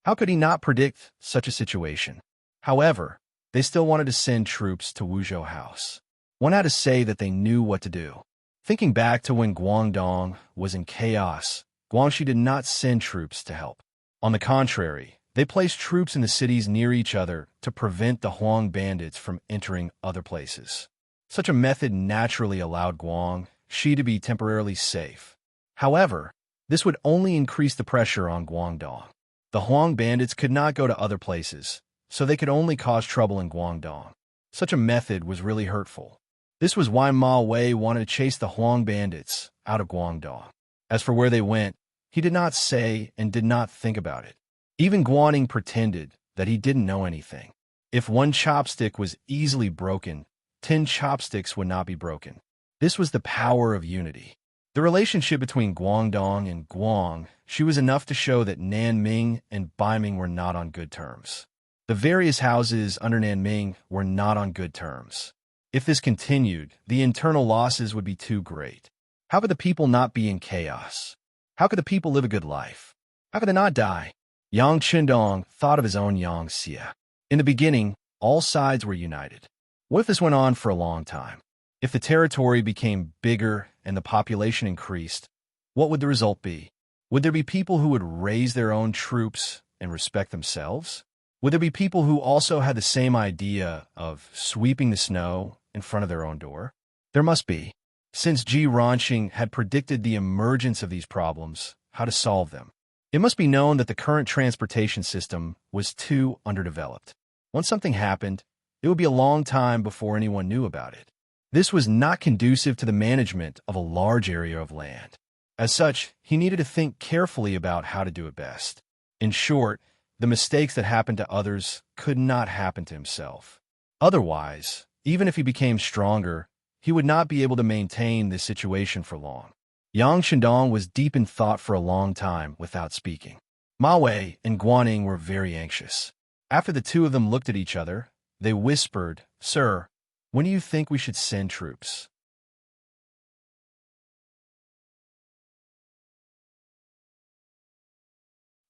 A: How could he not predict such a situation? However, they still wanted to send troops to Wuzhou House. One had to say that they knew what to do. Thinking back to when Guangdong was in chaos, Guangxi did not send troops to help. On the contrary, they placed troops in the cities near each other to prevent the Huang bandits from entering other places. Such a method naturally allowed Guangxi to be temporarily safe. However, this would only increase the pressure on Guangdong. The Huang bandits could not go to other places, so they could only cause trouble in Guangdong. Such a method was really hurtful. This was why Ma Wei wanted to chase the Huang bandits out of Guangdong. As for where they went, he did not say and did not think about it. Even Guaning pretended that he didn't know anything. If one chopstick was easily broken, 10 chopsticks would not be broken. This was the power of unity. The relationship between Guangdong and Guangxi was enough to show that Nanming and Baiming were not on good terms. The various houses under Nanming were not on good terms. If this continued, the internal losses would be too great. How could the people not be in chaos? How could the people live a good life? How could they not die? Yang Qindong thought of his own Yangxia. In the beginning, all sides were united. What if this went on for a long time? If the territory became bigger and the population increased, what would the result be? Would there be people who would raise their own troops and respect themselves? Would there be people who also had the same idea of sweeping the snow in front of their own door? There must be. Since Ji Ranxing had predicted the emergence of these problems, how to solve them. It must be known that the current transportation system was too underdeveloped. Once something happened, it would be a long time before anyone knew about it. This was not conducive to the management of a large area of land. As such, he needed to think carefully about how to do it best. In short, the mistakes that happened to others could not happen to himself. Otherwise, even if he became stronger, he would not be able to maintain this situation for long. Yang Qindong was deep in thought for a long time without speaking. Ma Wei and Guaning were very anxious. After the two of them looked at each other, they whispered, "Sir, when do you think we should send troops?"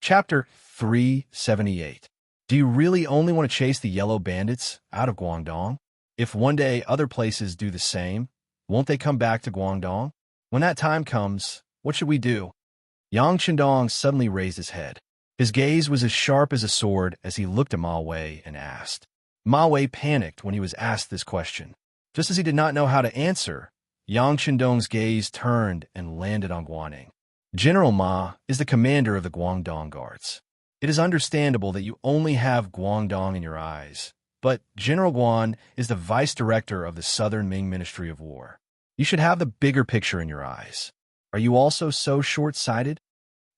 A: Chapter 378. Do you really only want to chase the yellow bandits out of Guangdong? If one day other places do the same, won't they come back to Guangdong? When that time comes, what should we do? Yang Qindong suddenly raised his head. His gaze was as sharp as a sword as he looked at Ma Wei and asked. Ma Wei panicked when he was asked this question. Just as he did not know how to answer, Yang Qindong's gaze turned and landed on Guaning. General Ma is the commander of the Guangdong Guards. It is understandable that you only have Guangdong in your eyes, but General Guan is the vice director of the Southern Ming Ministry of War. You should have the bigger picture in your eyes. Are you also so short-sighted?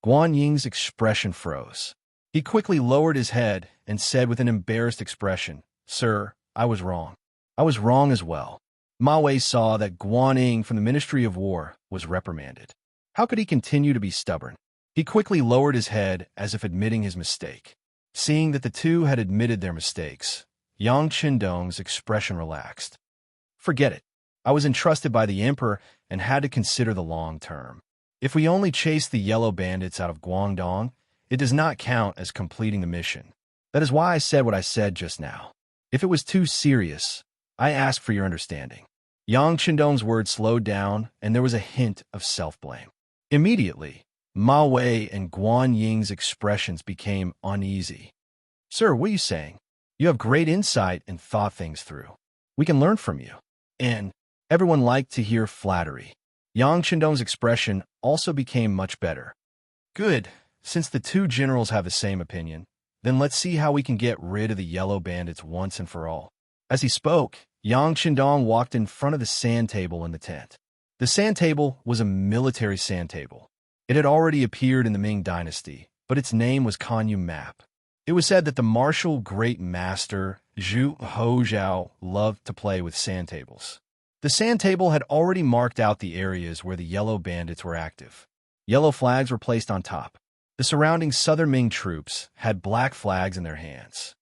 A: Guan Ying's expression froze. He quickly lowered his head and said with an embarrassed expression, "Sir, I was wrong. I was wrong as well." Ma Wei saw that Guan Ying from the Ministry of War was reprimanded. How could he continue to be stubborn? He quickly lowered his head as if admitting his mistake. Seeing that the two had admitted their mistakes, Yang Qindong's expression relaxed. Forget it. I was entrusted by the emperor and had to consider the long term. If we only chase the yellow bandits out of Guangdong, it does not count as completing the mission. That is why I said what I said just now. If it was too serious, I ask for your understanding. Yang Qindong's words slowed down, and there was a hint of self-blame. Immediately, Ma Wei and Guan Ying's expressions became uneasy. Sir, what are you saying? You have great insight and thought things through. We can learn from you. And everyone liked to hear flattery. Yang Qindong's expression also became much better. Good. Since the two generals have the same opinion, then let's see how we can get rid of the yellow bandits once and for all. As he spoke, Yang Qindong walked in front of the sand table in the tent. The sand table was a military sand table. It had already appeared in the Ming Dynasty, but its name was Kanyu Map. It was said that the martial great master Zhu Hozhao loved to play with sand tables. The sand table had already marked out the areas where the yellow bandits were active. Yellow flags were placed on top. The surrounding southern Ming troops had black flags in their hands.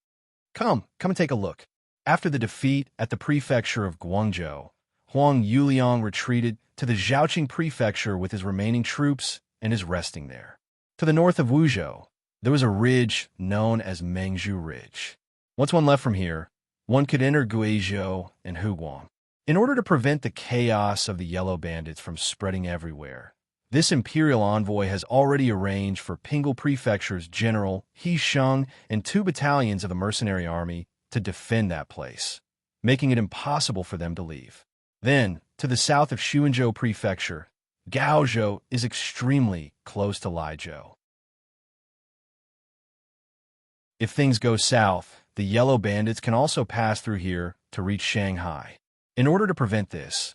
A: Come and take a look. After the defeat at the prefecture of Guangzhou, Huang Yuliang retreated to the Zhaoqing prefecture with his remaining troops and is resting there. To the north of Wuzhou, there was a ridge known as Mengzhu Ridge. Once one left from here, one could enter Guizhou and Huguang. In order to prevent the chaos of the yellow bandits from spreading everywhere, this imperial envoy has already arranged for Pingel Prefecture's General He Sheng and 2 battalions of the mercenary army to defend that place, making it impossible for them to leave. Then, to the south of Xuanzhou Prefecture, Gaozhou is extremely close to Laizhou. If things go south, the yellow bandits can also pass through here to reach Shanghai. In order to prevent this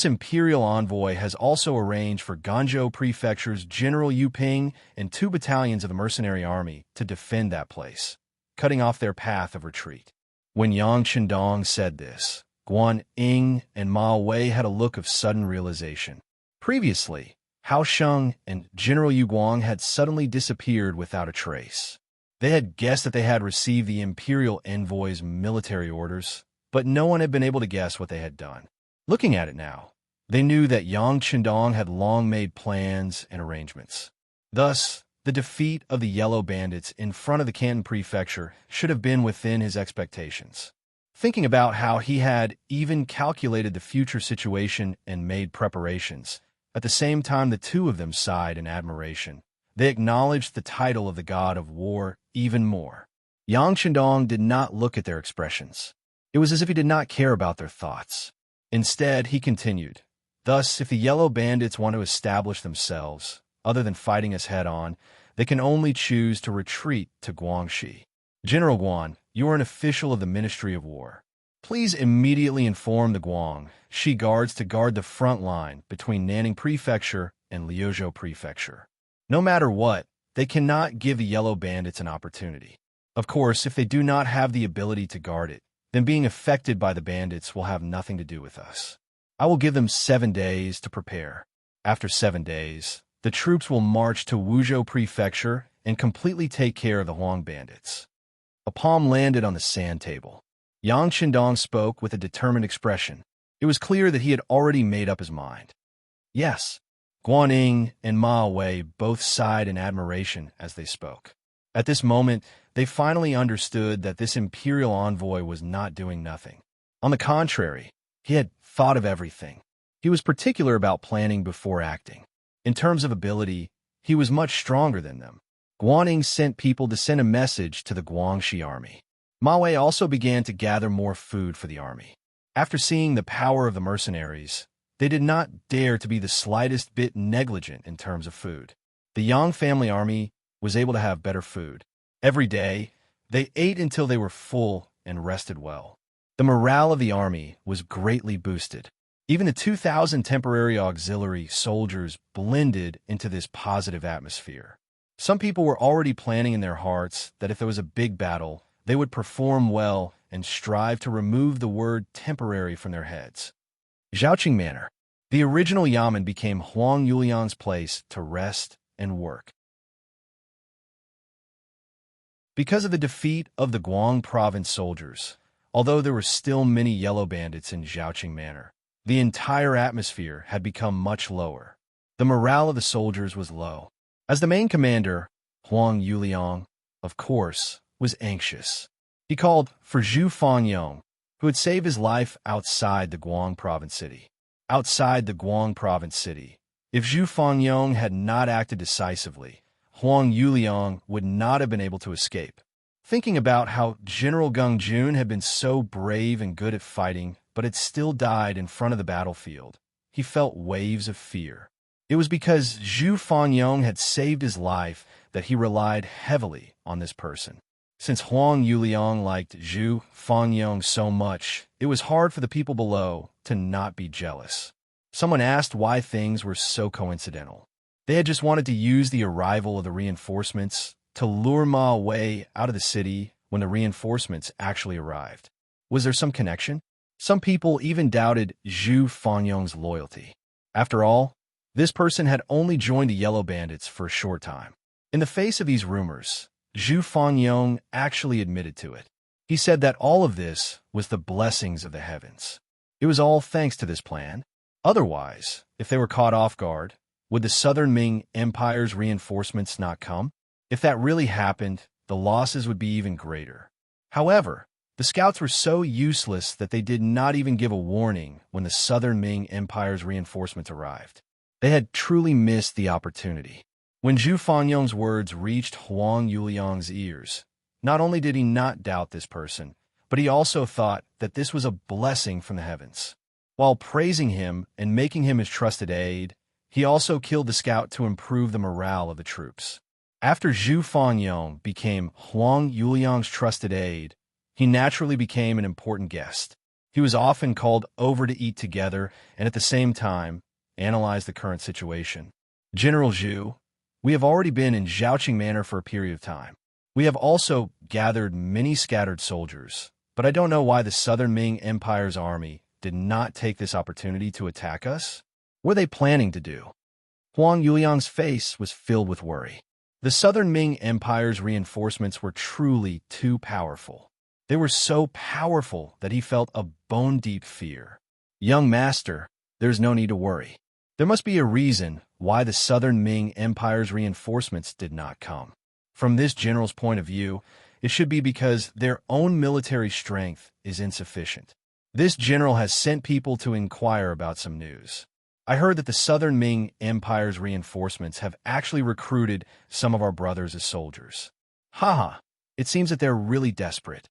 A: imperial envoy has also arranged for Ganzhou Prefecture's General Yu Ping and 2 battalions of the mercenary army to defend that place, cutting off their path of retreat. When Yang Qindong said this, Guan Ying and Ma Wei had a look of sudden realization. Previously, Hao Sheng and General Yu Guang had suddenly disappeared without a trace. They had guessed that they had received the imperial envoy's military orders, but no one had been able to guess what they had done. Looking at it now, they knew that Yang Qindong had long made plans and arrangements. Thus, the defeat of the yellow bandits in front of the Canton prefecture should have been within his expectations. Thinking about how he had even calculated the future situation and made preparations, at the same time the two of them sighed in admiration. They acknowledged the title of the god of war even more. Yang Qindong did not look at their expressions. It was as if he did not care about their thoughts. Instead, he continued, Thus, if the yellow bandits want to establish themselves, other than fighting us head-on, they can only choose to retreat to Guangxi. General Guan, you are an official of the Ministry of War. Please immediately inform the Guangxi guards to guard the front line between Nanning Prefecture and Liuzhou Prefecture. No matter what, they cannot give the yellow bandits an opportunity. Of course, if they do not have the ability to guard it, then being affected by the bandits will have nothing to do with us. I will give them 7 days to prepare. After 7 days, the troops will march to Wuzhou Prefecture and completely take care of the Huang bandits. A palm landed on the sand table. Yang Qindong spoke with a determined expression. It was clear that he had already made up his mind. Yes. Guan Ying and Ma Wei both sighed in admiration as they spoke. At this moment, they finally understood that this imperial envoy was not doing nothing. On the contrary, he had thought of everything. He was particular about planning before acting. In terms of ability, he was much stronger than them. Guan Ying sent people to send a message to the Guangxi army. Ma Wei also began to gather more food for the army. After seeing the power of the mercenaries, they did not dare to be the slightest bit negligent in terms of food. The Yang family army was able to have better food. Every day, they ate until they were full and rested well. The morale of the army was greatly boosted. Even the 2,000 temporary auxiliary soldiers blended into this positive atmosphere. Some people were already planning in their hearts that if there was a big battle, they would perform well and strive to remove the word temporary from their heads. Zhaoqing Manor. The original Yamen became Huang Yuliang's place to rest and work. Because of the defeat of the Guang province soldiers, Although there were still many yellow bandits in Zhaoqing Manor, the entire atmosphere had become much lower. The morale of the soldiers was low. As the main commander, Huang Yuliang, of course, was anxious. He called for Zhu Fanyong, who had saved his life outside the Guang province city. Outside the Guang province city. If Zhu Fanyong had not acted decisively, Huang Yuliang would not have been able to escape. Thinking about how General Geng Jun had been so brave and good at fighting, but had still died in front of the battlefield, he felt waves of fear. It was because Zhu Fanyong had saved his life that he relied heavily on this person. Since Huang Yuliang liked Zhu Fanyong so much, it was hard for the people below to not be jealous. Someone asked why things were so coincidental. They had just wanted to use the arrival of the reinforcements to lure Ma away out of the city when the reinforcements actually arrived. Was there some connection? Some people even doubted Zhu Fanyong's loyalty. After all, this person had only joined the Yellow Bandits for a short time. In the face of these rumors, Zhu Fanyong actually admitted to it. He said that all of this was the blessings of the heavens. It was all thanks to this plan. Otherwise, if they were caught off guard, would the Southern Ming Empire's reinforcements not come? If that really happened, the losses would be even greater. However, the scouts were so useless that they did not even give a warning when the Southern Ming Empire's reinforcements arrived. They had truly missed the opportunity. When Zhu Fanyong's words reached Huang Yuliang's ears, not only did he not doubt this person, but he also thought that this was a blessing from the heavens. While praising him and making him his trusted aide, he also killed the scout to improve the morale of the troops. After Zhu Fanyong became Huang Yuliang's trusted aide, he naturally became an important guest. He was often called over to eat together and at the same time analyze the current situation. General Zhu, we have already been in Zhaoqing Manor for a period of time. We have also gathered many scattered soldiers, but I don't know why the Southern Ming Empire's army did not take this opportunity to attack us. What were they planning to do? Huang Yuliang's face was filled with worry. The Southern Ming Empire's reinforcements were truly too powerful. They were so powerful that he felt a bone-deep fear. Young master, there's no need to worry. There must be a reason why the Southern Ming Empire's reinforcements did not come. From this general's point of view, it should be because their own military strength is insufficient. This general has sent people to inquire about some news. I heard that the Southern Ming Empire's reinforcements have actually recruited some of our brothers as soldiers. Haha, it seems that they're really desperate.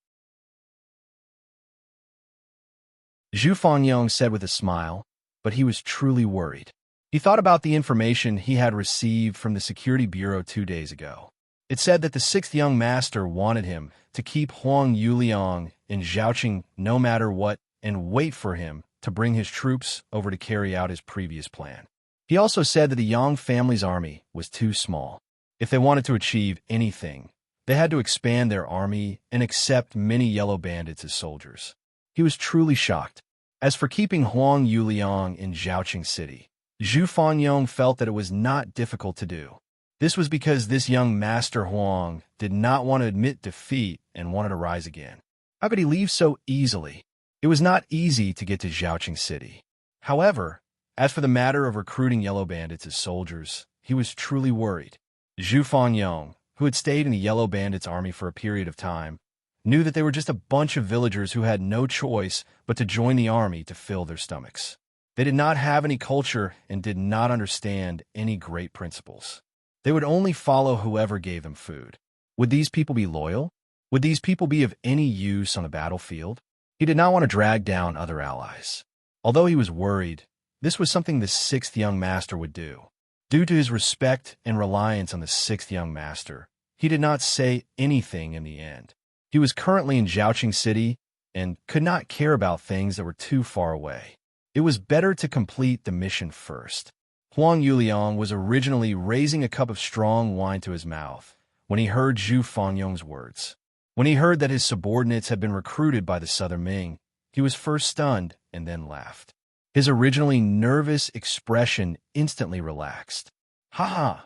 A: Zhu Fanyong said with a smile, but he was truly worried. He thought about the information he had received from the Security Bureau 2 days ago. It said that the sixth young master wanted him to keep Huang Yuliang in Zhaoqing no matter what and wait for him to bring his troops over to carry out his previous plan. He also said that the Yang family's army was too small. If they wanted to achieve anything, they had to expand their army and accept many yellow bandits as soldiers. He was truly shocked. As for keeping Huang Yuliang in Zhaoqing City, Zhu Fanyong felt that it was not difficult to do. This was because this young master Huang did not want to admit defeat and wanted to rise again. How could he leave so easily? It was not easy to get to Zhaoqing City. However, as for the matter of recruiting yellow bandits as soldiers, he was truly worried. Zhu Fanyong, who had stayed in the yellow bandits' army for a period of time, knew that they were just a bunch of villagers who had no choice but to join the army to fill their stomachs. They did not have any culture and did not understand any great principles. They would only follow whoever gave them food. Would these people be loyal? Would these people be of any use on the battlefield? He did not want to drag down other allies. Although he was worried, this was something the sixth young master would do. Due to his respect and reliance on the sixth young master, he did not say anything in the end. He was currently in Zhaoqing City and could not care about things that were too far away. It was better to complete the mission first. Huang Yuliang was originally raising a cup of strong wine to his mouth when he heard Zhu Fanyong's words. When he heard that his subordinates had been recruited by the Southern Ming, he was first stunned and then laughed. His originally nervous expression instantly relaxed. Haha,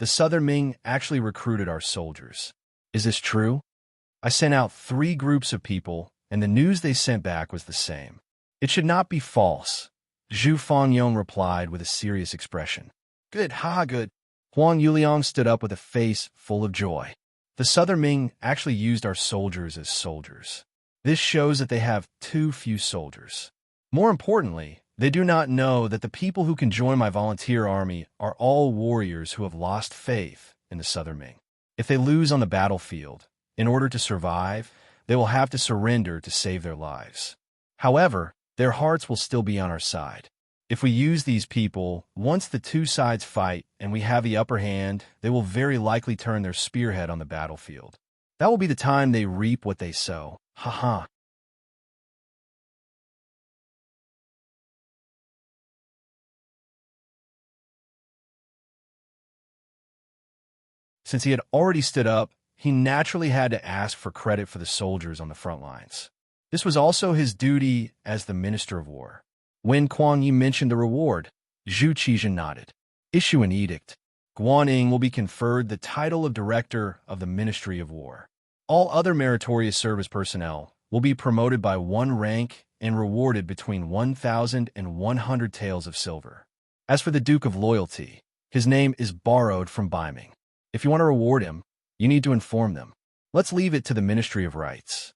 A: the Southern Ming actually recruited our soldiers. Is this true? I sent out 3 groups of people and the news they sent back was the same. It should not be false, Zhu Fangyong replied with a serious expression. Good, good. Huang Yuliang stood up with a face full of joy. The Southern Ming actually used our soldiers as soldiers. This shows that they have too few soldiers. More importantly, they do not know that the people who can join my volunteer army are all warriors who have lost faith in the Southern Ming. If they lose on the battlefield, in order to survive, they will have to surrender to save their lives. However, their hearts will still be on our side. If we use these people, once the two sides fight and we have the upper hand, they will very likely turn their spearhead on the battlefield. That will be the time they reap what they sow. Ha. Since he had already stood up, he naturally had to ask for credit for the soldiers on the front lines. This was also his duty as the Minister of War. When Kuang Yi mentioned the reward, Zhu Qizhen nodded. Issue an edict. Guaning will be conferred the title of Director of the Ministry of War. All other meritorious service personnel will be promoted by 1 rank and rewarded between 1,000 and 100 taels of silver. As for the Duke of Loyalty, his name is borrowed from Baiming. If you want to reward him, you need to inform them. Let's leave it to the Ministry of Rights.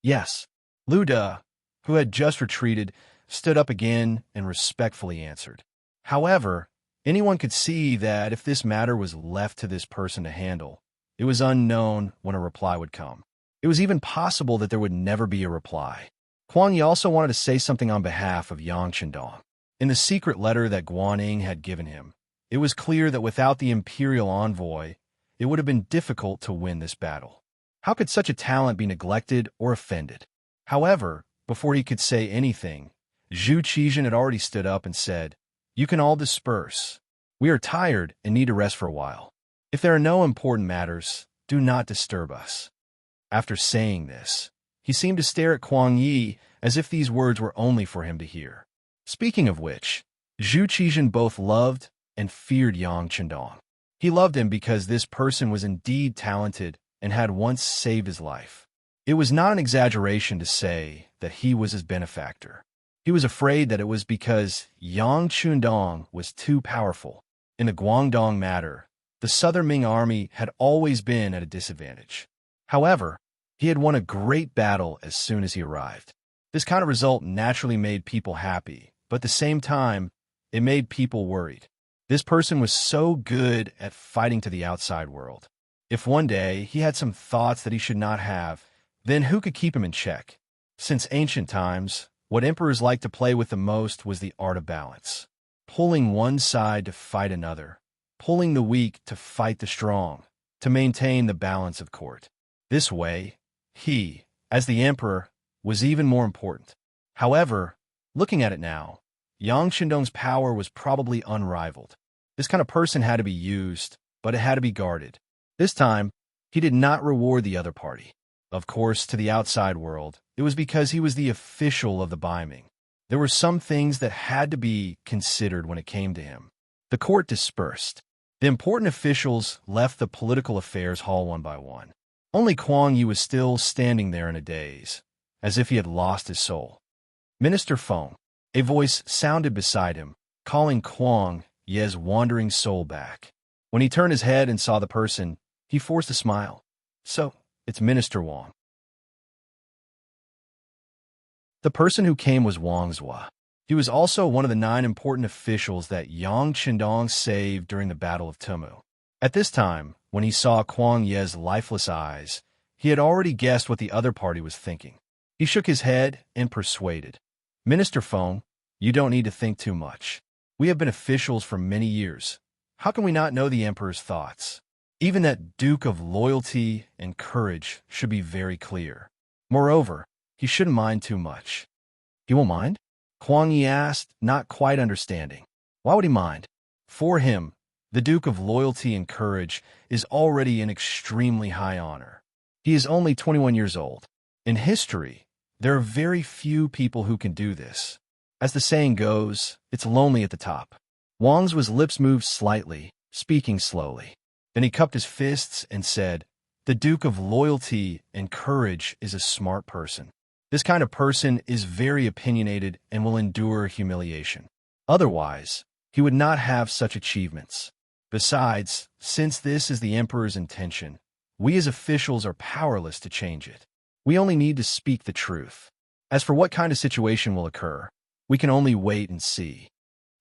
A: Yes. Lu De, who had just retreated, stood up again and respectfully answered. However, anyone could see that if this matter was left to this person to handle, it was unknown when a reply would come. It was even possible that there would never be a reply. Kuang Yi also wanted to say something on behalf of Yang Chendong. In the secret letter that Guaning had given him, it was clear that without the imperial envoy, it would have been difficult to win this battle. How could such a talent be neglected or offended? However, before he could say anything, Zhu Qizhen had already stood up and said, "You can all disperse. We are tired and need to rest for a while. If there are no important matters, do not disturb us." After saying this, he seemed to stare at Kuang Yi as if these words were only for him to hear. Speaking of which, Zhu Qizhen both loved and feared Yang Chendong. He loved him because this person was indeed talented and had once saved his life. It was not an exaggeration to say that he was his benefactor. He was afraid that it was because Yang Chendong was too powerful. In the Guangdong matter, the Southern Ming army had always been at a disadvantage. However, he had won a great battle as soon as he arrived. This kind of result naturally made people happy, but at the same time, it made people worried. This person was so good at fighting to the outside world. If one day he had some thoughts that he should not have, then who could keep him in check? Since ancient times, what emperors liked to play with the most was the art of balance. Pulling one side to fight another, pulling the weak to fight the strong, to maintain the balance of court. This way, he, as the emperor, was even more important. However, looking at it now, Yang Chendong's power was probably unrivaled. This kind of person had to be used, but it had to be guarded. This time, he did not reward the other party. Of course, to the outside world, it was because he was the official of the Baiming. There were some things that had to be considered when it came to him. The court dispersed. The important officials left the political affairs hall one by one. Only Kuang Yi was still standing there in a daze, as if he had lost his soul. Minister Feng, a voice sounded beside him, calling Kuang Yi's wandering soul back. When he turned his head and saw the person, he forced a smile. So, it's Minister Wang. The person who came was Wang Zhua. He was also one of the 9 important officials that Yang Chendong saved during the Battle of Tumu. At this time, when he saw Kuang Yi's lifeless eyes, he had already guessed what the other party was thinking. He shook his head and persuaded. Minister Feng, you don't need to think too much. We have been officials for many years. How can we not know the emperor's thoughts? Even that Duke of Loyalty and Courage should be very clear. Moreover, he shouldn't mind too much. He won't mind? Kuang Yi asked, not quite understanding. Why would he mind? For him, the Duke of Loyalty and Courage is already an extremely high honor. He is only 21 years old. In history, there are very few people who can do this. As the saying goes, it's lonely at the top. Wang's lips moved slightly, speaking slowly. Then he cupped his fists and said, "The Duke of Loyalty and Courage is a smart person. This kind of person is very opinionated and will endure humiliation. Otherwise, he would not have such achievements. Besides, since this is the emperor's intention, we as officials are powerless to change it. We only need to speak the truth. As for what kind of situation will occur, we can only wait and see.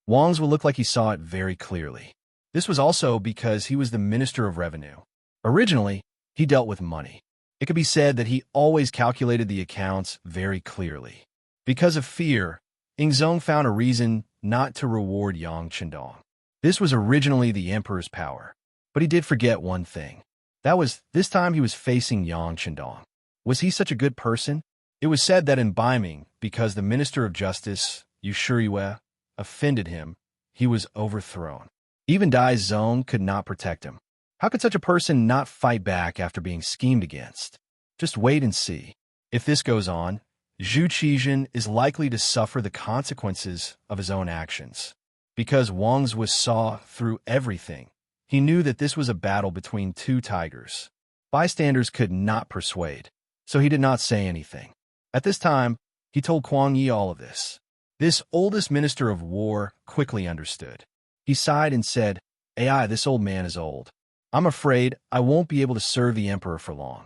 A: Wang's will look like he saw it very clearly. This was also because he was the Minister of Revenue. Originally, he dealt with money. It could be said that he always calculated the accounts very clearly. Because of fear, Ingzong found a reason not to reward Yang Chendong. This was originally the emperor's power, but he did forget one thing. That was, this time he was facing Yang Chendong. Was he such a good person? It was said that in Beiming, because the Minister of Justice, Yu Shiyue, offended him, he was overthrown. Even Dai Zong could not protect him. How could such a person not fight back after being schemed against? Just wait and see. If this goes on, Zhu Qizhen is likely to suffer the consequences of his own actions. Because Wang's was saw through everything, he knew that this was a battle between two tigers. Bystanders could not persuade, so he did not say anything. At this time, he told Kuang Yi all of this. This oldest minister of war quickly understood. He sighed and said, "Ai, this old man is old. I'm afraid I won't be able to serve the emperor for long.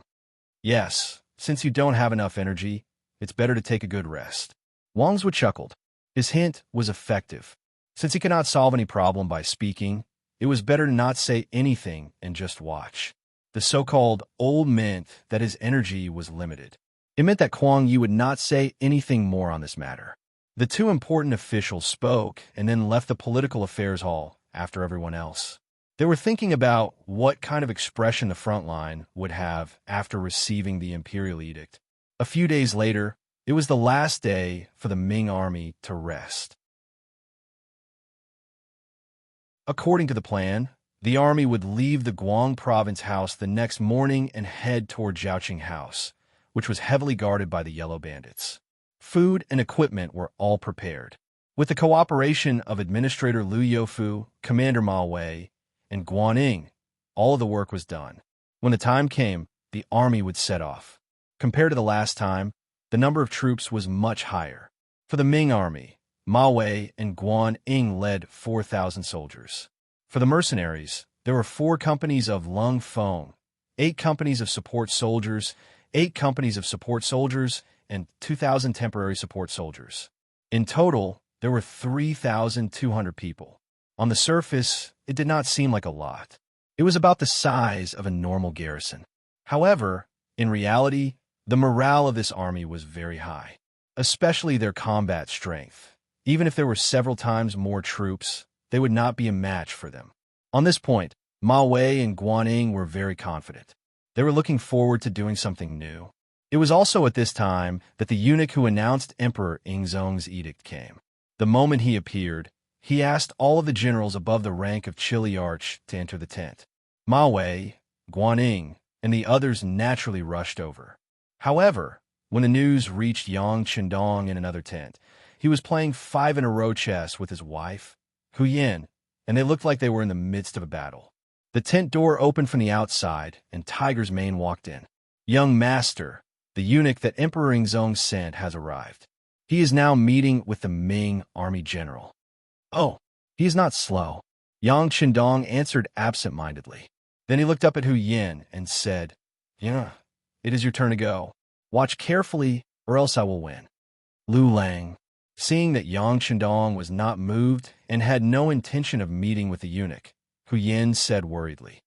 A: Yes, since you don't have enough energy, it's better to take a good rest." Wang's chuckled. His hint was effective. Since he could not solve any problem by speaking, it was better to not say anything and just watch. The so-called old meant that his energy was limited. It meant that Kuang Yi would not say anything more on this matter. The two important officials spoke and then left the political affairs hall after everyone else. They were thinking about what kind of expression the front line would have after receiving the imperial edict. A few days later, it was the last day for the Ming army to rest. According to the plan, the army would leave the Guang province house the next morning and head toward Zhaoqing House, which was heavily guarded by the Yellow Bandits. Food and equipment were all prepared. With the cooperation of Administrator Liu Youfu, Commander Ma Wei, and Guaning, all of the work was done. When the time came, the army would set off. Compared to the last time, the number of troops was much higher. For the Ming army, Ma Wei and Guan Ying led 4,000 soldiers. For the mercenaries, there were 4 companies of Lung Feng, 8 companies of support soldiers, 8 companies of support soldiers, and 2,000 temporary support soldiers. In total, there were 3,200 people. On the surface, it did not seem like a lot. It was about the size of a normal garrison. However, in reality, the morale of this army was very high, especially their combat strength. Even if there were several times more troops, they would not be a match for them. On this point, Ma Wei and Guaning were very confident. They were looking forward to doing something new. It was also at this time that the eunuch who announced Emperor Ingzong's edict came. The moment he appeared, he asked all of the generals above the rank of Chili Arch to enter the tent. Ma Wei, Guaning, and the others naturally rushed over. However, when the news reached Yang Chendong in another tent, he was playing 5-in-a-row chess with his wife, Hu Yin, and they looked like they were in the midst of a battle. The tent door opened from the outside, and Tiger's Mane walked in. "Young master, the eunuch that Emperor Ingzong sent has arrived. He is now meeting with the Ming army general." "Oh, he is not slow," Yang Chendong answered absent-mindedly. Then he looked up at Hu Yin and said, "Yeah, it is your turn to go. Watch carefully, or else I will win." Lu Lang, seeing that Yang Chendong was not moved and had no intention of meeting with the eunuch, Hu Yin said worriedly,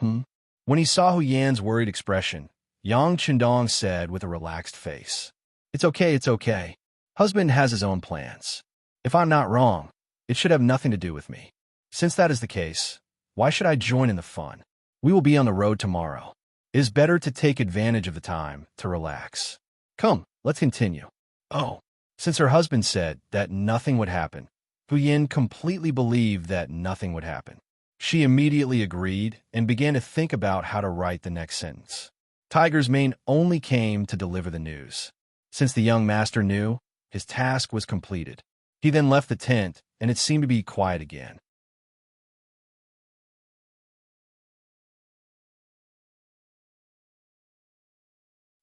A: When he saw Hu Yan's worried expression, Yang Chendong said with a relaxed face, It's okay. Husband has his own plans. If I'm not wrong, it should have nothing to do with me. Since that is the case, why should I join in the fun? We will be on the road tomorrow. It is better to take advantage of the time to relax. Come, let's continue." Oh, since her husband said that nothing would happen, Hu Yin completely believed that nothing would happen. She immediately agreed and began to think about how to write the next sentence. Tiger's Mane only came to deliver the news. Since the young master knew, his task was completed. He then left the tent, and it seemed to be quiet again.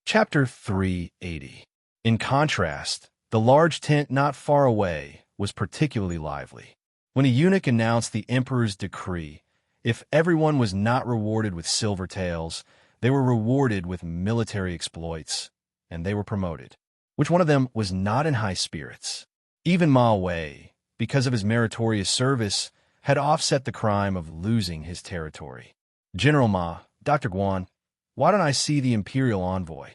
A: Chapter 380. In contrast, the large tent not far away was particularly lively. When a eunuch announced the emperor's decree, if everyone was not rewarded with silver tails, they were rewarded with military exploits, and they were promoted. Which one of them was not in high spirits? Even Ma Wei, because of his meritorious service, had offset the crime of losing his territory. General Ma, Dr. Guan, why don't I see the imperial envoy?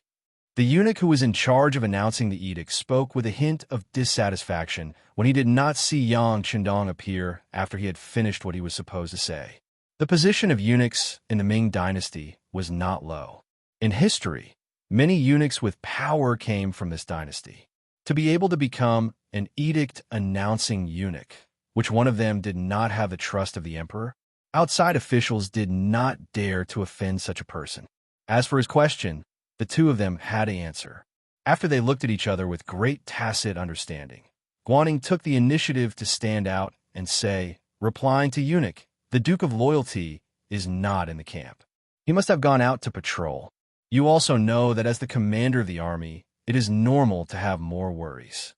A: The eunuch who was in charge of announcing the edict spoke with a hint of dissatisfaction when he did not see Yang Qindong appear after he had finished what he was supposed to say. The position of eunuchs in the Ming dynasty was not low. In history, many eunuchs with power came from this dynasty. To be able to become an edict-announcing eunuch, which one of them did not have the trust of the emperor, outside officials did not dare to offend such a person. As for his question, the two of them had to answer. After they looked at each other with great tacit understanding, Guaning took the initiative to stand out and say, replying to eunuch, the Duke of Loyalty is not in the camp. He must have gone out to patrol. You also know that as the commander of the army, it is normal to have more worries.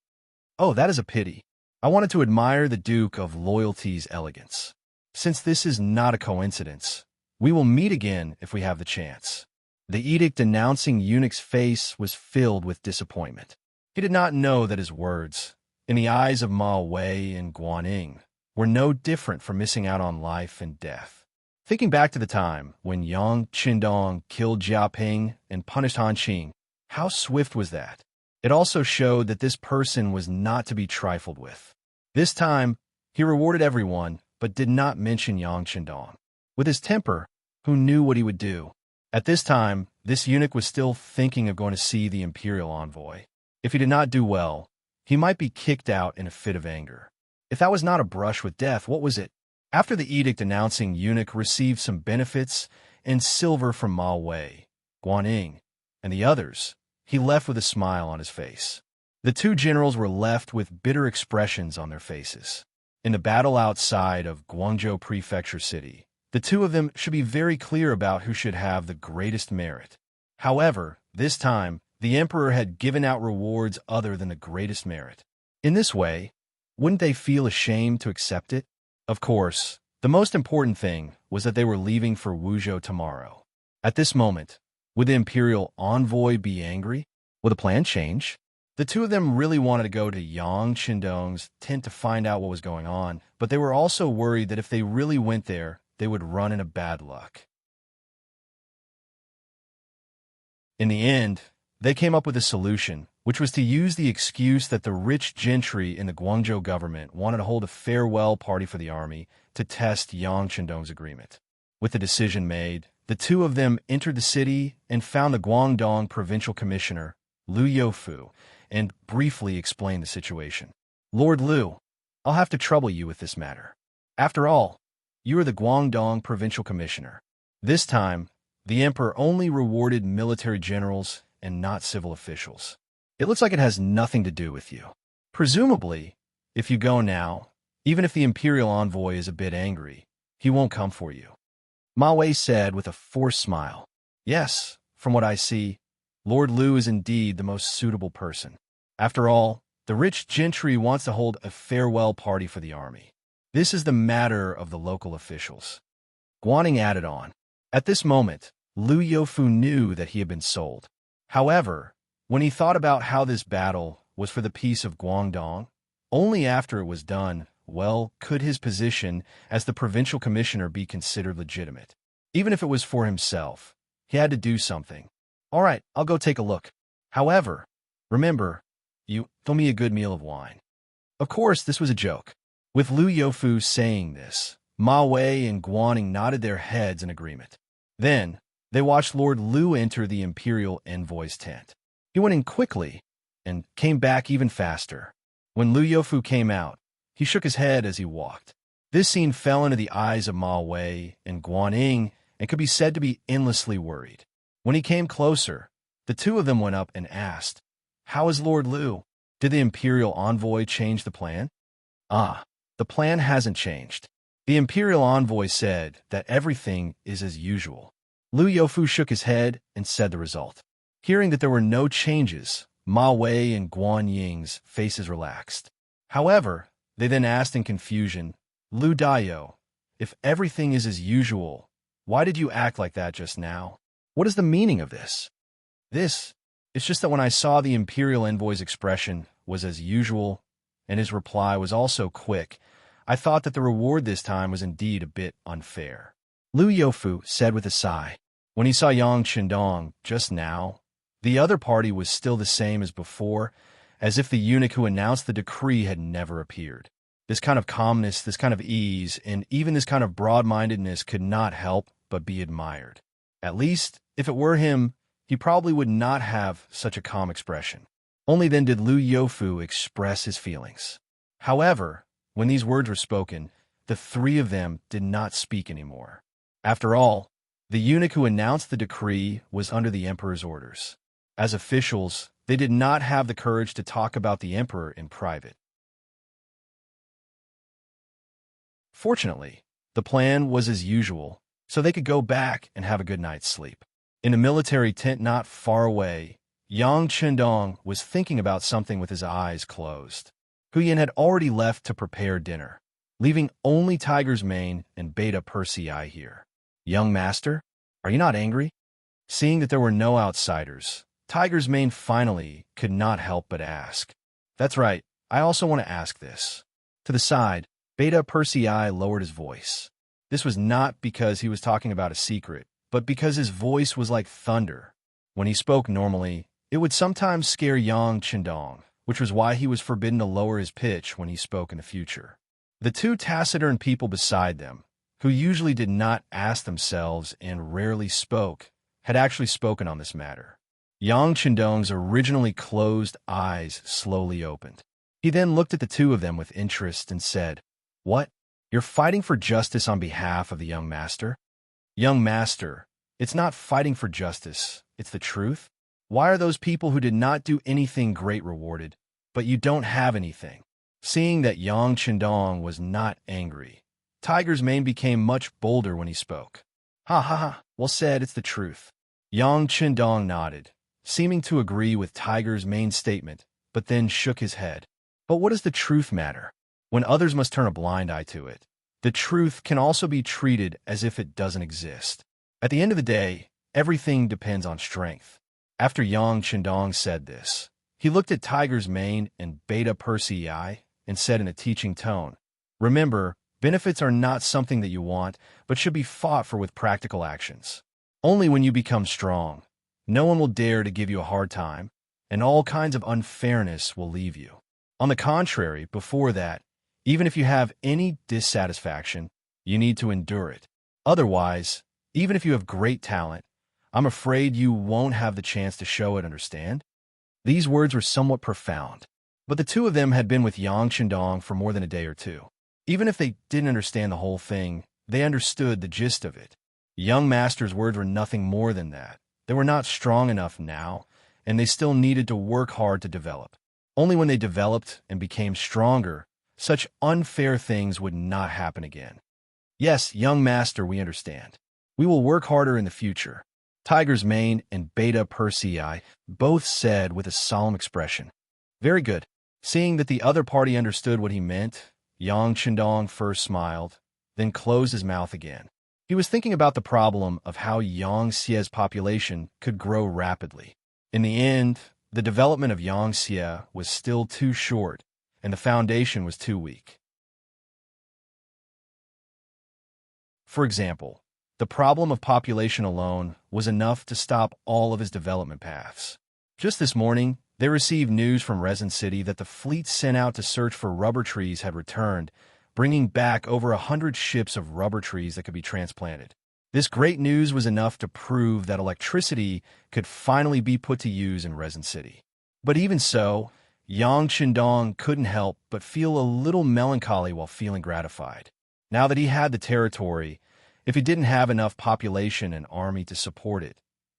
A: Oh, that is a pity. I wanted to admire the Duke of Loyalty's elegance. Since this is not a coincidence, we will meet again if we have the chance. The edict announcing eunuch's face was filled with disappointment. He did not know that his words, in the eyes of Ma Wei and Guaning, were no different from missing out on life and death. Thinking back to the time when Yang Qindong killed Jia Ping and punished Han Qing, how swift was that? It also showed that this person was not to be trifled with. This time, he rewarded everyone, but did not mention Yang Qindong. With his temper, who knew what he would do? At this time, this eunuch was still thinking of going to see the imperial envoy. If he did not do well, he might be kicked out in a fit of anger. If that was not a brush with death, what was it? After the edict announcing eunuch received some benefits and silver from Ma Wei, Guaning, and the others, he left with a smile on his face. The two generals were left with bitter expressions on their faces. In the battle outside of Guangzhou Prefecture City, the two of them should be very clear about who should have the greatest merit. However, this time, the emperor had given out rewards other than the greatest merit. In this way, wouldn't they feel ashamed to accept it? Of course, the most important thing was that they were leaving for Wuzhou tomorrow. At this moment, would the imperial envoy be angry? Will the plan change? The two of them really wanted to go to Yang Qindong's tent to find out what was going on, but they were also worried that if they really went there, they would run into bad luck. In the end, they came up with a solution, which was to use the excuse that the rich gentry in the Guangzhou government wanted to hold a farewell party for the army to test Yang Qindong's agreement. With the decision made, the two of them entered the city and found the Guangdong provincial commissioner, Liu Youfu, and briefly explained the situation. Lord Liu, I'll have to trouble you with this matter. After all, you are the Guangdong provincial commissioner. This time, the emperor only rewarded military generals and not civil officials. It looks like it has nothing to do with you. Presumably, if you go now, even if the imperial envoy is a bit angry, he won't come for you. Ma Wei said with a forced smile. Yes, from what I see, Lord Liu is indeed the most suitable person. After all, the rich gentry wants to hold a farewell party for the army. This is the matter of the local officials. Guaning added on. At this moment, Liu Youfu knew that he had been sold. However, when he thought about how this battle was for the peace of Guangdong, only after it was done, well, could his position as the provincial commissioner be considered legitimate. Even if it was for himself, he had to do something. All right, I'll go take a look. However, remember, you owe me a good meal of wine. Of course, this was a joke. With Liu Youfu saying this, Ma Wei and Guaning nodded their heads in agreement. Then, they watched Lord Liu enter the imperial envoy's tent. He went in quickly and came back even faster. When Liu Youfu came out, he shook his head as he walked. This scene fell into the eyes of Ma Wei and Guaning and could be said to be endlessly worried. When he came closer, the two of them went up and asked, "How is Lord Liu? Did the imperial envoy change the plan?" "Ah, the plan hasn't changed." The imperial envoy said that everything is as usual. Liu Youfu shook his head and said the result. Hearing that there were no changes, Ma Wei and Guan Ying's faces relaxed. However, they then asked in confusion, Lu Dayo, if everything is as usual, why did you act like that just now? What is the meaning of this? It's just that when I saw the imperial envoy's expression was as usual, and his reply was also quick, I thought that the reward this time was indeed a bit unfair. Lu Youfu said with a sigh. When he saw Yang Qindong just now, the other party was still the same as before, as if the eunuch who announced the decree had never appeared. This kind of calmness, this kind of ease, and even this kind of broad-mindedness could not help but be admired. At least, if it were him, he probably would not have such a calm expression. Only then did Lu Youfu express his feelings. However, when these words were spoken, the three of them did not speak anymore. After all, the eunuch who announced the decree was under the emperor's orders. As officials, they did not have the courage to talk about the emperor in private. Fortunately, the plan was as usual, so they could go back and have a good night's sleep. In a military tent not far away, Yang Qindong was thinking about something with his eyes closed. Huyan had already left to prepare dinner, leaving only Tiger's Mane and Beta Persei here. Young master, are you not angry? Seeing that there were no outsiders, Tiger's Mane finally could not help but ask. That's right, I also want to ask this. To the side, Beta Persei lowered his voice. This was not because he was talking about a secret, but because his voice was like thunder. When he spoke normally, it would sometimes scare Yang Qindong, which was why he was forbidden to lower his pitch when he spoke in the future. The two taciturn people beside them, who usually did not ask themselves and rarely spoke, had actually spoken on this matter. Yang Qindong's originally closed eyes slowly opened. He then looked at the two of them with interest and said, What? You're fighting for justice on behalf of the young master? Young master, it's not fighting for justice, it's the truth. Why are those people who did not do anything great rewarded, but you don't have anything? Seeing that Yang Qindong was not angry, Tiger's Mane became much bolder when he spoke. Ha ha ha, well said, it's the truth. Yang Qindong nodded, seeming to agree with Tiger's Mane's statement, but then shook his head. But what does the truth matter? When others must turn a blind eye to it, the truth can also be treated as if it doesn't exist. At the end of the day, everything depends on strength. After Yang Qindong said this, he looked at Tiger's Mane and Beta Persei and said in a teaching tone, Remember, benefits are not something that you want, but should be fought for with practical actions. Only when you become strong, no one will dare to give you a hard time, and all kinds of unfairness will leave you. On the contrary, before that, even if you have any dissatisfaction, you need to endure it. Otherwise, even if you have great talent, I'm afraid you won't have the chance to show it, understand? These words were somewhat profound, but the two of them had been with Yang Qindong for more than a day or two. Even if they didn't understand the whole thing, they understood the gist of it. The young master's words were nothing more than that. They were not strong enough now, and they still needed to work hard to develop. Only when they developed and became stronger, such unfair things would not happen again. Yes, young master, we understand. We will work harder in the future. Tiger's Mane and Beta Persei both said with a solemn expression. Very good. Seeing that the other party understood what he meant, Yang Qindong first smiled, then closed his mouth again. He was thinking about the problem of how Yangtze's population could grow rapidly. In the end, the development of Yangtze was still too short, and the foundation was too weak. For example, the problem of population alone was enough to stop all of his development paths. Just this morning, they received news from Resin City that the fleet sent out to search for rubber trees had returned, bringing back over 100 ships of rubber trees that could be transplanted. This great news was enough to prove that electricity could finally be put to use in Resin City. But even so, Yang Qindong couldn't help but feel a little melancholy while feeling gratified. Now that he had the territory, if he didn't have enough population and army to support it,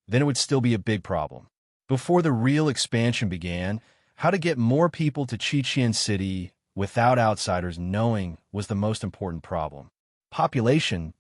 A: then it would still be a big problem. Before the real expansion began, how to get more people to Qiqian City without outsiders knowing was the most important problem. Population.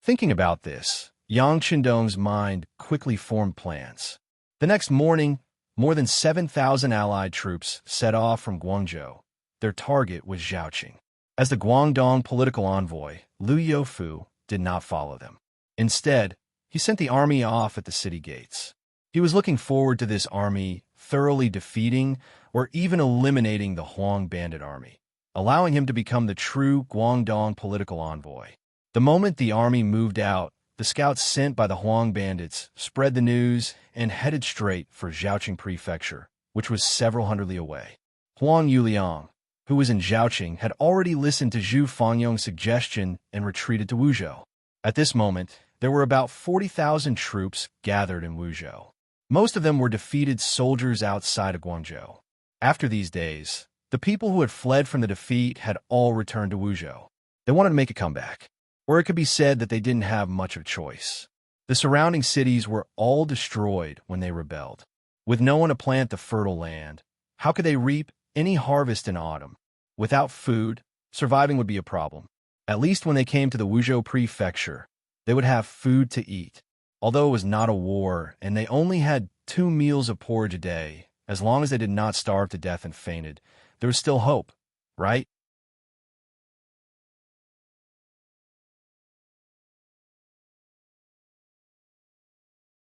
A: Thinking about this, Yang Qindong's mind quickly formed plans. The next morning, More than 7,000 allied troops set off from Guangzhou. Their target was Zhaoqing. As the Guangdong political envoy, Liu Youfu did not follow them. Instead, he sent the army off at the city gates. He was looking forward to this army thoroughly defeating or even eliminating the Huang bandit army, allowing him to become the true Guangdong political envoy. The moment the army moved out, the scouts sent by the Huang bandits spread the news and headed straight for Zhaoqing Prefecture, which was several hundred li away. Huang Yuliang, who was in Zhaoqing, had already listened to Zhu Fangyong's suggestion and retreated to Wuzhou. At this moment, there were about 40,000 troops gathered in Wuzhou. Most of them were defeated soldiers outside of Guangzhou. After these days, the people who had fled from the defeat had all returned to Wuzhou. They wanted to make a comeback, or it could be said that they didn't have much of a choice. The surrounding cities were all destroyed when they rebelled. With no one to plant the fertile land, how could they reap any harvest in autumn? Without food, surviving would be a problem. At least when they came to the Wuzhou Prefecture, they would have food to eat. Although it was not a war and they only had 2 meals of porridge a day, as long as they did not starve to death and fainted, there was still hope, right?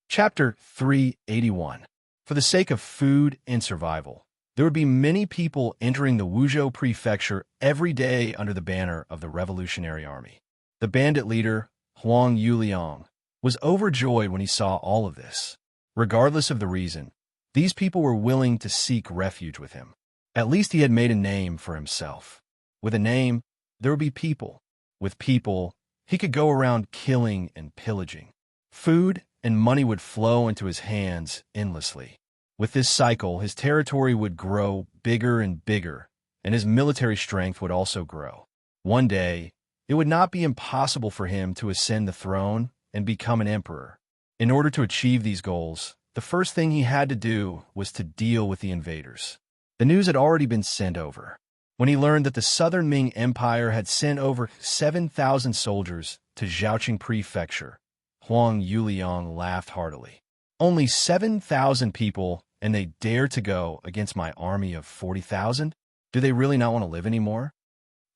A: Chapter 381. For the sake of food and survival, there would be many people entering the Wuzhou Prefecture every day under the banner of the Revolutionary Army. The bandit leader, Huang Yuliang, was overjoyed when he saw all of this. Regardless of the reason, these people were willing to seek refuge with him. At least he had made a name for himself. With a name, there would be people. With people, he could go around killing and pillaging. Food and money would flow into his hands endlessly. With this cycle, his territory would grow bigger and bigger, and his military strength would also grow. One day, it would not be impossible for him to ascend the throne and become an emperor. In order to achieve these goals, the first thing he had to do was to deal with the invaders. The news had already been sent over. When he learned that the Southern Ming Empire had sent over 7,000 soldiers to Zhaoqing Prefecture, Huang Yuliang laughed heartily. Only 7,000 people, and they dare to go against my army of 40,000? Do they really not want to live anymore?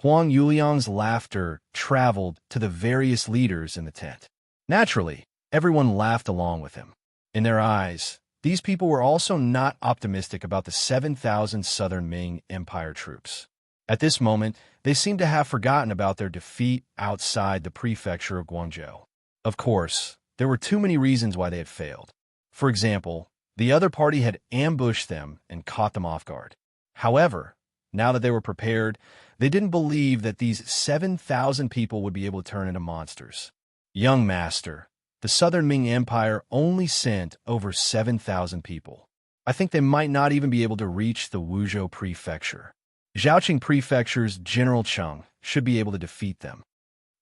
A: Huang Yuliang's laughter traveled to the various leaders in the tent. Naturally, everyone laughed along with him. In their eyes, these people were also not optimistic about the 7,000 Southern Ming Empire troops. At this moment, they seemed to have forgotten about their defeat outside the prefecture of Guangzhou. Of course, there were too many reasons why they had failed. For example, the other party had ambushed them and caught them off guard. However, now that they were prepared, they didn't believe that these 7,000 people would be able to turn into monsters. Young master, the Southern Ming Empire only sent over 7,000 people. I think they might not even be able to reach the Wuzhou Prefecture. Zhaoqing Prefecture's General Cheng should be able to defeat them.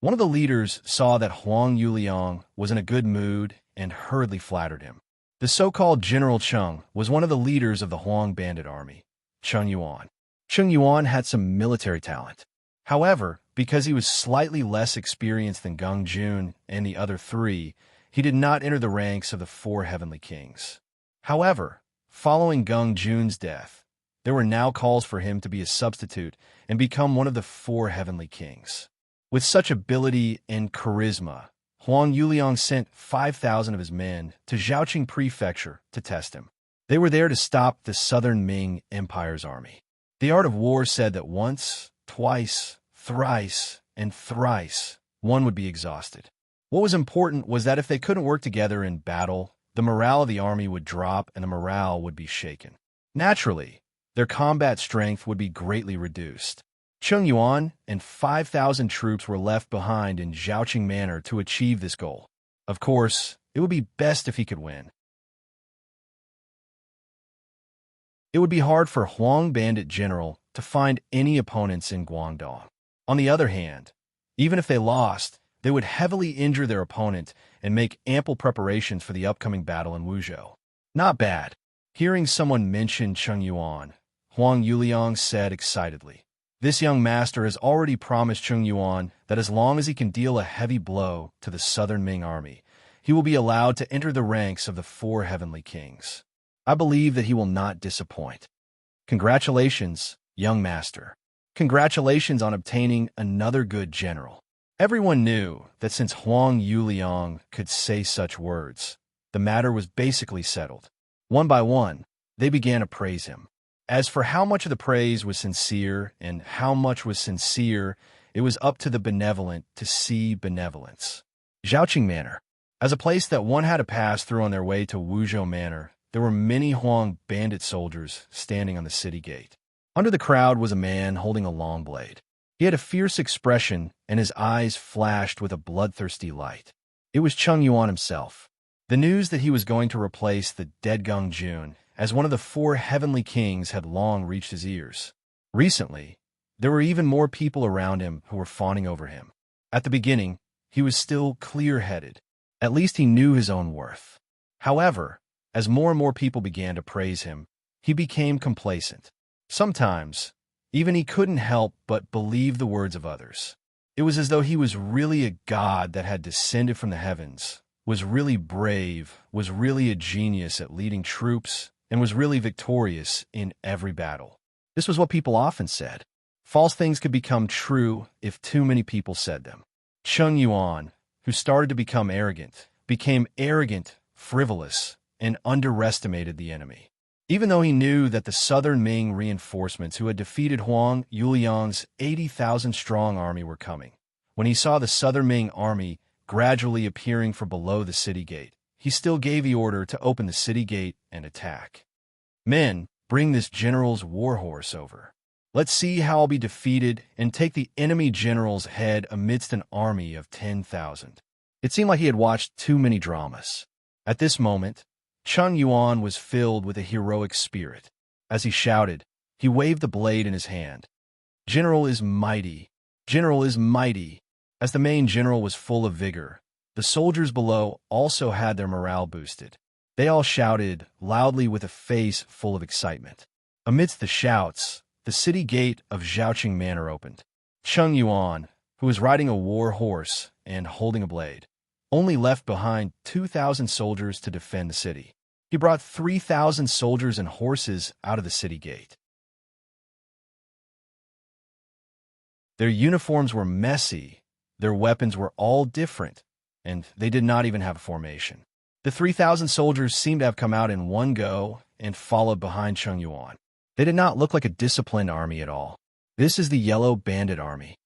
A: One of the leaders saw that Huang Yuliang was in a good mood and hurriedly flattered him. The so-called General Cheng was one of the leaders of the Huang bandit army, Cheng Yuan. Cheng Yuan had some military talent. However, because he was slightly less experienced than Geng Jun and the other 3, he did not enter the ranks of the 4 heavenly kings. However, following Geng Jun's death, there were now calls for him to be a substitute and become one of the 4 heavenly kings. With such ability and charisma, Huang Yuliang sent 5,000 of his men to Zhaoqing Prefecture to test him. They were there to stop the Southern Ming Empire's army. The art of war said that once, twice, thrice, and thrice, one would be exhausted. What was important was that if they couldn't work together in battle, the morale of the army would drop and the morale would be shaken. Naturally, their combat strength would be greatly reduced. Cheng Yuan and 5,000 troops were left behind in Zhaoqing Manor to achieve this goal. Of course, it would be best if he could win. It would be hard for Huang Bandit General to find any opponents in Guangdong. On the other hand, even if they lost, they would heavily injure their opponent and make ample preparations for the upcoming battle in Wuzhou. Not bad. Hearing someone mention Cheng Yuan, Huang Yuliang said excitedly, "This young master has already promised Cheng Yuan that as long as he can deal a heavy blow to the Southern Ming army, he will be allowed to enter the ranks of the 4 heavenly kings." I believe that he will not disappoint. Congratulations, young master. Congratulations on obtaining another good general. Everyone knew that since Huang Yuliang could say such words, the matter was basically settled. One by one, they began to praise him. As for how much of the praise was sincere and how much was sincere, it was up to the benevolent to see benevolence. Zhaoqing Manor. As a place that one had to pass through on their way to Wuzhou Manor, there were many Huang bandit soldiers standing on the city gate. Under the crowd was a man holding a long blade. He had a fierce expression, and his eyes flashed with a bloodthirsty light. It was Cheng Yuan himself. The news that he was going to replace the dead Geng Jun as one of the 4 heavenly kings had long reached his ears. Recently, there were even more people around him who were fawning over him. At the beginning, he was still clear-headed. At least he knew his own worth. However, as more and more people began to praise him, he became complacent. Sometimes, even he couldn't help but believe the words of others. It was as though he was really a god that had descended from the heavens, was really brave, was really a genius at leading troops, and was really victorious in every battle. This was what people often said. False things could become true if too many people said them. Cheng Yuan, who started to become arrogant, became arrogant, frivolous, and underestimated the enemy. Even though he knew that the southern Ming reinforcements who had defeated Huang Yuliang's 80,000-strong army were coming, when he saw the southern Ming army gradually appearing from below the city gate, he still gave the order to open the city gate and attack. Men, bring this general's warhorse over. Let's see how I'll be defeated and take the enemy general's head amidst an army of 10,000. It seemed like he had watched too many dramas. At this moment, Cheng Yuan was filled with a heroic spirit. As he shouted, he waved the blade in his hand. General is mighty. General is mighty. As the main general was full of vigor, the soldiers below also had their morale boosted. They all shouted loudly with a face full of excitement. Amidst the shouts, the city gate of Zhaoqing Manor opened. Cheng Yuan, who was riding a war horse and holding a blade, only left behind 2,000 soldiers to defend the city. He brought 3,000 soldiers and horses out of the city gate. Their uniforms were messy, their weapons were all different, and they did not even have a formation. The 3,000 soldiers seemed to have come out in one go and followed behind Cheng Yuan. They did not look like a disciplined army at all. This is the Yellow Bandit Army.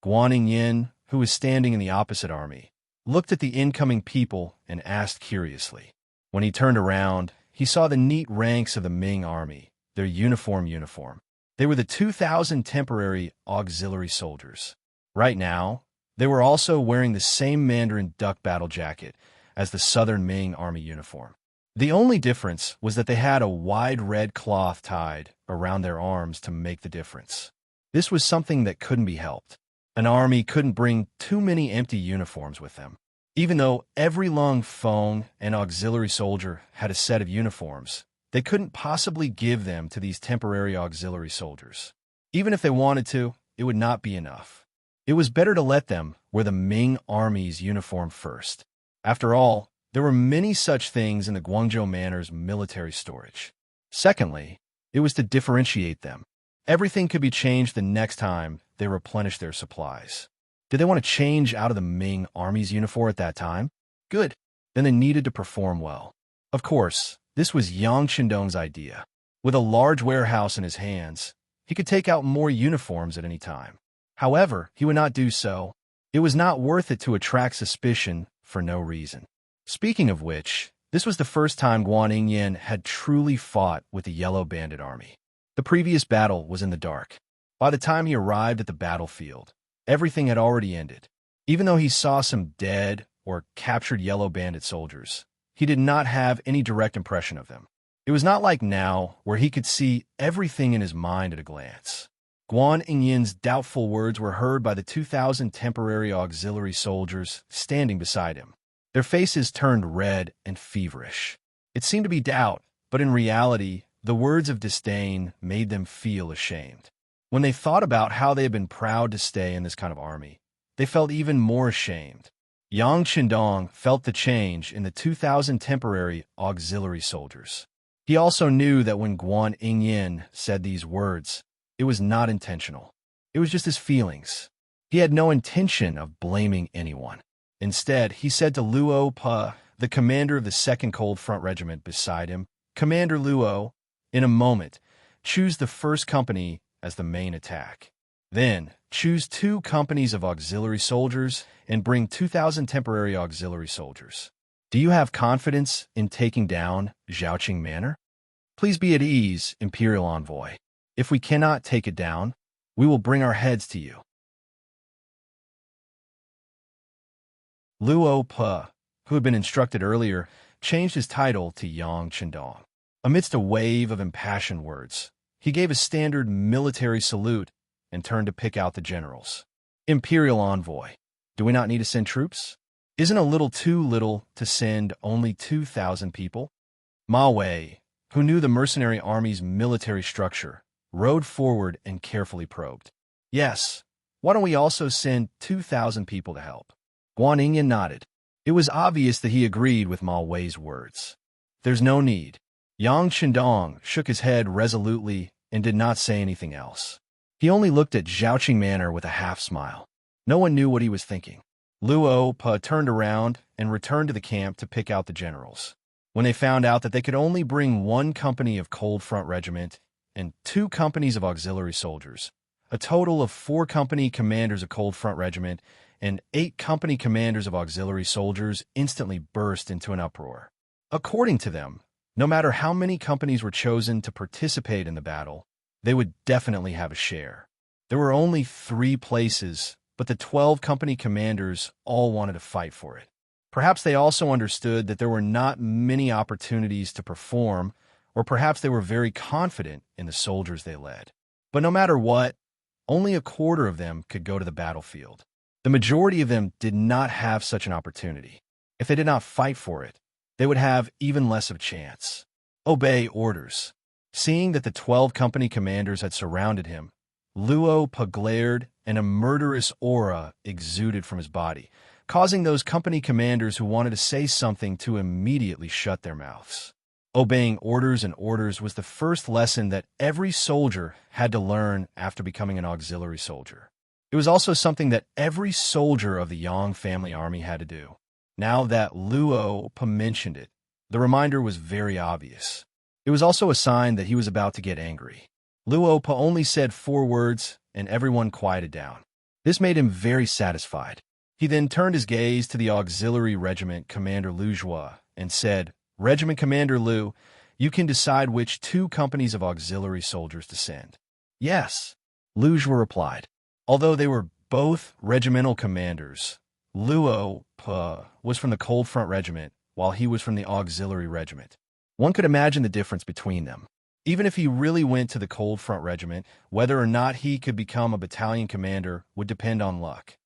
A: Guan Yin, who was standing in the opposite army, looked at the incoming people and asked curiously. When he turned around, he saw the neat ranks of the Ming army, their uniform. They were the 2,000 temporary auxiliary soldiers. Right now, they were also wearing the same Mandarin duck battle jacket as the Southern Ming army uniform. The only difference was that they had a wide red cloth tied around their arms to make the difference. This was something that couldn't be helped. An army couldn't bring too many empty uniforms with them. Even though every Lung Feng and auxiliary soldier had a set of uniforms, they couldn't possibly give them to these temporary auxiliary soldiers. Even if they wanted to, it would not be enough. It was better to let them wear the Ming army's uniform first. After all, there were many such things in the Guangzhou Manor's military storage. Secondly, it was to differentiate them. Everything could be changed the next time they replenished their supplies. Did they want to change out of the Ming army's uniform at that time? Good. Then they needed to perform well. Of course, this was Yang Qindong's idea. With a large warehouse in his hands, he could take out more uniforms at any time. However, he would not do so. It was not worth it to attract suspicion for no reason. Speaking of which, this was the first time Guan Yin had truly fought with the Yellow Bandit Army. The previous battle was in the dark. By the time he arrived at the battlefield, everything had already ended. Even though he saw some dead or captured Yellow Bandit soldiers, he did not have any direct impression of them. It was not like now, where he could see everything in his mind at a glance. Guan Yin's doubtful words were heard by the 2,000 temporary auxiliary soldiers standing beside him. Their faces turned red and feverish. It seemed to be doubt, but in reality, the words of disdain made them feel ashamed. When they thought about how they had been proud to stay in this kind of army, they felt even more ashamed. Yang Qindong felt the change in the 2,000 temporary auxiliary soldiers. He also knew that when Guan Yingyin said these words, it was not intentional. It was just his feelings. He had no intention of blaming anyone. Instead, he said to Luo Pa, the commander of the 2nd Cold Front Regiment beside him, "Commander Luo, in a moment, choose the 1st company as the main attack. Then, choose 2 companies of auxiliary soldiers and bring 2,000 temporary auxiliary soldiers. Do you have confidence in taking down Zhaoqing Manor? Please be at ease, Imperial Envoy. If we cannot take it down, we will bring our heads to you." Luo Pa, who had been instructed earlier, changed his title to Yang Chendong. Amidst a wave of impassioned words, he gave a standard military salute and turned to pick out the generals. "Imperial Envoy, do we not need to send troops? Isn't a little too little to send only 2,000 people?" Ma Wei, who knew the mercenary army's military structure, rode forward and carefully probed. "Yes, why don't we also send 2,000 people to help?" Guan Yingyan nodded. It was obvious that he agreed with Ma Wei's words. "There's no need." Yang Chendong shook his head resolutely and did not say anything else. He only looked at Zhaoqing Manor with a half-smile. No one knew what he was thinking. Luo Pa turned around and returned to the camp to pick out the generals. When they found out that they could only bring 1 company of Cold Front Regiment and 2 companies of auxiliary soldiers, a total of 4 company commanders of Cold Front Regiment and 8 company commanders of auxiliary soldiers instantly burst into an uproar. According to them, no matter how many companies were chosen to participate in the battle, they would definitely have a share. There were only 3 places, but the 12 company commanders all wanted to fight for it. Perhaps they also understood that there were not many opportunities to perform, or perhaps they were very confident in the soldiers they led. But no matter what, only a quarter of them could go to the battlefield. The majority of them did not have such an opportunity. If they did not fight for it, they would have even less of a chance. Obey orders. Seeing that the 12 company commanders had surrounded him, Luo Pa glared and a murderous aura exuded from his body, causing those company commanders who wanted to say something to immediately shut their mouths. Obeying orders and orders was the first lesson that every soldier had to learn after becoming an auxiliary soldier. It was also something that every soldier of the Yang family army had to do. Now that Luo Pa mentioned it, the reminder was very obvious. It was also a sign that he was about to get angry. Luo Pa only said 4 words, and everyone quieted down. This made him very satisfied. He then turned his gaze to the auxiliary regiment commander Lu Zhua and said, "Regiment Commander Lu, you can decide which 2 companies of auxiliary soldiers to send." "Yes," Lu Zhua replied. Although they were both regimental commanders, Luo Pa was from the Cold Front Regiment, while he was from the Auxiliary Regiment. One could imagine the difference between them. Even if he really went to the Cold Front Regiment, whether or not he could become a battalion commander would depend on luck.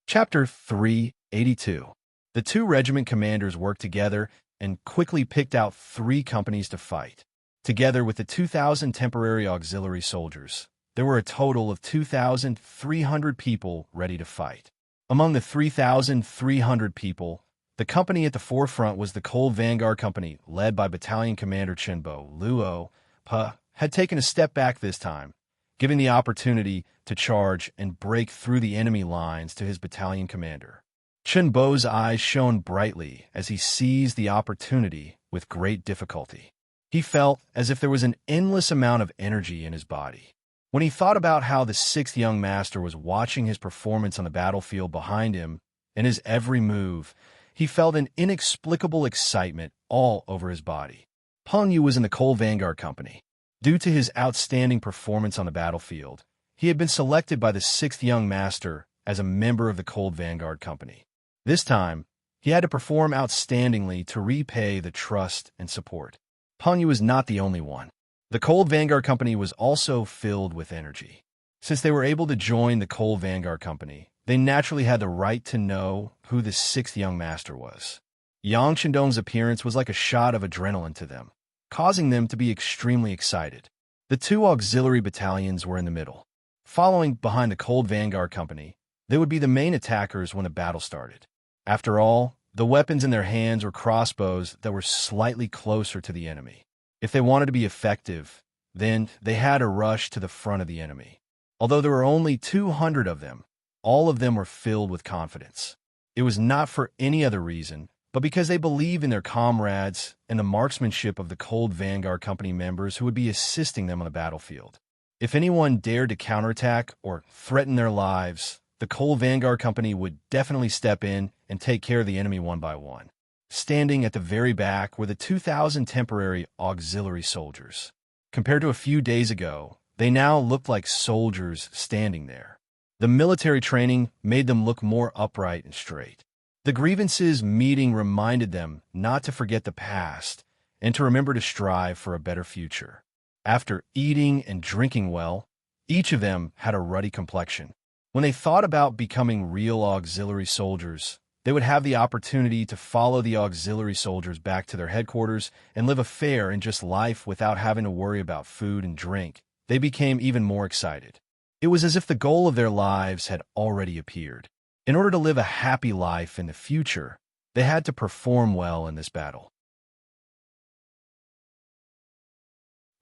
A: Chapter 382. The 2 regiment commanders worked together and quickly picked out 3 companies to fight. Together with the 2,000 temporary auxiliary soldiers, there were a total of 2,300 people ready to fight. Among the 3,300 people, the company at the forefront was the Cold Vanguard Company, led by Battalion Commander Chenbo. Luo Pa had taken a step back this time, giving the opportunity to charge and break through the enemy lines to his battalion commander. Chenbo's eyes shone brightly as he seized the opportunity with great difficulty. He felt as if there was an endless amount of energy in his body. When he thought about how the 6th young master was watching his performance on the battlefield behind him and his every move, he felt an inexplicable excitement all over his body. Peng Yu was in the Cold Vanguard Company. Due to his outstanding performance on the battlefield, he had been selected by the 6th young master as a member of the Cold Vanguard Company. This time, he had to perform outstandingly to repay the trust and support. Peng Yu was not the only one. The Cold Vanguard Company was also filled with energy. Since they were able to join the Cold Vanguard Company, they naturally had the right to know who the 6th young master was. Yang Chendong's appearance was like a shot of adrenaline to them, causing them to be extremely excited. The 2 auxiliary battalions were in the middle. Following behind the Cold Vanguard Company, They would be the main attackers when the battle started. After all, the weapons in their hands were crossbows that were slightly closer to the enemy. If they wanted to be effective, then they had to rush to the front of the enemy. Although there were only 200 of them, all of them were filled with confidence. It was not for any other reason, but because they believed in their comrades and the marksmanship of the Cold Vanguard Company members who would be assisting them on the battlefield. If anyone dared to counterattack or threaten their lives, the Cold Vanguard Company would definitely step in and take care of the enemy one by one. Standing at the very back were the 2,000 temporary auxiliary soldiers. Compared to a few days ago, they now looked like soldiers standing there. The military training made them look more upright and straight. The grievances meeting reminded them not to forget the past and to remember to strive for a better future. After eating and drinking well, each of them had a ruddy complexion. When they thought about becoming real auxiliary soldiers, they would have the opportunity to follow the auxiliary soldiers back to their headquarters and live a fair and just life without having to worry about food and drink. They became even more excited. It was as if the goal of their lives had already appeared. In order to live a happy life in the future, they had to perform well in this battle.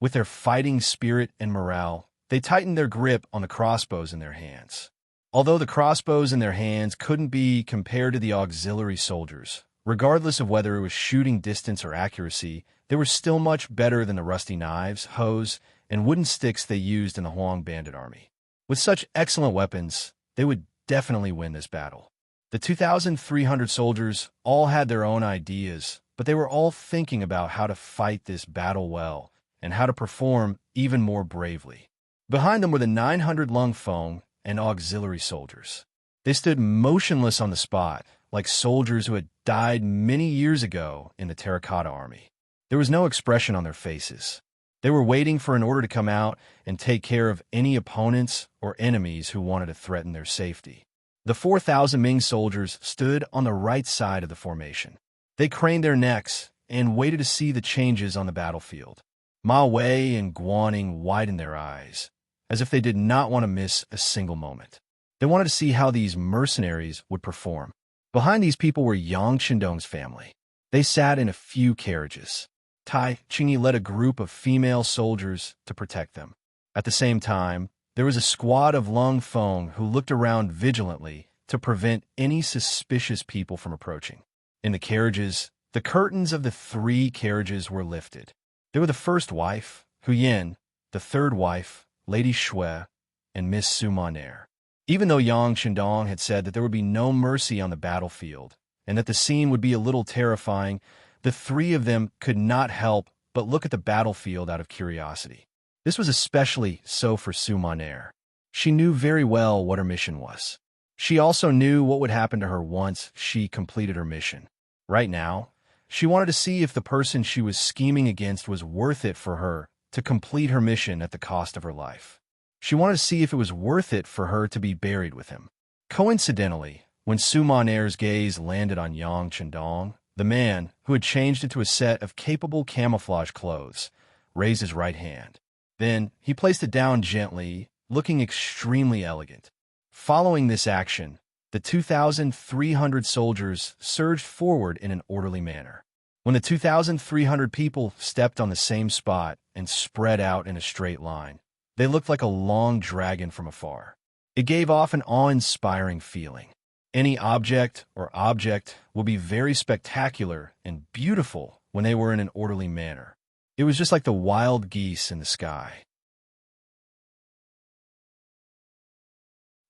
A: With their fighting spirit and morale, they tightened their grip on the crossbows in their hands. Although the crossbows in their hands couldn't be compared to the auxiliary soldiers, regardless of whether it was shooting distance or accuracy, they were still much better than the rusty knives, hoes, and wooden sticks they used in the Huang bandit army. With such excellent weapons, they would definitely win this battle. The 2,300 soldiers all had their own ideas, but they were all thinking about how to fight this battle well and how to perform even more bravely. Behind them were the 900 Lung Feng and auxiliary soldiers. They stood motionless on the spot, like soldiers who had died many years ago in the Terracotta Army. There was no expression on their faces. They were waiting for an order to come out and take care of any opponents or enemies who wanted to threaten their safety. The 4,000 Ming soldiers stood on the right side of the formation. They craned their necks and waited to see the changes on the battlefield. Ma Wei and Guaning widened their eyes, as if they did not want to miss a single moment. They wanted to see how these mercenaries would perform. Behind these people were Yang Qindong's family. They sat in a few carriages. Tai Qingyi led a group of female soldiers to protect them. At the same time, there was a squad of Lung Feng who looked around vigilantly to prevent any suspicious people from approaching. In the carriages, the curtains of the 3 carriages were lifted. They were the first wife, Hu Yin, the third wife, Lady Shui, and Miss Su Monair. Even though Yang Qindong had said that there would be no mercy on the battlefield and that the scene would be a little terrifying, the 3 of them could not help but look at the battlefield out of curiosity. This was especially so for Su Monair. She knew very well what her mission was. She also knew what would happen to her once she completed her mission. Right now, she wanted to see if the person she was scheming against was worth it for her to complete her mission at the cost of her life. She wanted to see if it was worth it for her to be buried with him. Coincidentally, when Su Monair's gaze landed on Yang Qindong, the man, who had changed into a set of capable camouflage clothes, raised his right hand. Then he placed it down gently, looking extremely elegant. Following this action, the 2,300 soldiers surged forward in an orderly manner. When the 2,300 people stepped on the same spot and spread out in a straight line, they looked like a long dragon from afar. It gave off an awe-inspiring feeling. Any object or object would be very spectacular and beautiful when they were in an orderly manner. It was just like the wild geese in the sky.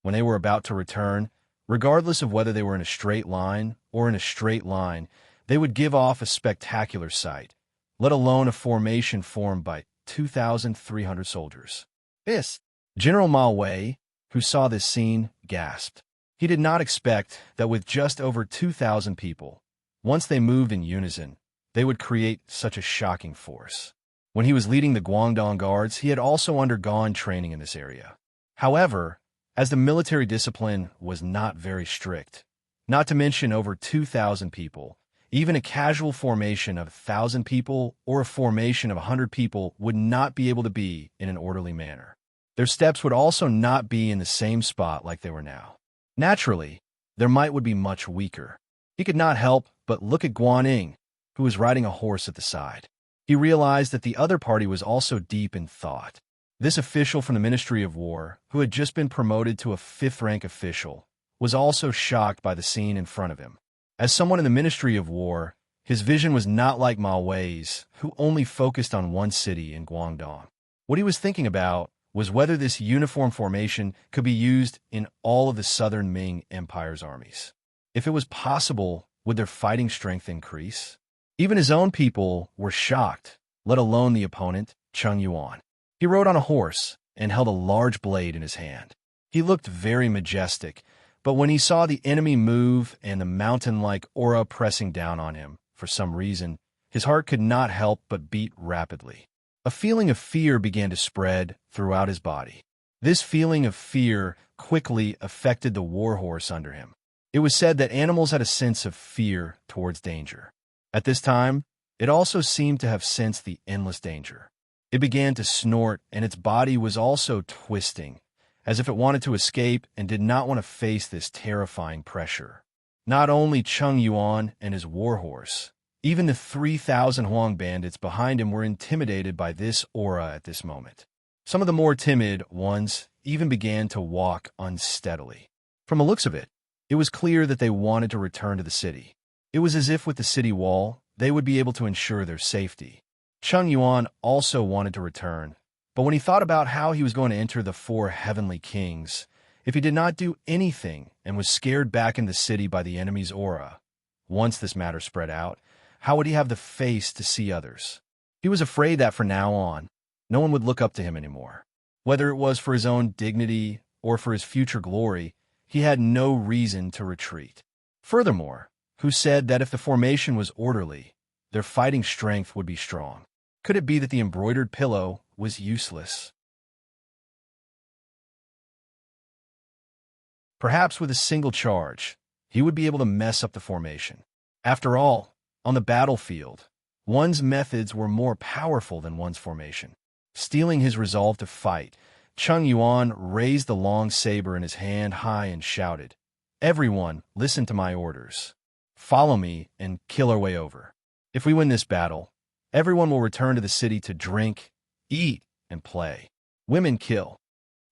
A: When they were about to return, regardless of whether they were in a straight line or in a straight line, they would give off a spectacular sight, let alone a formation formed by 2,300 soldiers. Yes, General Ma Wei, who saw this scene, gasped. He did not expect that with just over 2,000 people, once they moved in unison, they would create such a shocking force. When he was leading the Guangdong Guards, he had also undergone training in this area. However, as the military discipline was not very strict, not to mention over 2,000 people, even a casual formation of 1,000 people or a formation of 100 people would not be able to be in an orderly manner. Their steps would also not be in the same spot like they were now. Naturally, their might would be much weaker. He could not help but look at Guan, who was riding a horse at the side. He realized that the other party was also deep in thought. This official from the Ministry of War, who had just been promoted to a 5th-rank official, was also shocked by the scene in front of him. As someone in the Ministry of War, his vision was not like Ma Wei's, who only focused on one city in Guangdong. What he was thinking about was whether this uniform formation could be used in all of the southern Ming Empire's armies. If it was possible, would their fighting strength increase? Even his own people were shocked, let alone the opponent, Cheng Yuan. He rode on a horse and held a large blade in his hand. He looked very majestic, but when he saw the enemy move and the mountain-like aura pressing down on him, for some reason, his heart could not help but beat rapidly. A feeling of fear began to spread throughout his body. This feeling of fear quickly affected the warhorse under him. It was said that animals had a sense of fear towards danger. At this time, it also seemed to have sensed the endless danger. It began to snort, and its body was also twisting, as if it wanted to escape and did not want to face this terrifying pressure. Not only Cheng Yuan and his warhorse, even the 3,000 Huang bandits behind him were intimidated by this aura at this moment. Some of the more timid ones even began to walk unsteadily. From the looks of it, it was clear that they wanted to return to the city. It was as if with the city wall, they would be able to ensure their safety. Cheng Yuan also wanted to return, but when he thought about how he was going to enter the 4 heavenly kings, if he did not do anything and was scared back in the city by the enemy's aura, once this matter spread out, how would he have the face to see others? He was afraid that from now on, no one would look up to him anymore. Whether it was for his own dignity or for his future glory, he had no reason to retreat. Furthermore, who said that if the formation was orderly, their fighting strength would be strong? Could it be that the embroidered pillow was useless? Perhaps with a single charge, he would be able to mess up the formation. After all, on the battlefield, one's methods were more powerful than one's formation. Stealing his resolve to fight, Cheng Yuan raised the long saber in his hand high and shouted, "Everyone, listen to my orders. Follow me and kill our way over. If we win this battle, everyone will return to the city to drink, eat, and play. Women kill.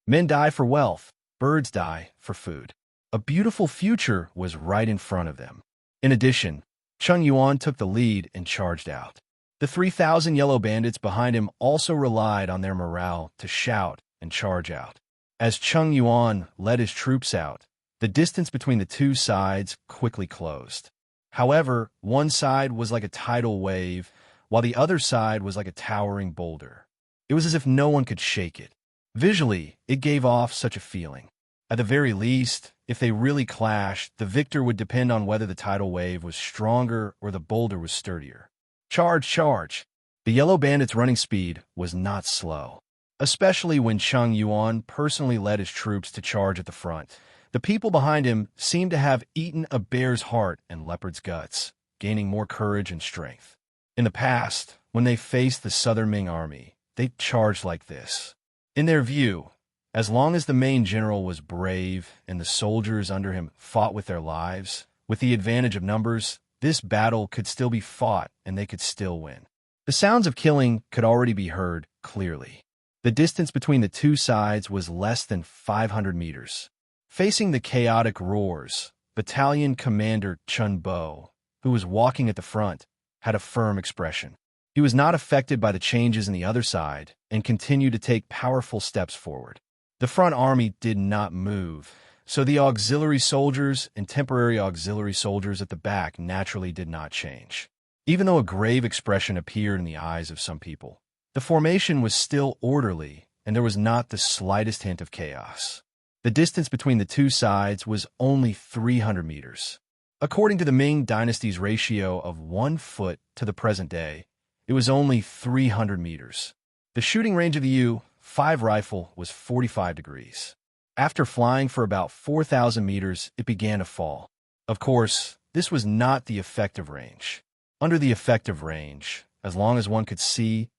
A: Men die for wealth. Birds die for food." A beautiful future was right in front of them. In addition, Cheng Yuan took the lead and charged out. The 3,000 yellow bandits behind him also relied on their morale to shout and charge out. As Cheng Yuan led his troops out, the distance between the two sides quickly closed. However, one side was like a tidal wave, while the other side was like a towering boulder. It was as if no one could shake it. Visually, it gave off such a feeling. At the very least, if they really clashed, the victor would depend on whether the tidal wave was stronger or the boulder was sturdier. Charge, charge! The yellow bandits' running speed was not slow, especially when Cheng Yuan personally led his troops to charge at the front. The people behind him seemed to have eaten a bear's heart and leopard's guts, gaining more courage and strength. In the past, when they faced the Southern Ming army, they charged like this. In their view, as long as the main general was brave and the soldiers under him fought with their lives, with the advantage of numbers, this battle could still be fought and they could still win. The sounds of killing could already be heard clearly. The distance between the two sides was less than 500 meters. Facing the chaotic roars, Battalion Commander Chun Bo, who was walking at the front, had a firm expression. He was not affected by the changes in the other side and continued to take powerful steps forward. The front army did not move, so the auxiliary soldiers and temporary auxiliary soldiers at the back naturally did not change. Even though a grave expression appeared in the eyes of some people, the formation was still orderly and there was not the slightest hint of chaos. The distance between the two sides was only 300 meters. According to the Ming Dynasty's ratio of 1 foot to the present day, it was only 300 meters. The shooting range of the U-5 rifle was 45 degrees. After flying for about 4,000 meters, it began to fall. Of course, this was not the effective range. Under the effective range, as long as one could see,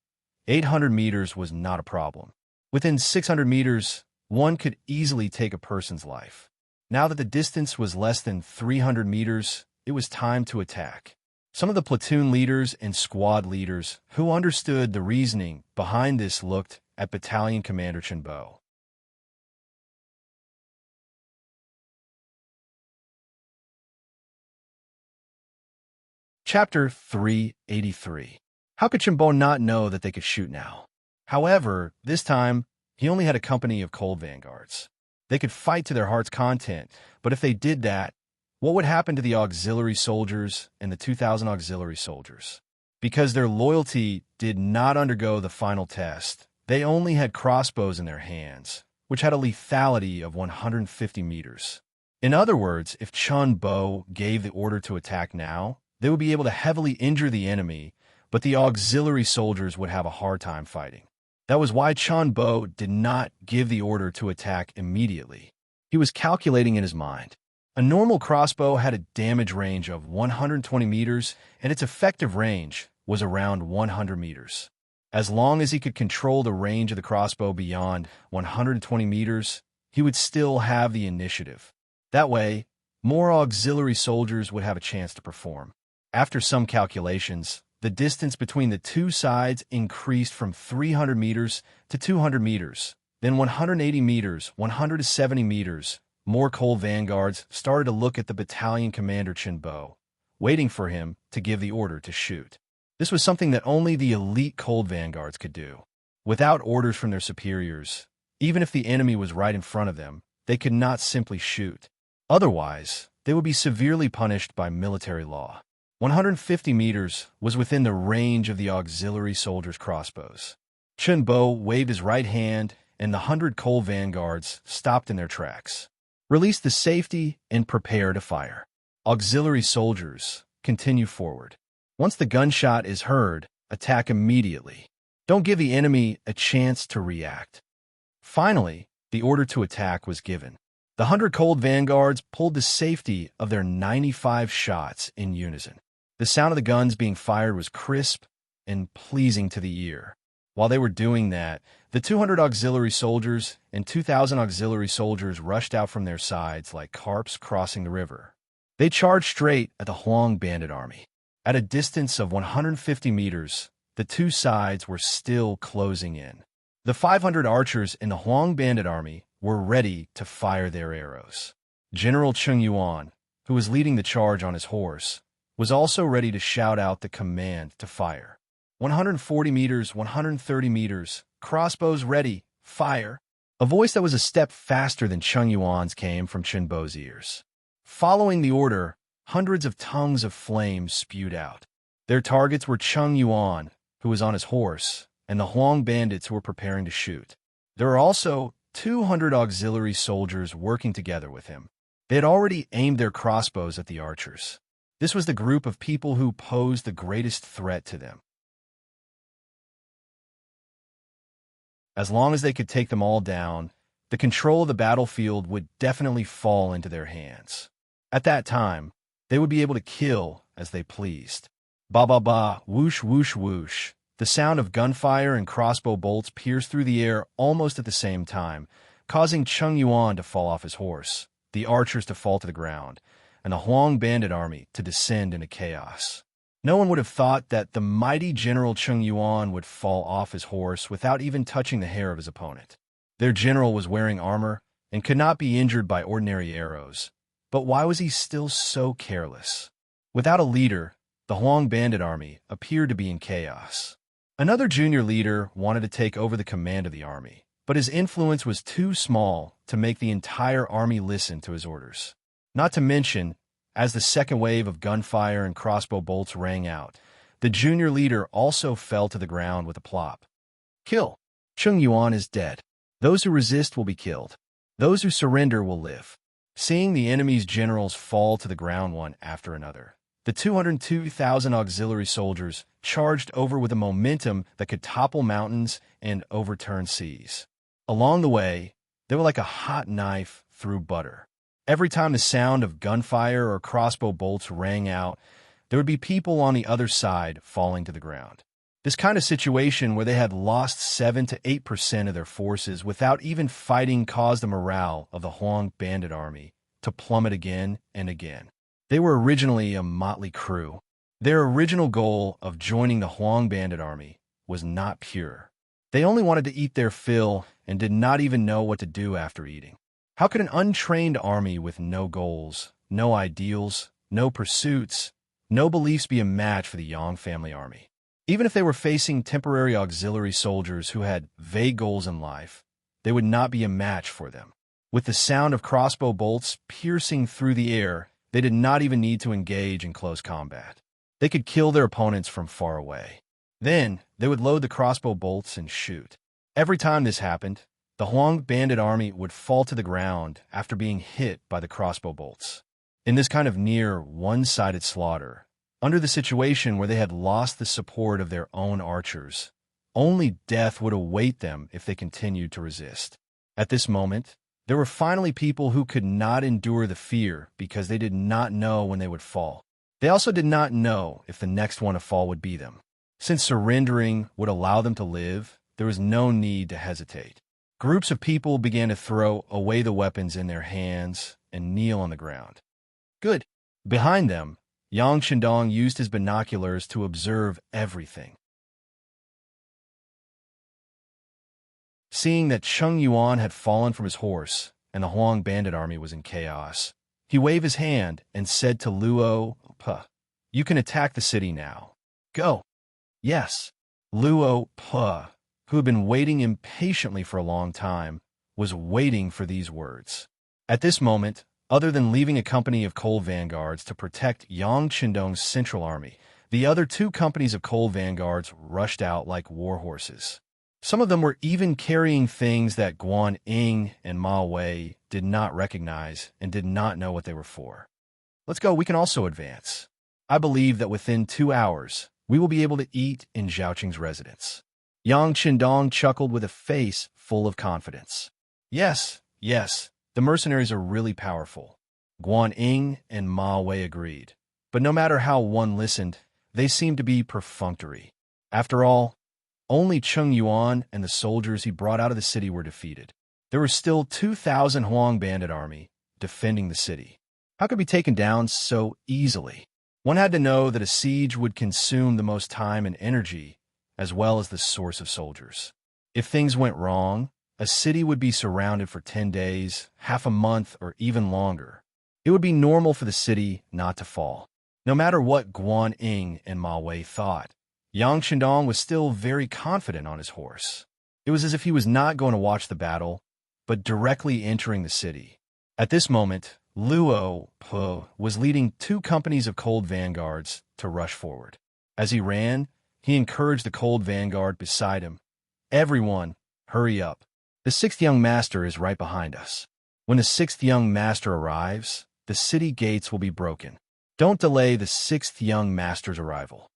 A: 800 meters was not a problem. Within 600 meters, one could easily take a person's life. Now that the distance was less than 300 meters, it was time to attack. Some of the platoon leaders and squad leaders who understood the reasoning behind this looked at Battalion Commander Chenbo. Chapter 383. How could Chenbo not know that they could shoot now? However, this time, he only had a company of cold vanguards. They could fight to their heart's content, but if they did that, what would happen to the auxiliary soldiers and the 2,000 auxiliary soldiers? Because their loyalty did not undergo the final test, they only had crossbows in their hands, which had a lethality of 150 meters. In other words, if Chenbo gave the order to attack now, they would be able to heavily injure the enemy, but the auxiliary soldiers would have a hard time fighting. That was why Chenbo did not give the order to attack immediately. He was calculating in his mind. A normal crossbow had a damage range of 120 meters, and its effective range was around 100 meters. As long as he could control the range of the crossbow beyond 120 meters, he would still have the initiative. That way, more auxiliary soldiers would have a chance to perform. After some calculations, the distance between the two sides increased from 300 meters to 200 meters, then 180 meters, 170 meters. More cold vanguards started to look at the battalion commander Chenbo, waiting for him to give the order to shoot. This was something that only the elite cold vanguards could do. Without orders from their superiors, even if the enemy was right in front of them, they could not simply shoot. Otherwise, they would be severely punished by military law. 150 meters was within the range of the auxiliary soldiers' crossbows. Chenbo waved his right hand, and the 100 cold vanguards stopped in their tracks. Release the safety and prepare to fire. Auxiliary soldiers, continue forward. Once the gunshot is heard, attack immediately. Don't give the enemy a chance to react. Finally, the order to attack was given. The 100 cold vanguards pulled the safety of their 95 shots in unison. The sound of the guns being fired was crisp and pleasing to the ear. While they were doing that, the 200 auxiliary soldiers and 2,000 auxiliary soldiers rushed out from their sides like carps crossing the river. They charged straight at the Huang bandit army. At a distance of 150 meters, the two sides were still closing in. The 500 archers in the Huang bandit army were ready to fire their arrows. General Cheng Yuan, who was leading the charge on his horse, was also ready to shout out the command to fire. 140 meters, 130 meters, crossbows ready, fire. A voice that was a step faster than Cheng Yuan's came from Chenbo's ears. Following the order, hundreds of tongues of flame spewed out. Their targets were Cheng Yuan, who was on his horse, and the Huang bandits who were preparing to shoot. There were also 200 auxiliary soldiers working together with him. They had already aimed their crossbows at the archers. This was the group of people who posed the greatest threat to them. As long as they could take them all down, the control of the battlefield would definitely fall into their hands. At that time, they would be able to kill as they pleased. Ba ba ba, whoosh whoosh whoosh. The sound of gunfire and crossbow bolts pierced through the air almost at the same time, causing Cheng Yuan to fall off his horse, the archers to fall to the ground, and the Huang bandit army to descend into chaos. No one would have thought that the mighty General Cheng Yuan would fall off his horse without even touching the hair of his opponent. Their general was wearing armor and could not be injured by ordinary arrows. But why was he still so careless? Without a leader, the Huang bandit army appeared to be in chaos. Another junior leader wanted to take over the command of the army, but his influence was too small to make the entire army listen to his orders. Not to mention, as the second wave of gunfire and crossbow bolts rang out, the junior leader also fell to the ground with a plop. Kill. Cheng Yuan is dead. Those who resist will be killed. Those who surrender will live. Seeing the enemy's generals fall to the ground one after another, the 202,000 auxiliary soldiers charged over with a momentum that could topple mountains and overturn seas. Along the way, they were like a hot knife through butter. Every time the sound of gunfire or crossbow bolts rang out, there would be people on the other side falling to the ground. This kind of situation where they had lost 7 to 8% of their forces without even fighting caused the morale of the Huang bandit army to plummet again and again. They were originally a motley crew. Their original goal of joining the Huang bandit army was not pure. They only wanted to eat their fill and did not even know what to do after eating. How could an untrained army with no goals, no ideals, no pursuits, no beliefs be a match for the Yang family army? Even if they were facing temporary auxiliary soldiers who had vague goals in life, they would not be a match for them. With the sound of crossbow bolts piercing through the air, they did not even need to engage in close combat. They could kill their opponents from far away. Then, they would load the crossbow bolts and shoot. Every time this happened, the Huang bandit army would fall to the ground after being hit by the crossbow bolts. In this kind of near one-sided slaughter, under the situation where they had lost the support of their own archers, only death would await them if they continued to resist. At this moment, there were finally people who could not endure the fear because they did not know when they would fall. They also did not know if the next one to fall would be them. Since surrendering would allow them to live, there was no need to hesitate. Groups of people began to throw away the weapons in their hands and kneel on the ground. Good. Behind them, Yang Shandong used his binoculars to observe everything. Seeing that Cheng Yuan had fallen from his horse and the Huang bandit army was in chaos, he waved his hand and said to Luo, "Puh, you can attack the city now. Go." Yes, Luo Puh, who had been waiting impatiently for a long time, was waiting for these words. At this moment, other than leaving a company of cold vanguards to protect Yang Shandong's central army, the other two companies of cold vanguards rushed out like war horses. Some of them were even carrying things that Guan Ying and Ma Wei did not recognize and did not know what they were for. Let's go, we can also advance. I believe that within 2 hours, we will be able to eat in Zhaoqing's residence. Yang Shandong chuckled with a face full of confidence. Yes, the mercenaries are really powerful. Guan Ying and Ma Wei agreed. But no matter how one listened, they seemed to be perfunctory. After all, only Cheng Yuan and the soldiers he brought out of the city were defeated. There were still 2,000 Huang bandit army defending the city. How could it be taken down so easily? One had to know that a siege would consume the most time and energy, as well as the source of soldiers. If things went wrong, a city would be surrounded for 10 days, half a month, or even longer. It would be normal for the city not to fall. No matter what Guan Ying and Ma Wei thought, Yang Shandong was still very confident on his horse. It was as if he was not going to watch the battle, but directly entering the city. At this moment, Luo Puh was leading 2 companies of cold vanguards to rush forward. As he ran, he encouraged the cold vanguard beside him. Everyone, hurry up. The 6th young master is right behind us. When the 6th young master arrives, the city gates will be broken. Don't delay the 6th young master's arrival.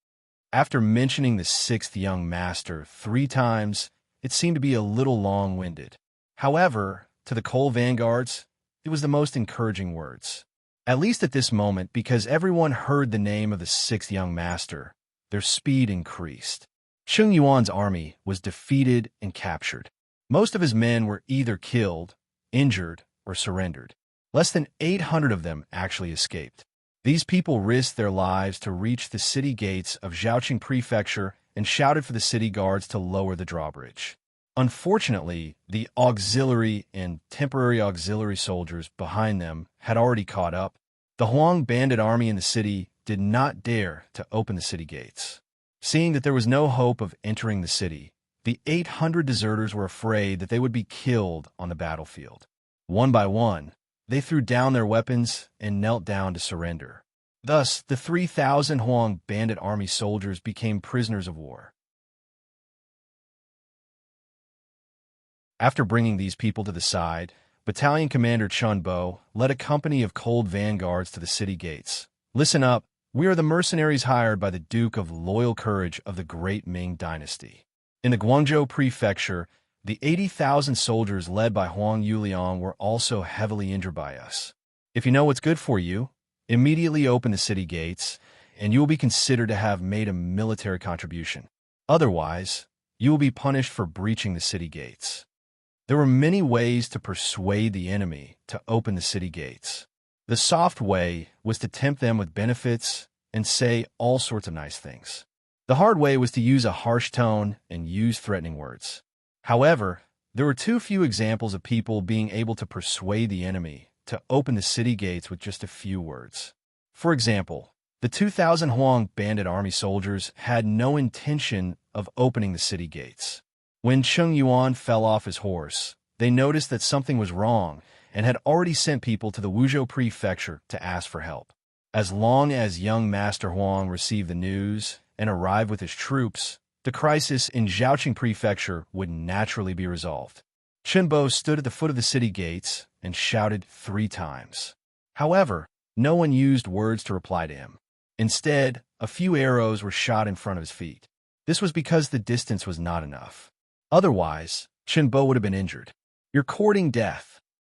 A: After mentioning the 6th young master 3 times, it seemed to be a little long-winded. However, to the cold vanguards, it was the most encouraging words. At least at this moment, because everyone heard the name of the 6th young master, their speed increased. Cheng Yuan's army was defeated and captured. Most of his men were either killed, injured, or surrendered. Less than 800 of them actually escaped. These people risked their lives to reach the city gates of Zhaoqing Prefecture and shouted for the city guards to lower the drawbridge. Unfortunately, the auxiliary and temporary auxiliary soldiers behind them had already caught up. The Huang bandit army in the city did not dare to open the city gates. Seeing that there was no hope of entering the city, the 800 deserters were afraid that they would be killed on the battlefield. One by one, they threw down their weapons and knelt down to surrender. Thus, the 3,000 Huang bandit army soldiers became prisoners of war. After bringing these people to the side, Battalion Commander Chun Bo led a company of cold vanguards to the city gates. Listen up, we are the mercenaries hired by the Duke of Loyal Courage of the Great Ming Dynasty. In the Guangzhou Prefecture, the 80,000 soldiers led by Huang Yuliang were also heavily injured by us. If you know what's good for you, immediately open the city gates, and you will be considered to have made a military contribution. Otherwise, you will be punished for breaching the city gates. There were many ways to persuade the enemy to open the city gates. The soft way was to tempt them with benefits and say all sorts of nice things. The hard way was to use a harsh tone and use threatening words. However, there were too few examples of people being able to persuade the enemy to open the city gates with just a few words. For example, the 2,000 Huang bandit army soldiers had no intention of opening the city gates. When Cheng Yuan fell off his horse, they noticed that something was wrong and had already sent people to the Wuzhou prefecture to ask for help. As long as young Master Huang received the news and arrived with his troops, the crisis in Zhaoqing prefecture would naturally be resolved. Chen Bo stood at the foot of the city gates and shouted 3 times. However, no one used words to reply to him. Instead, a few arrows were shot in front of his feet. This was because the distance was not enough. Otherwise, Chen Bo would have been injured. "You're courting death."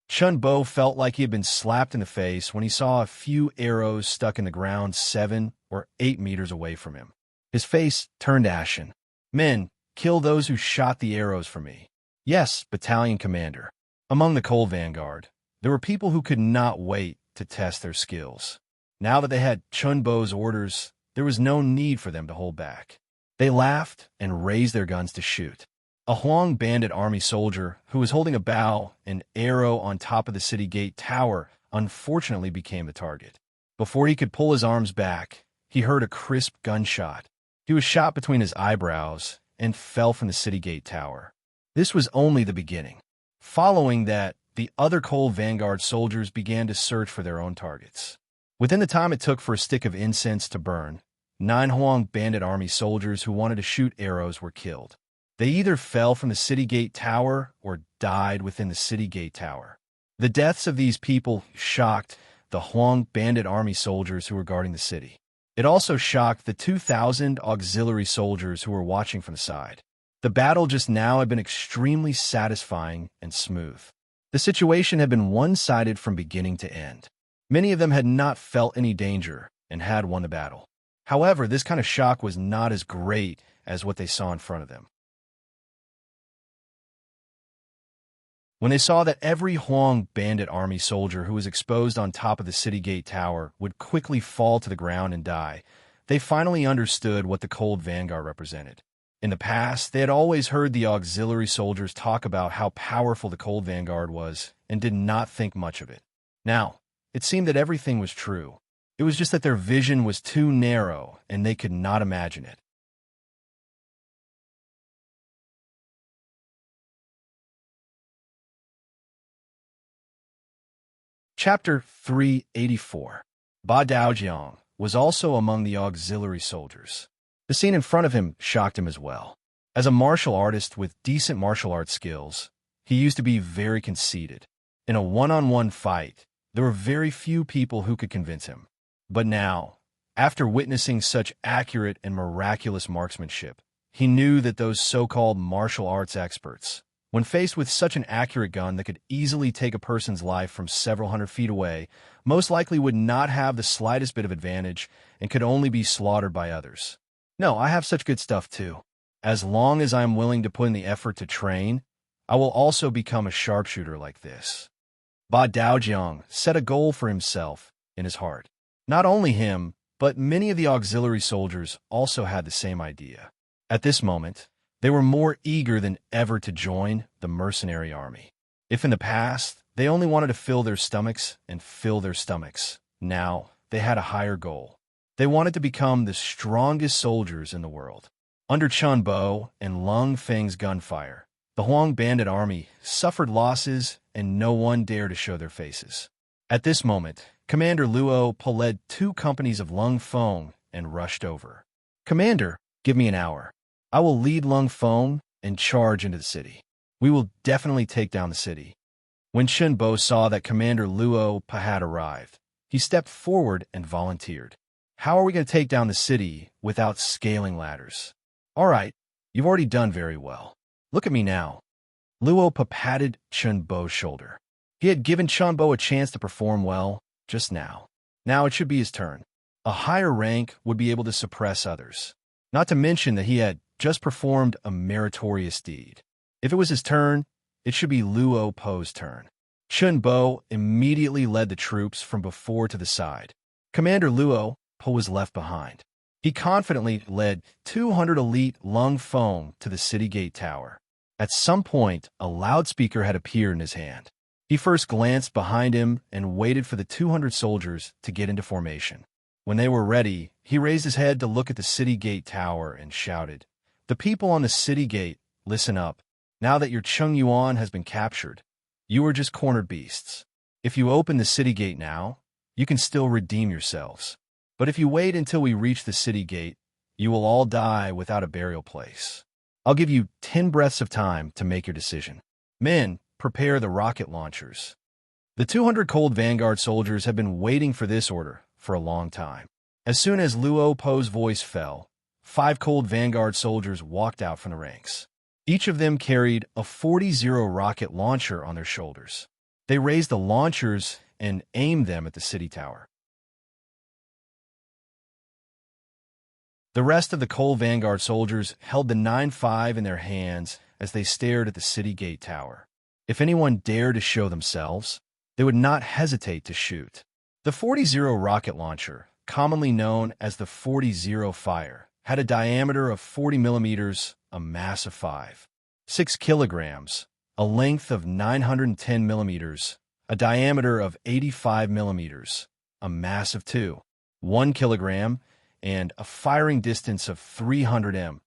A: Chen Bo felt like he had been slapped in the face when he saw a few arrows stuck in the ground 7 or 8 meters away from him. His face turned ashen. "Men, kill those who shot the arrows for me." "Yes, battalion commander." Among the Cold Vanguard, there were people who could not wait to test their skills. Now that they had Chen Bo's orders, there was no need for them to hold back. They laughed and raised their guns to shoot. A Huang bandit army soldier who was holding a bow and arrow on top of the city gate tower unfortunately became the target. Before he could pull his arms back, he heard a crisp gunshot. He was shot between his eyebrows and fell from the city gate tower. This was only the beginning. Following that, the other Cold Vanguard soldiers began to search for their own targets. Within the time it took for a stick of incense to burn, 9 Huang bandit army soldiers who wanted to shoot arrows were killed. They either fell from the city gate tower or died within the city gate tower. The deaths of these people shocked the Huang bandit army soldiers who were guarding the city. It also shocked the 2,000 auxiliary soldiers who were watching from the side. The battle just now had been extremely satisfying and smooth. The situation had been one-sided from beginning to end. Many of them had not felt any danger and had won the battle. However, this kind of shock was not as great as what they saw in front of them. When they saw that every Huang bandit army soldier who was exposed on top of the city gate tower would quickly fall to the ground and die, they finally understood what the Cold Vanguard represented. In the past, they had always heard the auxiliary soldiers talk about how powerful the Cold Vanguard was and did not think much of it. Now, it seemed that everything was true. It was just that their vision was too narrow and they could not imagine it. Chapter 384. Ba Daojiang was also among the auxiliary soldiers. The scene in front of him shocked him as well. As a martial artist with decent martial arts skills, he used to be very conceited. In a one-on-one fight, there were very few people who could convince him. But now, after witnessing such accurate and miraculous marksmanship, he knew that those so-called martial arts experts, when faced with such an accurate gun that could easily take a person's life from several hundred feet away, most likely would not have the slightest bit of advantage and could only be slaughtered by others. No, I have such good stuff too. As long as I am willing to put in the effort to train, I will also become a sharpshooter like this. Ba Daojiang set a goal for himself in his heart. Not only him, but many of the auxiliary soldiers also had the same idea. At this moment, they were more eager than ever to join the mercenary army. If in the past, they only wanted to fill their stomachs and fill their stomachs, now they had a higher goal. They wanted to become the strongest soldiers in the world. Under Chen Bo and Lung Feng's gunfire, the Huang bandit army suffered losses and no one dared to show their faces. At this moment, Commander Luo led 2 companies of Lung Feng and rushed over. "Commander, give me an hour. I will lead Lung Feng and charge into the city. We will definitely take down the city." When Chen Bo saw that Commander Luo had arrived, he stepped forward and volunteered. "How are we going to take down the city without scaling ladders?" "All right, you've already done very well. Look at me now." Luo patted Chen Bo's shoulder. He had given Chen Bo a chance to perform well just now. Now it should be his turn. A higher rank would be able to suppress others. Not to mention that he had just performed a meritorious deed. If it was his turn, it should be Luo Po's turn. Chun Bo immediately led the troops from before to the side. Commander Luo Po was left behind. He confidently led 200 elite Lung Feng to the city gate tower. At some point, a loudspeaker had appeared in his hand. He first glanced behind him and waited for the 200 soldiers to get into formation. When they were ready, he raised his head to look at the city gate tower and shouted, "The people on the city gate, listen up. Now that your Chung Yuan has been captured, you are just cornered beasts. If you open the city gate now, you can still redeem yourselves. But if you wait until we reach the city gate, you will all die without a burial place. I'll give you 10 breaths of time to make your decision. Men, prepare the rocket launchers." The 200 cold vanguard soldiers had been waiting for this order for a long time. As soon as Luo Po's voice fell, 5 cold vanguard soldiers walked out from the ranks. Each of them carried a 40-0 rocket launcher on their shoulders. They raised the launchers and aimed them at the city tower. The rest of the cold vanguard soldiers held the 9.5 in their hands as they stared at the city gate tower. If anyone dared to show themselves, they would not hesitate to shoot. The 40-0 rocket launcher, commonly known as the 40-0 fire, had a diameter of 40 millimeters, a mass of 5.6 kilograms, a length of 910 millimeters, a diameter of 85 millimeters, a mass of 2.1 kilogram, and a firing distance of 300 m.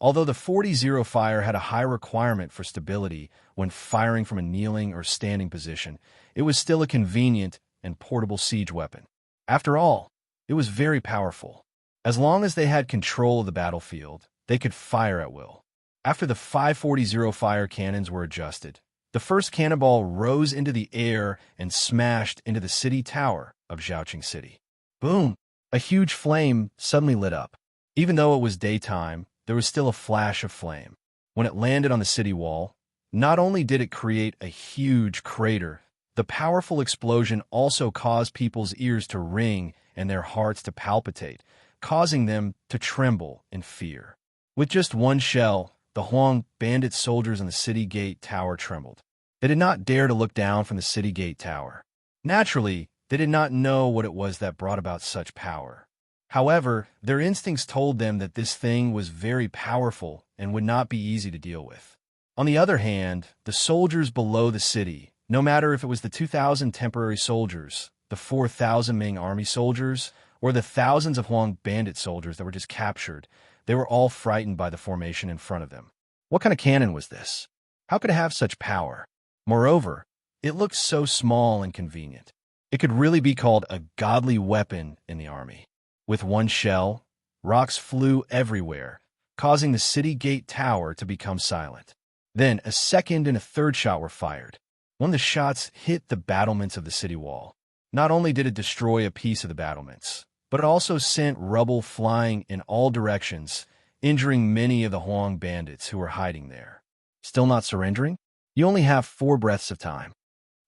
A: Although the 40-0 fire had a high requirement for stability when firing from a kneeling or standing position, it was still a convenient and portable siege weapon. After all, it was very powerful. As long as they had control of the battlefield, they could fire at will. After the 540 fire cannons were adjusted, the first cannonball rose into the air and smashed into the city tower of Zhaoqing City. Boom! A huge flame suddenly lit up. Even though it was daytime, there was still a flash of flame. When it landed on the city wall, not only did it create a huge crater, the powerful explosion also caused people's ears to ring and their hearts to palpitate, causing them to tremble in fear. With just one shell, the Huang bandit soldiers on the city gate tower trembled. They did not dare to look down from the city gate tower. Naturally, they did not know what it was that brought about such power. However, their instincts told them that this thing was very powerful and would not be easy to deal with. On the other hand, the soldiers below the city, no matter if it was the 2,000 temporary soldiers, the 4,000 Ming army soldiers, or the thousands of Huang bandit soldiers that were just captured, they were all frightened by the formation in front of them. What kind of cannon was this? How could it have such power? Moreover, it looked so small and convenient. It could really be called a godly weapon in the army. With one shell, rocks flew everywhere, causing the city gate tower to become silent. Then a second and a third shot were fired. When the shots hit the battlements of the city wall, not only did it destroy a piece of the battlements, but it also sent rubble flying in all directions, injuring many of the Huang bandits who were hiding there. Still not surrendering? You only have 4 breaths of time.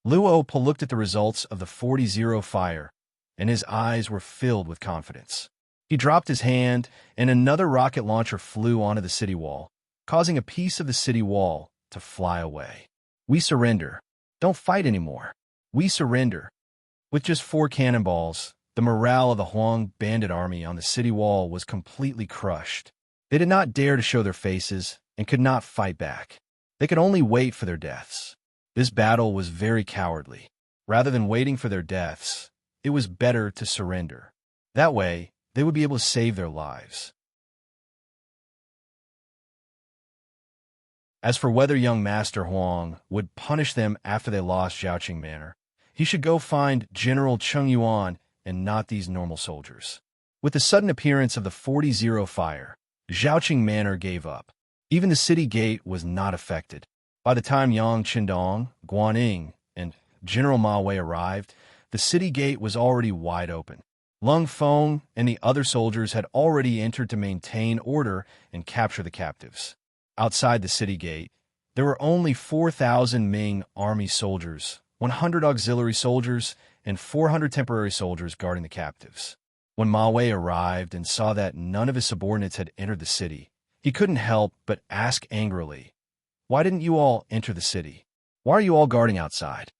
A: Luo Po looked at the results of the 40-0 fire, and his eyes were filled with confidence. He dropped his hand, and another rocket launcher flew onto the city wall, causing a piece of the city wall to fly away. We surrender. Don't fight anymore. We surrender. With just 4 cannonballs, the morale of the Huang bandit army on the city wall was completely crushed. They did not dare to show their faces and could not fight back. They could only wait for their deaths. This battle was very cowardly. Rather than waiting for their deaths, it was better to surrender. That way, they would be able to save their lives. As for whether young Master Huang would punish them after they lost Zhaoqing Manor, he should go find General Chung Yuan and not these normal soldiers. With the sudden appearance of the 40-0 fire, Zhaoqing Manor gave up. Even the city gate was not affected. By the time Yang Qindong, Guaning, and General Ma Wei arrived, the city gate was already wide open. Lung Feng and the other soldiers had already entered to maintain order and capture the captives. Outside the city gate, there were only 4,000 Ming army soldiers, 100 auxiliary soldiers, and 400 temporary soldiers guarding the captives. When Ma Wei arrived and saw that none of his subordinates had entered the city, he couldn't help but ask angrily, "Why didn't you all enter the city? Why are you all guarding outside?"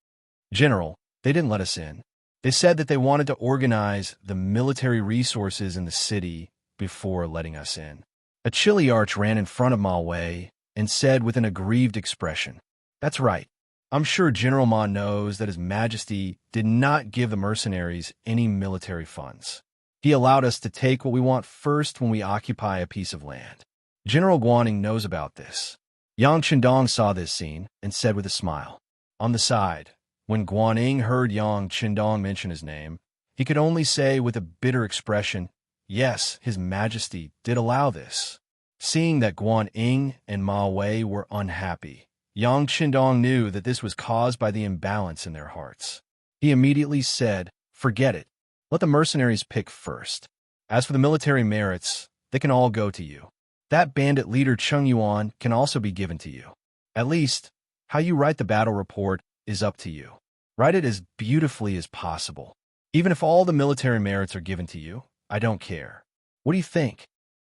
A: "General, they didn't let us in. They said that they wanted to organize the military resources in the city before letting us in." A chilly arch ran in front of Ma Wei and said with an aggrieved expression, "That's right. I'm sure General Ma knows that His Majesty did not give the mercenaries any military funds. He allowed us to take what we want first when we occupy a piece of land. General Guaning knows about this." Yang Qindong saw this scene and said with a smile. On the side, when Guaning heard Yang Qindong mention his name, he could only say with a bitter expression, "Yes, His Majesty did allow this." Seeing that Guaning and Ma Wei were unhappy, Yang Qindong knew that this was caused by the imbalance in their hearts. He immediately said, "Forget it. Let the mercenaries pick first. As for the military merits, they can all go to you. That bandit leader Chung Yuan can also be given to you. At least, how you write the battle report is up to you. Write it as beautifully as possible. Even if all the military merits are given to you, I don't care. What do you think?"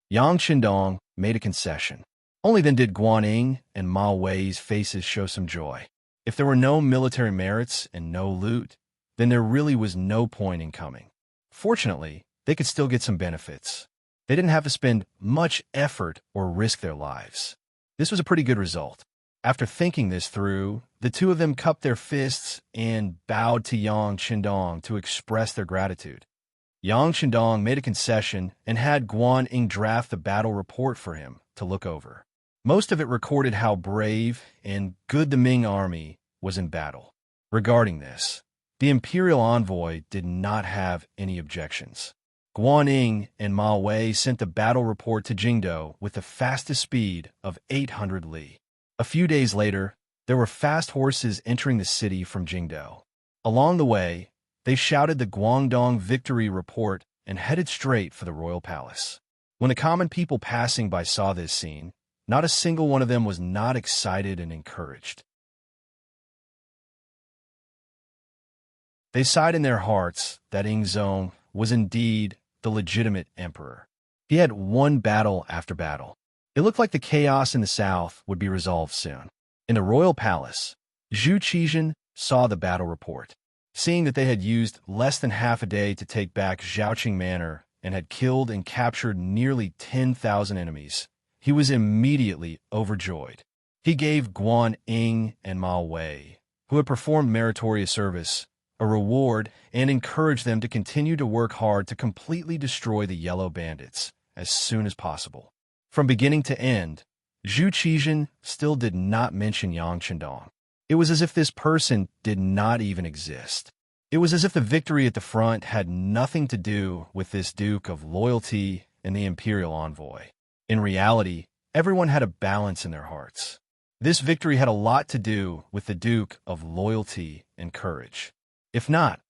A: Yang Qindong made a concession. Only then did Guaning and Ma Wei's faces show some joy. If there were no military merits and no loot, then there really was no point in coming. Fortunately, they could still get some benefits. They didn't have to spend much effort or risk their lives. This was a pretty good result. After thinking this through, the two of them cupped their fists and bowed to Yang Qindong to express their gratitude. Yang Qindong made a concession and had Guaning draft the battle report for him to look over. Most of it recorded how brave and good the Ming army was in battle. Regarding this, the imperial envoy did not have any objections. Guaning and Ma Wei sent the battle report to Jingdo with the fastest speed of 800 li. A few days later, there were fast horses entering the city from Jingdo. Along the way, they shouted the Guangdong victory report and headed straight for the royal palace. When the common people passing by saw this scene, not a single one of them was not excited and encouraged. They sighed in their hearts that Yingzong was indeed the legitimate emperor. He had won battle after battle. It looked like the chaos in the south would be resolved soon. In the royal palace, Zhu Qizhen saw the battle report. Seeing that they had used less than half a day to take back Zhaoqing Manor and had killed and captured nearly 10,000 enemies, he was immediately overjoyed. He gave Guaning and Ma Wei, who had performed meritorious service, a reward and encouraged them to continue to work hard to completely destroy the yellow bandits as soon as possible. From beginning to end, Zhu Qizhen still did not mention Yang Qindong. It was as if this person did not even exist. It was as if the victory at the front had nothing to do with this Duke of Loyalty and the Imperial Envoy. In reality, everyone had a balance in their hearts. This victory had a lot to do with the Duke of Loyalty and Courage. If not,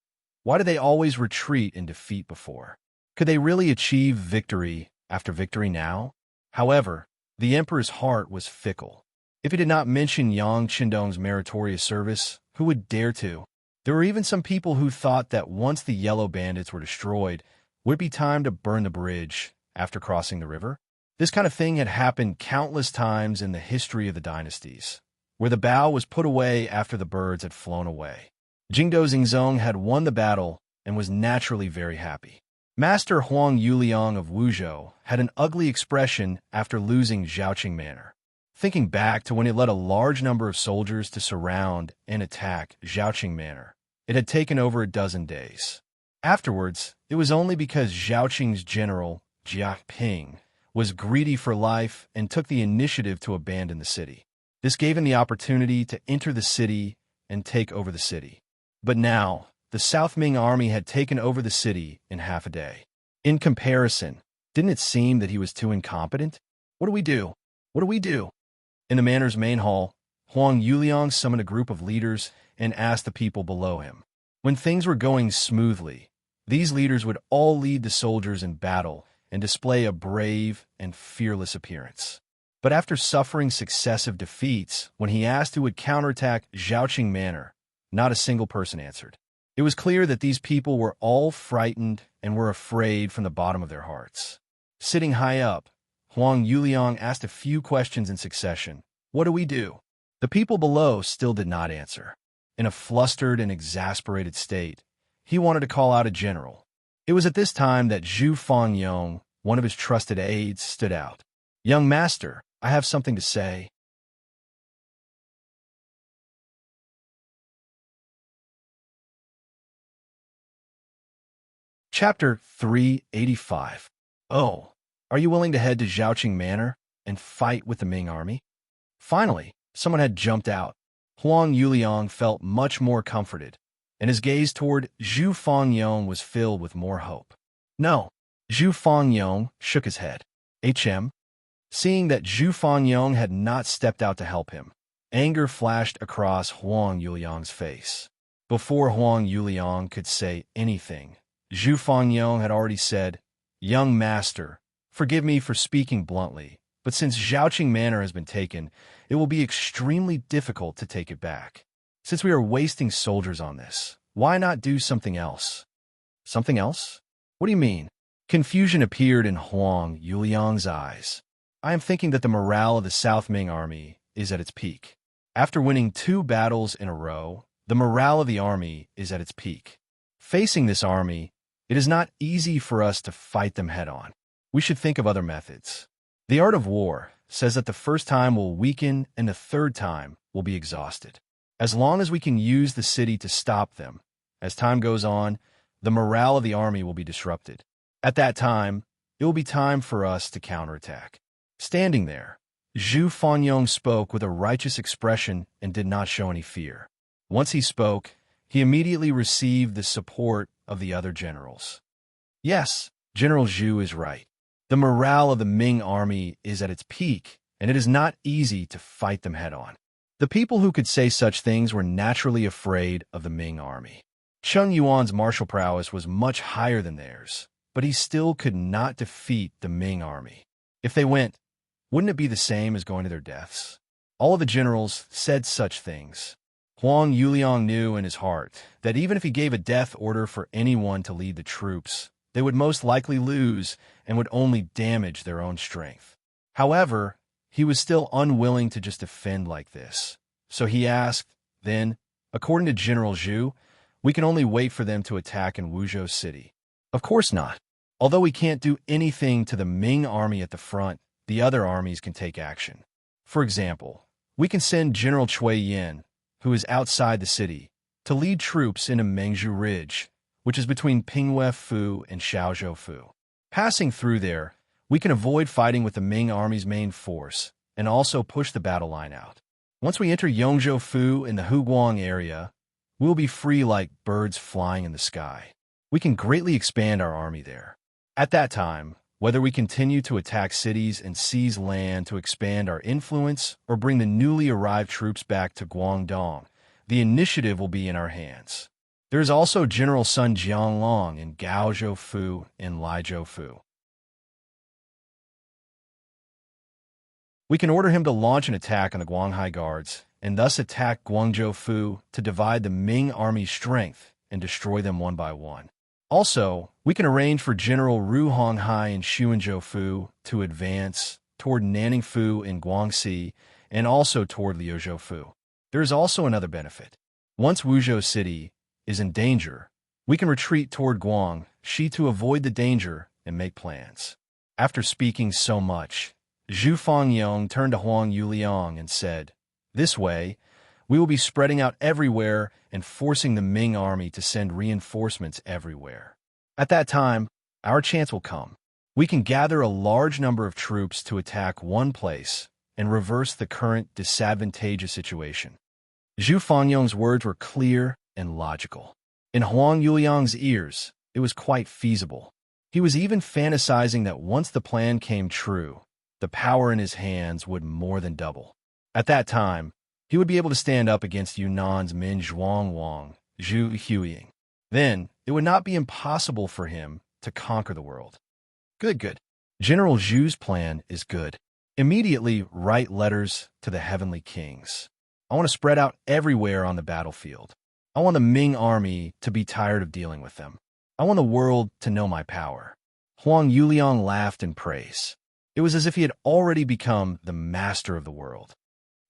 A: why did they always retreat in defeat before? Could they really achieve victory after victory now? However, the emperor's heart was fickle. If he did not mention Yang Qindong's meritorious service, who would dare to? There were even some people who thought that once the yellow bandits were destroyed, would it be time to burn the bridge after crossing the river? This kind of thing had happened countless times in the history of the dynasties, where the bow was put away after the birds had flown away. Jingdo Xingzong had won the battle and was naturally very happy. Master Huang Yuliang of Wuzhou had an ugly expression after losing Zhaoqing Manor. Thinking back to when he led a large number of soldiers to surround and attack Zhaoqing Manor, it had taken over a dozen days. Afterwards, it was only because Zhaoqing's general, Jia Ping, was greedy for life and took the initiative to abandon the city. This gave him the opportunity to enter the city and take over the city. But now, the South Ming army had taken over the city in half a day. In comparison, didn't it seem that he was too incompetent? What do we do? What do we do? In the manor's main hall, Huang Yuliang summoned a group of leaders and asked the people below him. When things were going smoothly, these leaders would all lead the soldiers in battle and display a brave and fearless appearance. But after suffering successive defeats, when he asked who would counterattack Zhaoqing Manor, not a single person answered. It was clear that these people were all frightened and were afraid from the bottom of their hearts. Sitting high up, Huang Yuliang asked a few questions in succession. What do we do? The people below still did not answer. In a flustered and exasperated state, he wanted to call out a general. It was at this time that Zhu Fangyong, one of his trusted aides, stood out. "Young master, I have something to say." Chapter 385. Oh, are you willing to head to Zhaoqing Manor and fight with the Ming army? Finally, someone had jumped out. Huang Yuliang felt much more comforted, and his gaze toward Zhu Fangyong was filled with more hope. No, Zhu Fangyong shook his head. Seeing that Zhu Fangyong had not stepped out to help him, anger flashed across Huang Yuliang's face. Before Huang Yuliang could say anything, Zhu Fangyong had already said, "Young master, forgive me for speaking bluntly, but since Zhaoqing Manor has been taken, it will be extremely difficult to take it back. Since we are wasting soldiers on this, why not do something else?" "Something else? What do you mean?" Confusion appeared in Huang Yuliang's eyes. "I am thinking that the morale of the South Ming army is at its peak. After winning 2 battles in a row, the morale of the army is at its peak. Facing this army, it is not easy for us to fight them head-on. We should think of other methods. The art of war says that the first time will weaken and the third time will be exhausted. As long as we can use the city to stop them, as time goes on, the morale of the army will be disrupted. At that time, it will be time for us to counterattack." Standing there, Zhu Fangyong spoke with a righteous expression and did not show any fear. Once he spoke, he immediately received the support of the other generals. Yes, General Zhu is right. The morale of the Ming army is at its peak, and it is not easy to fight them head-on. The people who could say such things were naturally afraid of the Ming army. Cheng Yuan's martial prowess was much higher than theirs, but he still could not defeat the Ming army. If they went, wouldn't it be the same as going to their deaths? All of the generals said such things. Huang Yuliang knew in his heart that even if he gave a death order for anyone to lead the troops, they would most likely lose and would only damage their own strength. However, he was still unwilling to just defend like this. So he asked, "Then, according to General Zhu, we can only wait for them to attack in Wuzhou City?" "Of course not. Although we can't do anything to the Ming army at the front, the other armies can take action. For example, we can send General Cui Yin, who is outside the city, to lead troops into Mengzhu Ridge, which is between Pingwei Fu and Xiaozhou Fu. Passing through there, we can avoid fighting with the Ming army's main force and also push the battle line out. Once we enter Yongzhou Fu in the Huguang area, we will be free like birds flying in the sky. We can greatly expand our army there. At that time, whether we continue to attack cities and seize land to expand our influence or bring the newly arrived troops back to Guangdong, the initiative will be in our hands. There is also General Sun Jianglong in Gaozhou Fu and Laizhou Fu. We can order him to launch an attack on the Guanghai Guards and thus attack Guangzhou Fu to divide the Ming army's strength and destroy them one by one. Also, we can arrange for General Ru Honghai in Xuanzhou Fu to advance toward Nanning Fu in Guangxi and also toward Liuzhou Fu. There is also another benefit. Once Wuzhou City is in danger, we can retreat toward Guangxi to avoid the danger and make plans. After speaking so much, Zhu Fangyong turned to Huang Yuliang and said, "This way, we will be spreading out everywhere and forcing the Ming army to send reinforcements everywhere. At that time, our chance will come. We can gather a large number of troops to attack one place and reverse the current disadvantageous situation." Zhu Fangyong's words were clear and logical. In Huang Yuliang's ears, it was quite feasible. He was even fantasizing that once the plan came true, the power in his hands would more than double. At that time, he would be able to stand up against Yunnan's Min Zhuangwang, Zhu Huiying. Then, it would not be impossible for him to conquer the world. Good. General Zhu's plan is good. Immediately write letters to the heavenly kings. I want to spread out everywhere on the battlefield. I want the Ming army to be tired of dealing with them. I want the world to know my power. Huang Yuliang laughed in praise. It was as if he had already become the master of the world.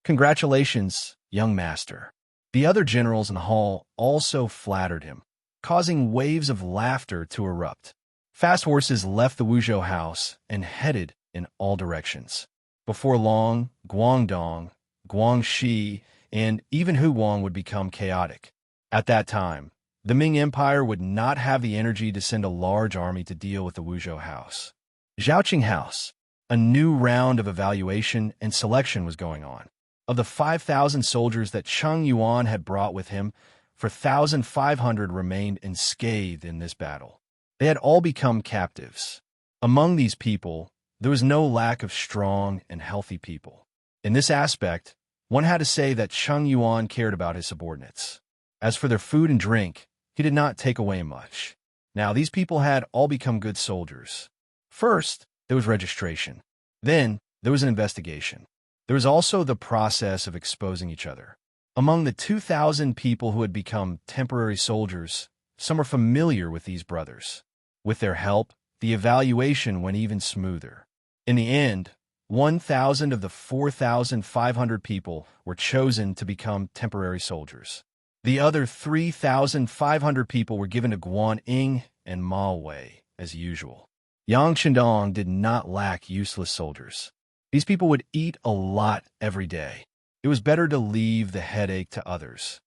A: Congratulations, young master. The other generals in the hall also flattered him, causing waves of laughter to erupt. Fast horses left the Wuzhou house and headed in all directions. Before long, Guangdong, Guangxi, and even Huang would become chaotic. At that time, the Ming Empire would not have the energy to send a large army to deal with the Wuzhou house. Zhaoqing House. A new round of evaluation and selection was going on. Of the 5,000 soldiers that Cheng Yuan had brought with him, 4,500 remained unscathed in this battle. They had all become captives. Among these people, there was no lack of strong and healthy people. In this aspect, one had to say that Cheng Yuan cared about his subordinates. As for their food and drink, he did not take away much. Now, these people had all become good soldiers. First, there was registration. Then, there was an investigation. There was also the process of exposing each other. Among the 2,000 people who had become temporary soldiers, some were familiar with these brothers. With their help, the evaluation went even smoother. In the end, 1,000 of the 4,500 people were chosen to become temporary soldiers. The other 3,500 people were given to Guan Ying and Ma Wei, as usual. Yang Shandong did not lack useless soldiers. These people would eat a lot every day. It was better to leave the headache to others.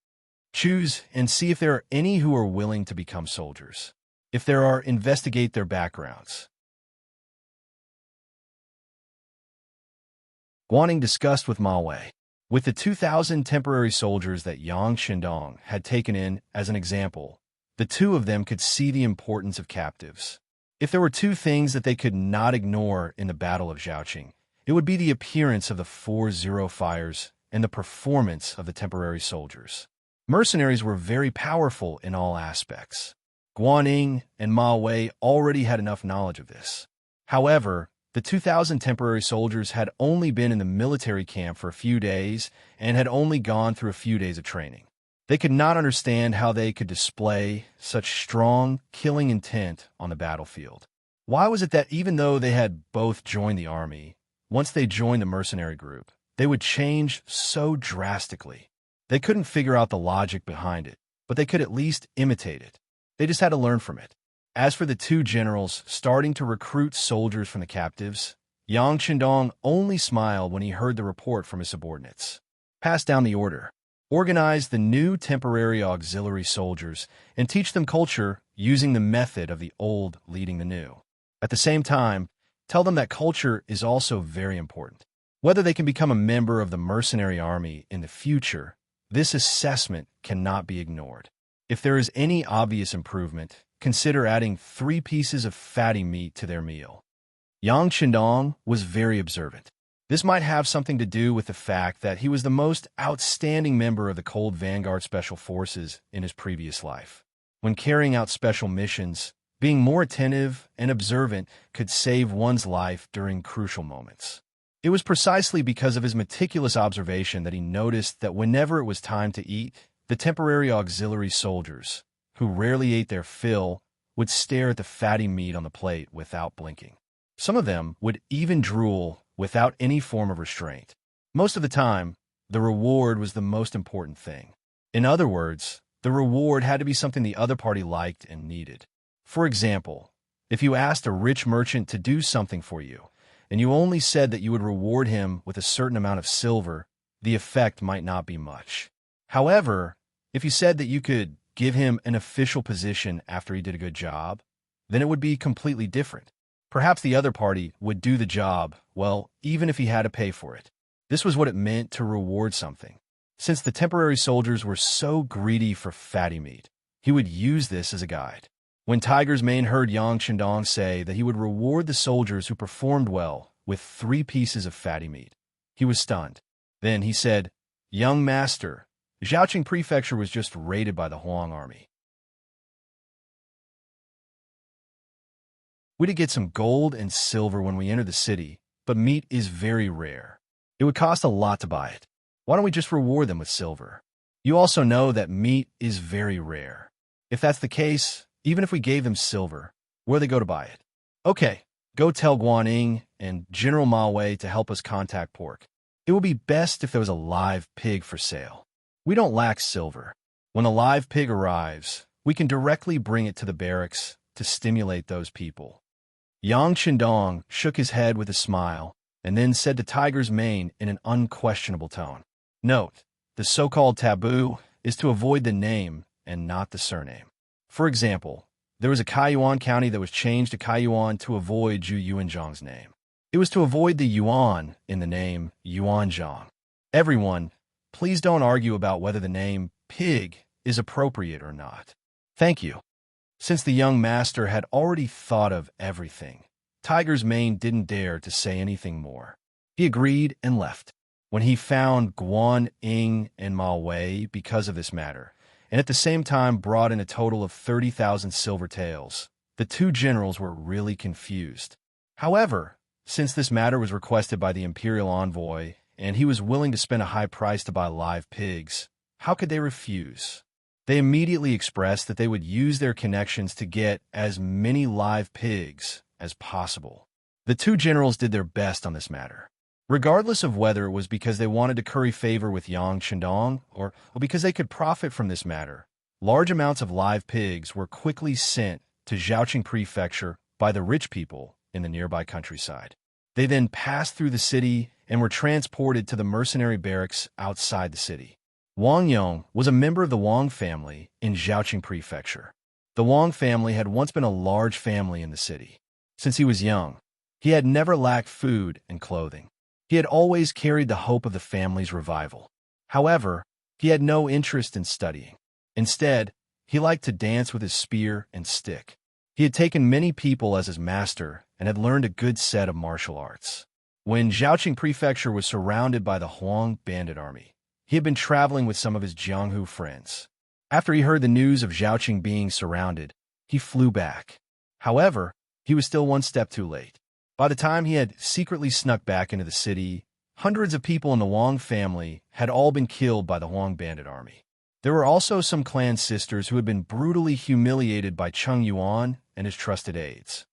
A: Choose and see if there are any who are willing to become soldiers. If there are, investigate their backgrounds. Guan Ying discussed with Ma Wei. With the 2,000 temporary soldiers that Yang Shandong had taken in as an example, the two of them could see the importance of captives. If there were two things that they could not ignore in the Battle of Zhaoqing, it would be the appearance of the 4-0 fires and the performance of the temporary soldiers. Mercenaries were very powerful in all aspects. Guan Ying and Ma Wei already had enough knowledge of this. However, the 2,000 temporary soldiers had only been in the military camp for a few days and had only gone through a few days of training. They could not understand how they could display such strong, killing intent on the battlefield. Why was it that even though they had both joined the army, once they joined the mercenary group, they would change so drastically? They couldn't figure out the logic behind it, but they could at least imitate it. They just had to learn from it. As for the two generals starting to recruit soldiers from the captives, Yang Shandong only smiled when he heard the report from his subordinates. Pass down the order. Organize the new temporary auxiliary soldiers and teach them culture using the method of the old leading the new. At the same time, tell them that culture is also very important. Whether they can become a member of the mercenary army in the future, this assessment cannot be ignored. If there is any obvious improvement, consider adding 3 pieces of fatty meat to their meal. Yang Shandong was very observant. This might have something to do with the fact that he was the most outstanding member of the Cold Vanguard Special Forces in his previous life. When carrying out special missions, being more attentive and observant could save one's life during crucial moments. It was precisely because of his meticulous observation that he noticed that whenever it was time to eat, the temporary auxiliary soldiers, who rarely ate their fill, would stare at the fatty meat on the plate without blinking. Some of them would even drool without any form of restraint. Most of the time, the reward was the most important thing. In other words, the reward had to be something the other party liked and needed. For example, if you asked a rich merchant to do something for you, and you only said that you would reward him with a certain amount of silver, the effect might not be much. However, if you said that you could give him an official position after he did a good job, then it would be completely different. Perhaps the other party would do the job, well, even if he had to pay for it. This was what it meant to reward something. Since the temporary soldiers were so greedy for fatty meat, he would use this as a guide. When Tiger's Mane heard Yang Shandong say that he would reward the soldiers who performed well with 3 pieces of fatty meat, he was stunned. Then he said, "Young master, Zhaoqing Prefecture was just raided by the Huang army. We did get some gold and silver when we entered the city, but meat is very rare. It would cost a lot to buy it. Why don't we just reward them with silver? You also know that meat is very rare. If that's the case, even if we gave them silver, where they go to buy it? Okay, go tell Guan Ying and General Ma Wei to help us contact pork. It would be best if there was a live pig for sale. We don't lack silver. When a live pig arrives, we can directly bring it to the barracks to stimulate those people. Yang Chendong shook his head with a smile and then said to Tiger's Mane in an unquestionable tone, "Note, the so-called taboo is to avoid the name and not the surname. For example, there was a Kaiyuan county that was changed to Kaiyuan to avoid Zhu Yuanzhang's name. It was to avoid the Yuan in the name Yuanzhang. Everyone, please don't argue about whether the name pig is appropriate or not. Thank you." Since the young master had already thought of everything, Tiger's Mane didn't dare to say anything more. He agreed and left. When he found Guan Ying and Ma Wei because of this matter, and at the same time brought in a total of 30,000 silver taels, the two generals were really confused. However, since this matter was requested by the imperial envoy, and he was willing to spend a high price to buy live pigs, how could they refuse? They immediately expressed that they would use their connections to get as many live pigs as possible. The two generals did their best on this matter. Regardless of whether it was because they wanted to curry favor with Yang Chendong or because they could profit from this matter, large amounts of live pigs were quickly sent to Zhaoqing Prefecture by the rich people in the nearby countryside. They then passed through the city and were transported to the mercenary barracks outside the city. Wang Yong was a member of the Wang family in Zhaoqing Prefecture. The Wang family had once been a large family in the city. Since he was young, he had never lacked food and clothing. He had always carried the hope of the family's revival. However, he had no interest in studying. Instead, he liked to dance with his spear and stick. He had taken many people as his master and had learned a good set of martial arts. When Zhaoqing Prefecture was surrounded by the Huang bandit army, he had been traveling with some of his Jianghu friends. After he heard the news of Zhaoqing being surrounded, he flew back. However, he was still one step too late. By the time he had secretly snuck back into the city, hundreds of people in the Wang family had all been killed by the Huang bandit army. There were also some clan sisters who had been brutally humiliated by Cheng Yuan and his trusted aides.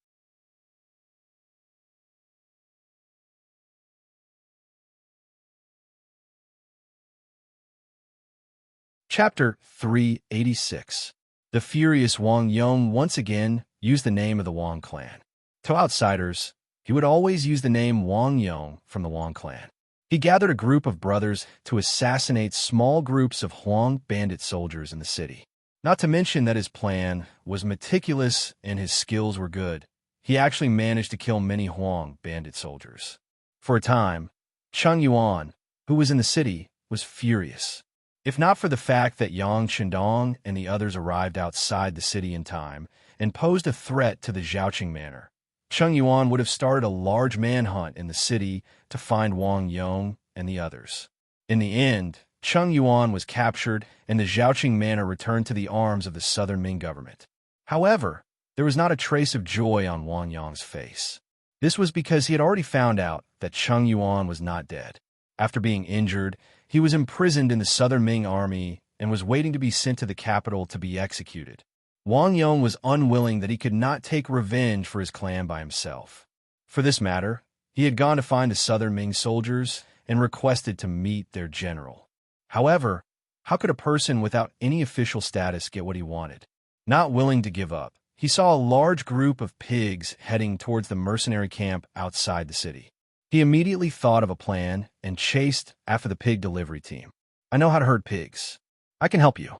A: Chapter 386. The furious Wang Yong once again used the name of the Wang clan. To outsiders, he would always use the name Wang Yong from the Wang clan. He gathered a group of brothers to assassinate small groups of Huang bandit soldiers in the city. Not to mention that his plan was meticulous and his skills were good. He actually managed to kill many Huang bandit soldiers. For a time, Cheng Yuan, who was in the city, was furious. If not for the fact that Yang Chendong and the others arrived outside the city in time and posed a threat to the Zhaoqing manor, Cheng Yuan would have started a large manhunt in the city to find Wang Yong and the others. In the end, Cheng Yuan was captured and the Zhaoqing manor returned to the arms of the southern Ming government. However, there was not a trace of joy on Wang Yong's face. This was because he had already found out that Cheng Yuan was not dead. After being injured, he was imprisoned in the southern Ming army and was waiting to be sent to the capital to be executed. Wang Yong was unwilling that he could not take revenge for his clan by himself. For this matter, he had gone to find the southern Ming soldiers and requested to meet their general. However, how could a person without any official status get what he wanted? Not willing to give up, he saw a large group of pigs heading towards the mercenary camp outside the city. He immediately thought of a plan and chased after the pig delivery team. "I know how to herd pigs. I can help you."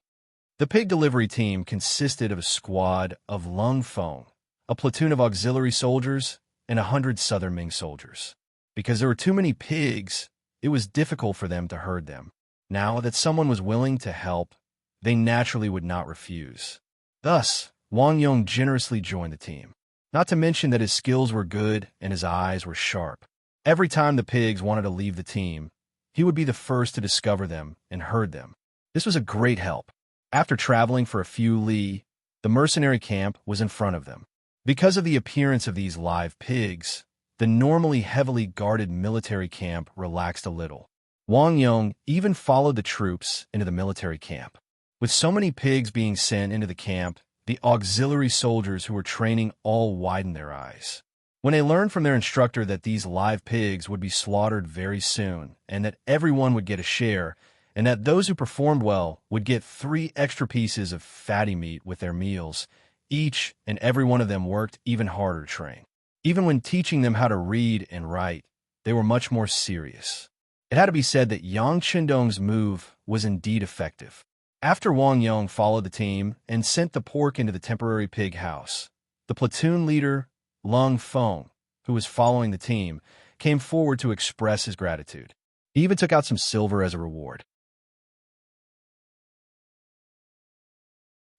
A: The pig delivery team consisted of a squad of Lung Feng, a platoon of auxiliary soldiers, and 100 southern Ming soldiers. Because there were too many pigs, it was difficult for them to herd them. Now that someone was willing to help, they naturally would not refuse. Thus, Wang Yong generously joined the team. Not to mention that his skills were good and his eyes were sharp. Every time the pigs wanted to leave the team, he would be the first to discover them and herd them. This was a great help. After traveling for a few li, the mercenary camp was in front of them. Because of the appearance of these live pigs, the normally heavily guarded military camp relaxed a little. Wang Yong even followed the troops into the military camp. With so many pigs being sent into the camp, the auxiliary soldiers who were training all widened their eyes. When they learned from their instructor that these live pigs would be slaughtered very soon and that everyone would get a share, and that those who performed well would get 3 extra pieces of fatty meat with their meals. Each and every one of them worked even harder to train. Even when teaching them how to read and write, they were much more serious. It had to be said that Yang Qindong's move was indeed effective. After Wang Yong followed the team and sent the pork into the temporary pig house, the platoon leader, Lung Feng, who was following the team, came forward to express his gratitude. He even took out some silver as a reward.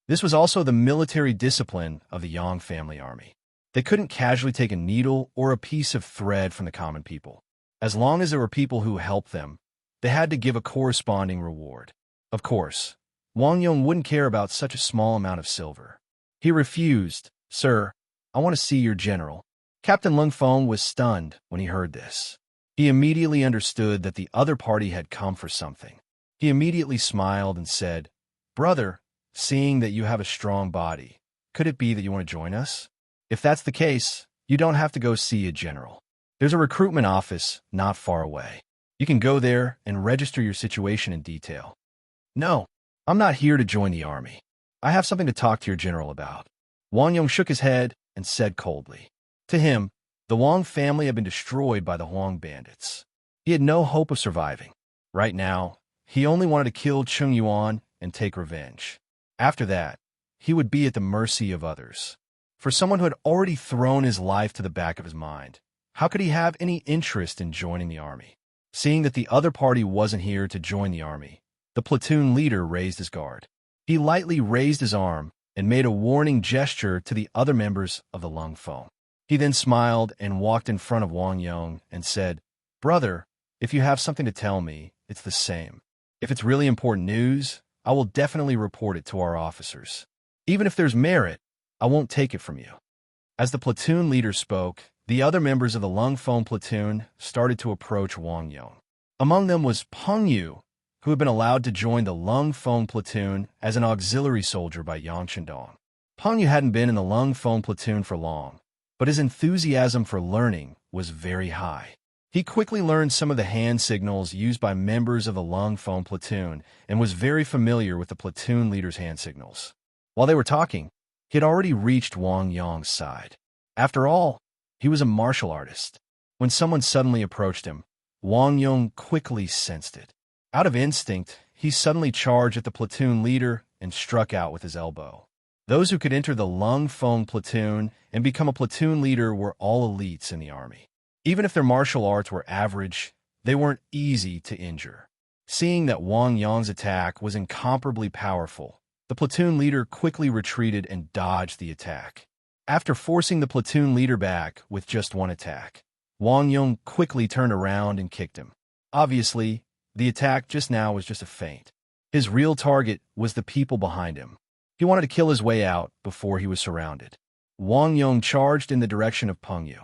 A: This was also the military discipline of the Yang family army. They couldn't casually take a needle or a piece of thread from the common people. As long as there were people who helped them, they had to give a corresponding reward. Of course, Wang Yong wouldn't care about such a small amount of silver. He refused. "Sir, I want to see your general." Captain Lung Feng was stunned when he heard this. He immediately understood that the other party had come for something. He immediately smiled and said, "Brother, seeing that you have a strong body, could it be that you want to join us? If that's the case, you don't have to go see a general. There's a recruitment office not far away. You can go there and register your situation in detail." "No, I'm not here to join the army. I have something to talk to your general about." Wang Yong shook his head and said coldly. To him, the Wang family had been destroyed by the Huang bandits. He had no hope of surviving. Right now, he only wanted to kill Chung Yuan and take revenge. After that, he would be at the mercy of others. For someone who had already thrown his life to the back of his mind, how could he have any interest in joining the army? Seeing that the other party wasn't here to join the army, the platoon leader raised his guard. He lightly raised his arm and made a warning gesture to the other members of the Lung Feng. He then smiled and walked in front of Wang Yong and said, "Brother, if you have something to tell me, it's the same. If it's really important news, I will definitely report it to our officers. Even if there's merit, I won't take it from you." As the platoon leader spoke, the other members of the Lung Feng platoon started to approach Wang Yong. Among them was Peng Yu, who had been allowed to join the Lung Feng platoon as an auxiliary soldier by Yang Qindong. Peng Yu hadn't been in the Lung Feng platoon for long, but his enthusiasm for learning was very high. He quickly learned some of the hand signals used by members of the Lung Feng platoon and was very familiar with the platoon leader's hand signals. While they were talking, he had already reached Wang Yong's side. After all, he was a martial artist. When someone suddenly approached him, Wang Yong quickly sensed it. Out of instinct, he suddenly charged at the platoon leader and struck out with his elbow. Those who could enter the Lung Feng platoon and become a platoon leader were all elites in the army. Even if their martial arts were average, they weren't easy to injure. Seeing that Wang Yong's attack was incomparably powerful, the platoon leader quickly retreated and dodged the attack. After forcing the platoon leader back with just one attack, Wang Yong quickly turned around and kicked him. Obviously, the attack just now was just a feint. His real target was the people behind him. He wanted to kill his way out before he was surrounded. Wang Yong charged in the direction of Peng Yu.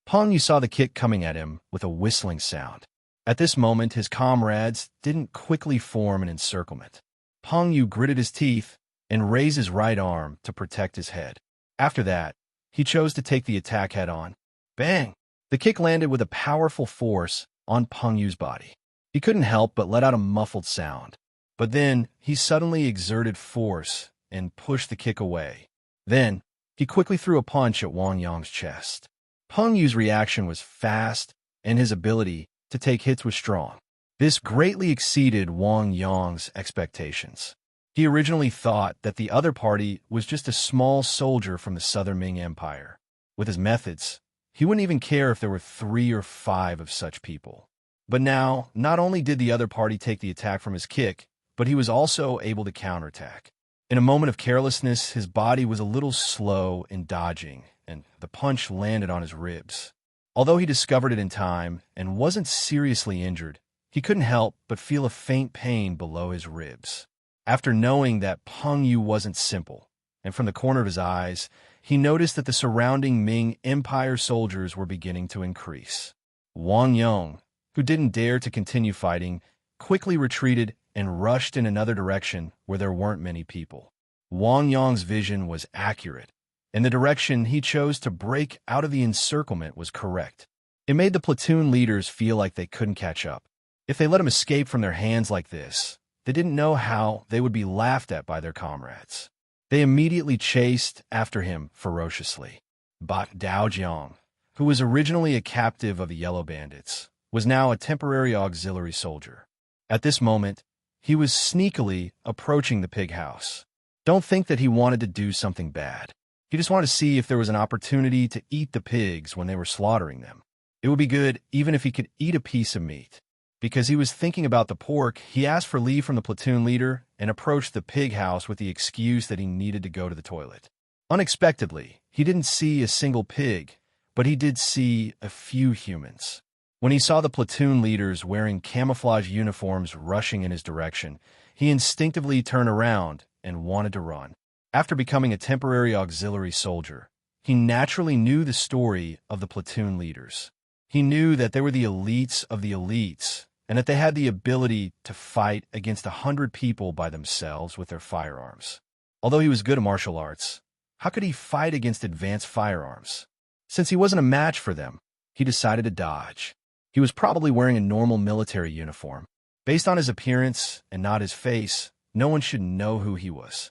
A: Peng Yu saw the kick coming at him with a whistling sound. At this moment, his comrades didn't quickly form an encirclement. Peng Yu gritted his teeth and raised his right arm to protect his head. After that, he chose to take the attack head-on. Bang! The kick landed with a powerful force on Peng Yu's body. He couldn't help but let out a muffled sound. But then, he suddenly exerted force and pushed the kick away. Then, he quickly threw a punch at Wang Yong's chest. Peng Yu's reaction was fast, and his ability to take hits was strong. This greatly exceeded Wang Yong's expectations. He originally thought that the other party was just a small soldier from the Southern Ming Empire. With his methods, he wouldn't even care if there were 3 or 5 of such people. But now, not only did the other party take the attack from his kick, but he was also able to counterattack. In a moment of carelessness, his body was a little slow in dodging, and the punch landed on his ribs. Although he discovered it in time and wasn't seriously injured, he couldn't help but feel a faint pain below his ribs. After knowing that Peng Yu wasn't simple, and from the corner of his eyes, he noticed that the surrounding Ming Empire soldiers were beginning to increase. Wang Yong, who didn't dare to continue fighting, quickly retreated and rushed in another direction where there weren't many people. Wang Yong's vision was accurate, and the direction he chose to break out of the encirclement was correct. It made the platoon leaders feel like they couldn't catch up. If they let him escape from their hands like this, they didn't know how they would be laughed at by their comrades. They immediately chased after him ferociously. Bat Daojiang, who was originally a captive of the Yellow Bandits, was now a temporary auxiliary soldier. At this moment, he was sneakily approaching the pig house. Don't think that he wanted to do something bad. He just wanted to see if there was an opportunity to eat the pigs when they were slaughtering them. It would be good even if he could eat a piece of meat. Because he was thinking about the pork, he asked for leave from the platoon leader and approached the pig house with the excuse that he needed to go to the toilet. Unexpectedly, he didn't see a single pig, but he did see a few humans. When he saw the platoon leaders wearing camouflage uniforms rushing in his direction, he instinctively turned around and wanted to run. After becoming a temporary auxiliary soldier, he naturally knew the story of the platoon leaders. He knew that they were the elites of the elites, and that they had the ability to fight against 100 people by themselves with their firearms. Although he was good at martial arts, how could he fight against advanced firearms? Since he wasn't a match for them, he decided to dodge. He was probably wearing a normal military uniform. Based on his appearance and not his face, no one should know who he was.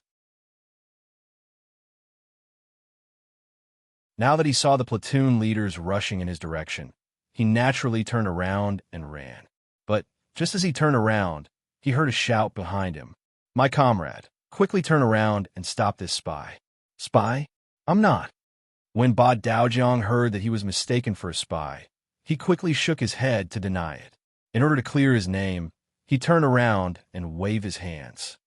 A: Now that he saw the platoon leaders rushing in his direction, he naturally turned around and ran. But just as he turned around, he heard a shout behind him. "My comrade, quickly turn around and stop this spy." "Spy? I'm not." When Ba Daojiang heard that he was mistaken for a spy, he quickly shook his head to deny it. In order to clear his name, he turned around and waved his hands.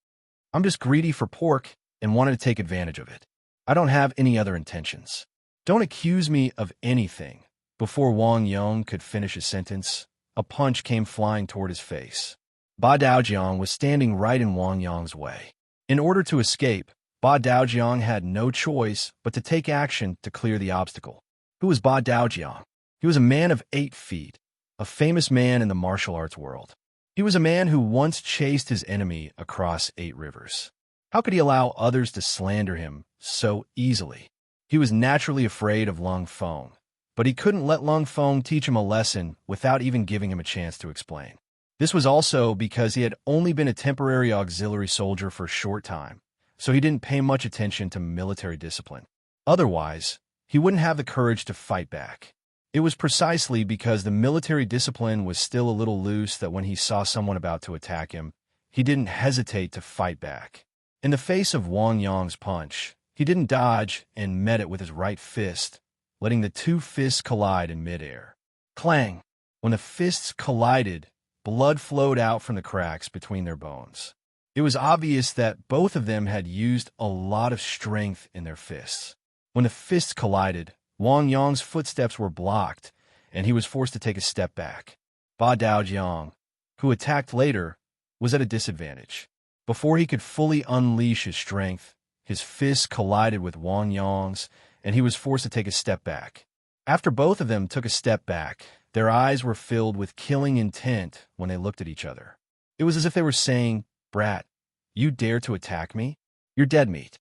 A: "I'm just greedy for pork and wanted to take advantage of it. I don't have any other intentions. Don't accuse me of anything." Before Wang Yong could finish his sentence, a punch came flying toward his face. Ba Daojiang was standing right in Wang Yong's way. In order to escape, Ba Daojiang had no choice but to take action to clear the obstacle. Who was Ba Daojiang? He was a man of 8 feet, a famous man in the martial arts world. He was a man who once chased his enemy across 8 rivers. How could he allow others to slander him so easily? He was naturally afraid of Lung Feng, but he couldn't let Lung Feng teach him a lesson without even giving him a chance to explain. This was also because he had only been a temporary auxiliary soldier for a short time, so he didn't pay much attention to military discipline. Otherwise, he wouldn't have the courage to fight back. It was precisely because the military discipline was still a little loose that when he saw someone about to attack him, he didn't hesitate to fight back. In the face of Wang Yong's punch, he didn't dodge and met it with his right fist, letting the 2 fists collide in midair. Clang! When the fists collided, blood flowed out from the cracks between their bones. It was obvious that both of them had used a lot of strength in their fists. When the fists collided, Wang Yong's footsteps were blocked, and he was forced to take a step back. Ba Daojiang, who attacked later, was at a disadvantage. Before he could fully unleash his strength, his fists collided with Wang Yong's, and he was forced to take a step back. After both of them took a step back, their eyes were filled with killing intent when they looked at each other. It was as if they were saying, "Brat, you dare to attack me? You're dead meat."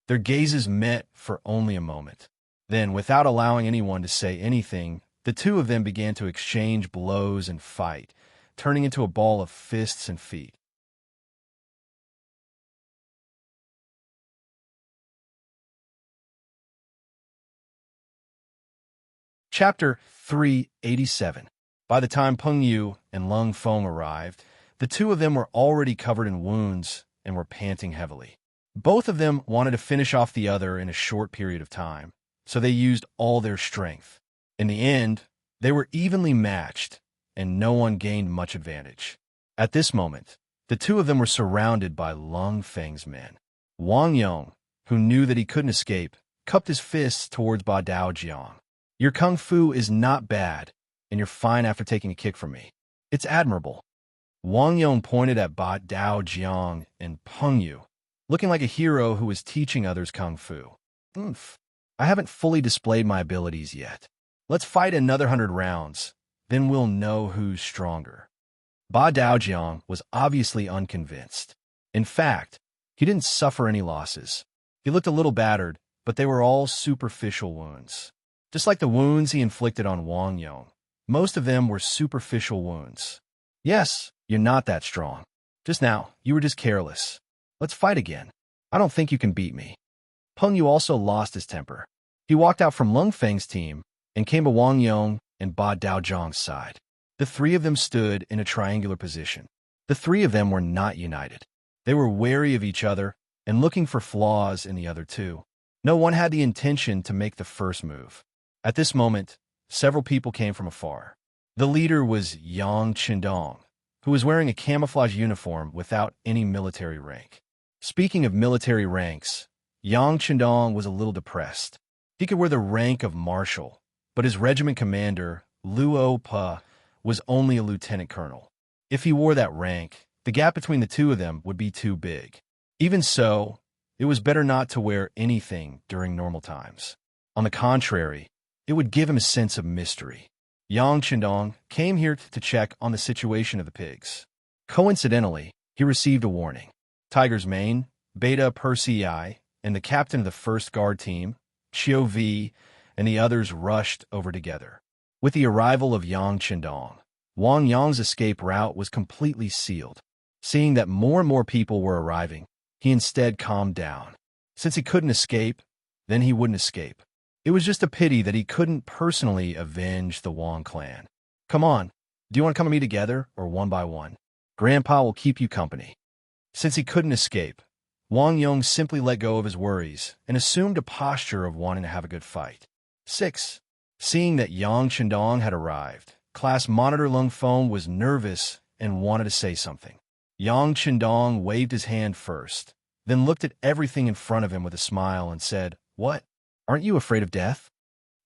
A: Their gazes met for only a moment. Then, without allowing anyone to say anything, the 2 of them began to exchange blows and fight, turning into a ball of fists and feet. Chapter 387. By the time Peng Yu and Lung Feng arrived, the 2 of them were already covered in wounds and were panting heavily. Both of them wanted to finish off the other in a short period of time, so they used all their strength. In the end, they were evenly matched, and no one gained much advantage. At this moment, the 2 of them were surrounded by Lung Feng's men. Wang Yong, who knew that he couldn't escape, cupped his fists towards Ba Daojiang. "Your kung fu is not bad, and you're fine after taking a kick from me. It's admirable." Wang Yong pointed at Ba Daojiang and Peng Yu, looking like a hero who was teaching others kung fu. "Oomph. I haven't fully displayed my abilities yet. Let's fight another 100 rounds, then we'll know who's stronger." Ba Daojiang was obviously unconvinced. In fact, he didn't suffer any losses. He looked a little battered, but they were all superficial wounds. Just like the wounds he inflicted on Wang Yong, Most of them were superficial wounds. Yes, you're not that strong. Just now, you were just careless. Let's fight again. I don't think you can beat me. Peng Yu also lost his temper. He walked out from Lung Feng's team and came to Wang Yong and Ba Daozhang's side. The three of them stood in a triangular position. The three of them were not united. They were wary of each other and looking for flaws in the other two. No one had the intention to make the first move. At this moment, several people came from afar. The leader was Yang Qindong, who was wearing a camouflage uniform without any military rank. Speaking of military ranks, Yang Qindong was a little depressed. He could wear the rank of marshal, but his regiment commander, Luo Pa, was only a lieutenant colonel. If he wore that rank, the gap between the two of them would be too big. Even so, it was better not to wear anything during normal times. On the contrary, it would give him a sense of mystery. Yang Qindong came here to check on the situation of the pigs. Coincidentally, he received a warning. Tiger's Mane, Beta Persei, and the captain of the first guard team, Qiu Vi, and the others rushed over together. With the arrival of Yang Qindong, Wang Yong's escape route was completely sealed. Seeing that more and more people were arriving, he instead calmed down. Since he couldn't escape, then he wouldn't escape. It was just a pity that he couldn't personally avenge the Wang clan. Come on, do you want to come and me together, or one by one? Grandpa will keep you company. Since he couldn't escape, Wang Yong simply let go of his worries and assumed a posture of wanting to have a good fight. 6. Seeing that Yang Qindong had arrived, Class Monitor Lung Feng was nervous and wanted to say something. Yang Qindong waved his hand first, then looked at everything in front of him with a smile and said, "What? Aren't you afraid of death?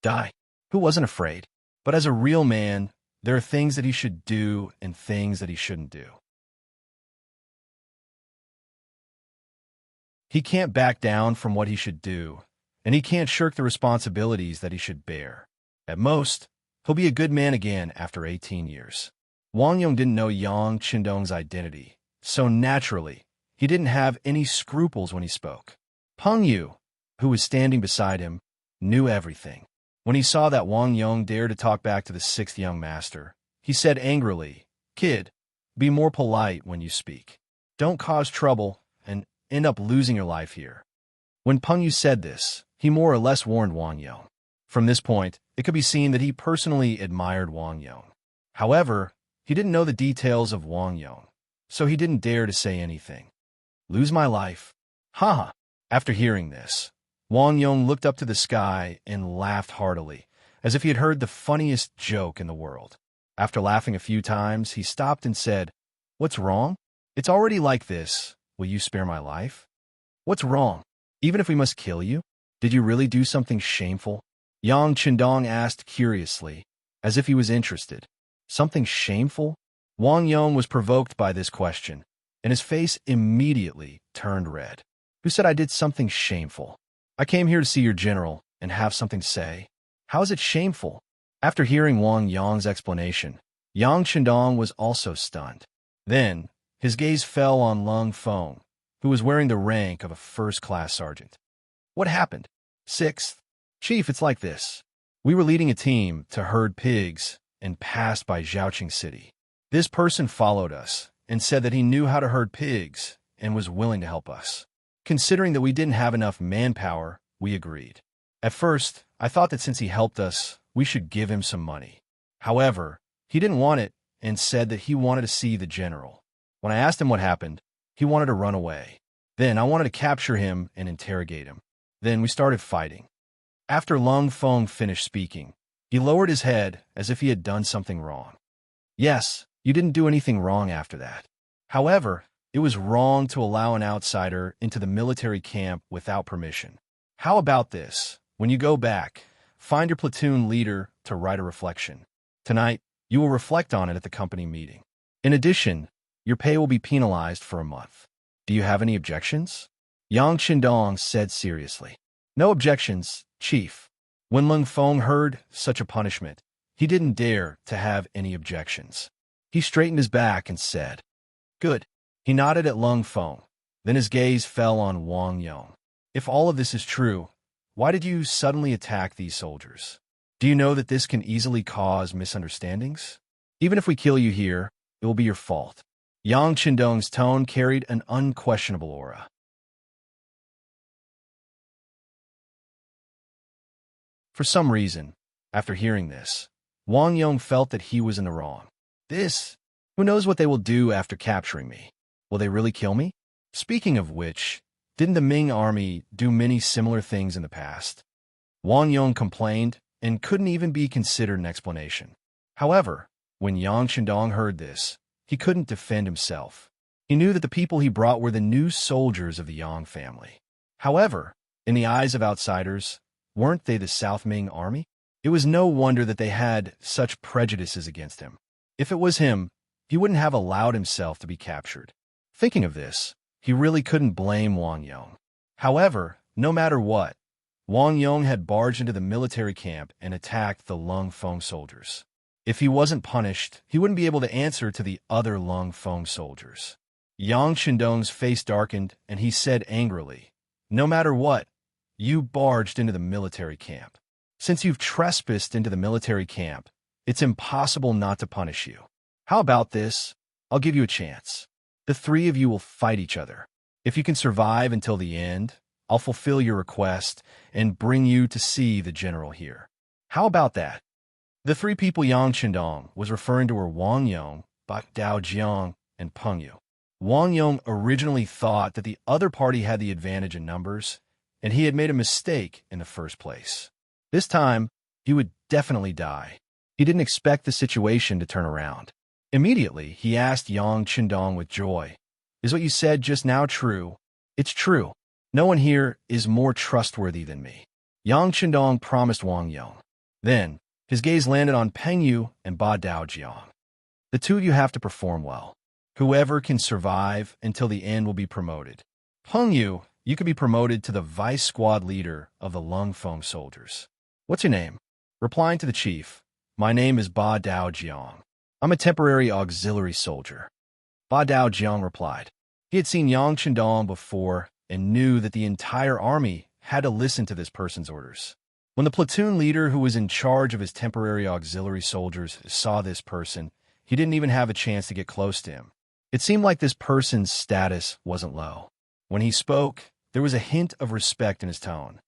A: Die. Who wasn't afraid? But as a real man, there are things that he should do and things that he shouldn't do. He can't back down from what he should do, and he can't shirk the responsibilities that he should bear. At most, he'll be a good man again after 18 years. Wang Yong didn't know Yang Qindong's identity, so naturally, he didn't have any scruples when he spoke. Peng Yu, who was standing beside him, knew everything. When he saw that Wang Yong dared to talk back to the sixth young master, he said angrily, "Kid, be more polite when you speak. Don't cause trouble and end up losing your life here." When Peng Yu said this, he more or less warned Wang Yong. From this point, it could be seen that he personally admired Wang Yong. However, he didn't know the details of Wang Yong, so he didn't dare to say anything. Lose my life? Ha! After hearing this, Wang Yong looked up to the sky and laughed heartily, as if he had heard the funniest joke in the world. After laughing a few times, he stopped and said, "What's wrong? It's already like this. Will you spare my life? What's wrong? Even if we must kill you? Did you really do something shameful?" Yang Qindong asked curiously, as if he was interested. Something shameful? Wang Yong was provoked by this question, and his face immediately turned red. Who said I did something shameful? I came here to see your general and have something to say. How is it shameful? After hearing Wang Yong's explanation, Yang Qindong was also stunned. Then, his gaze fell on Lung Feng, who was wearing the rank of a first-class sergeant. What happened? 6th. Chief, it's like this. We were leading a team to herd pigs and passed by Zhaoqing City. This person followed us and said that he knew how to herd pigs and was willing to help us. Considering that we didn't have enough manpower, we agreed. At first, I thought that since he helped us, we should give him some money. However, he didn't want it and said that he wanted to see the general. When I asked him what happened, he wanted to run away. Then I wanted to capture him and interrogate him. Then we started fighting. After Lung Feng finished speaking, he lowered his head as if he had done something wrong. Yes, you didn't do anything wrong after that. However, it was wrong to allow an outsider into the military camp without permission. How about this? When you go back, find your platoon leader to write a reflection. Tonight, you will reflect on it at the company meeting. In addition, your pay will be penalized for a month. Do you have any objections? Yang Qindong said seriously. No objections, Chief. When Lung Feng heard such a punishment, he didn't dare to have any objections. He straightened his back and said, "Good." He nodded at Lung Feng. Then his gaze fell on Wang Yong. If all of this is true, why did you suddenly attack these soldiers? Do you know that this can easily cause misunderstandings? Even if we kill you here, it will be your fault. Yang Qindong's tone carried an unquestionable aura. For some reason, after hearing this, Wang Yong felt that he was in the wrong. Who knows what they will do after capturing me? Will they really kill me? Speaking of which, didn't the Ming army do many similar things in the past? Wang Yong complained and couldn't even be considered an explanation. However, when Yang Qindong heard this, he couldn't defend himself. He knew that the people he brought were the new soldiers of the Yang family. However, in the eyes of outsiders, weren't they the South Ming army? It was no wonder that they had such prejudices against him. If it was him, he wouldn't have allowed himself to be captured. Thinking of this, he really couldn't blame Wang Yong. However, no matter what, Wang Yong had barged into the military camp and attacked the Lung Feng soldiers. If he wasn't punished, he wouldn't be able to answer to the other Lung Feng soldiers. Yang Qindong's face darkened, and he said angrily, "No matter what, you barged into the military camp. Since you've trespassed into the military camp, it's impossible not to punish you. How about this? I'll give you a chance. The three of you will fight each other. If you can survive until the end, I'll fulfill your request and bring you to see the general here. How about that?" The three people Yang Qindong was referring to were Wang Yong, Bak Dao Jiang, and Peng Yu. Wang Yong originally thought that the other party had the advantage in numbers, and he had made a mistake in the first place. This time, he would definitely die. He didn't expect the situation to turn around. Immediately, he asked Yang Qindong with joy, "Is what you said just now true?" "It's true. No one here is more trustworthy than me," Yang Qindong promised Wang Yong. Then, his gaze landed on Peng Yu and Ba Dao Jiang. "The two of you have to perform well. Whoever can survive until the end will be promoted. Peng Yu, you can be promoted to the vice squad leader of the Lung Feng soldiers." "What's your name?" Replying to the chief, "My name is Ba Dao Jiang. I'm a temporary auxiliary soldier." Ba Dao Jiang replied. He had seen Yang Qindong before and knew that the entire army had to listen to this person's orders. When the platoon leader who was in charge of his temporary auxiliary soldiers saw this person, he didn't even have a chance to get close to him. It seemed like this person's status wasn't low. When he spoke, there was a hint of respect in his tone.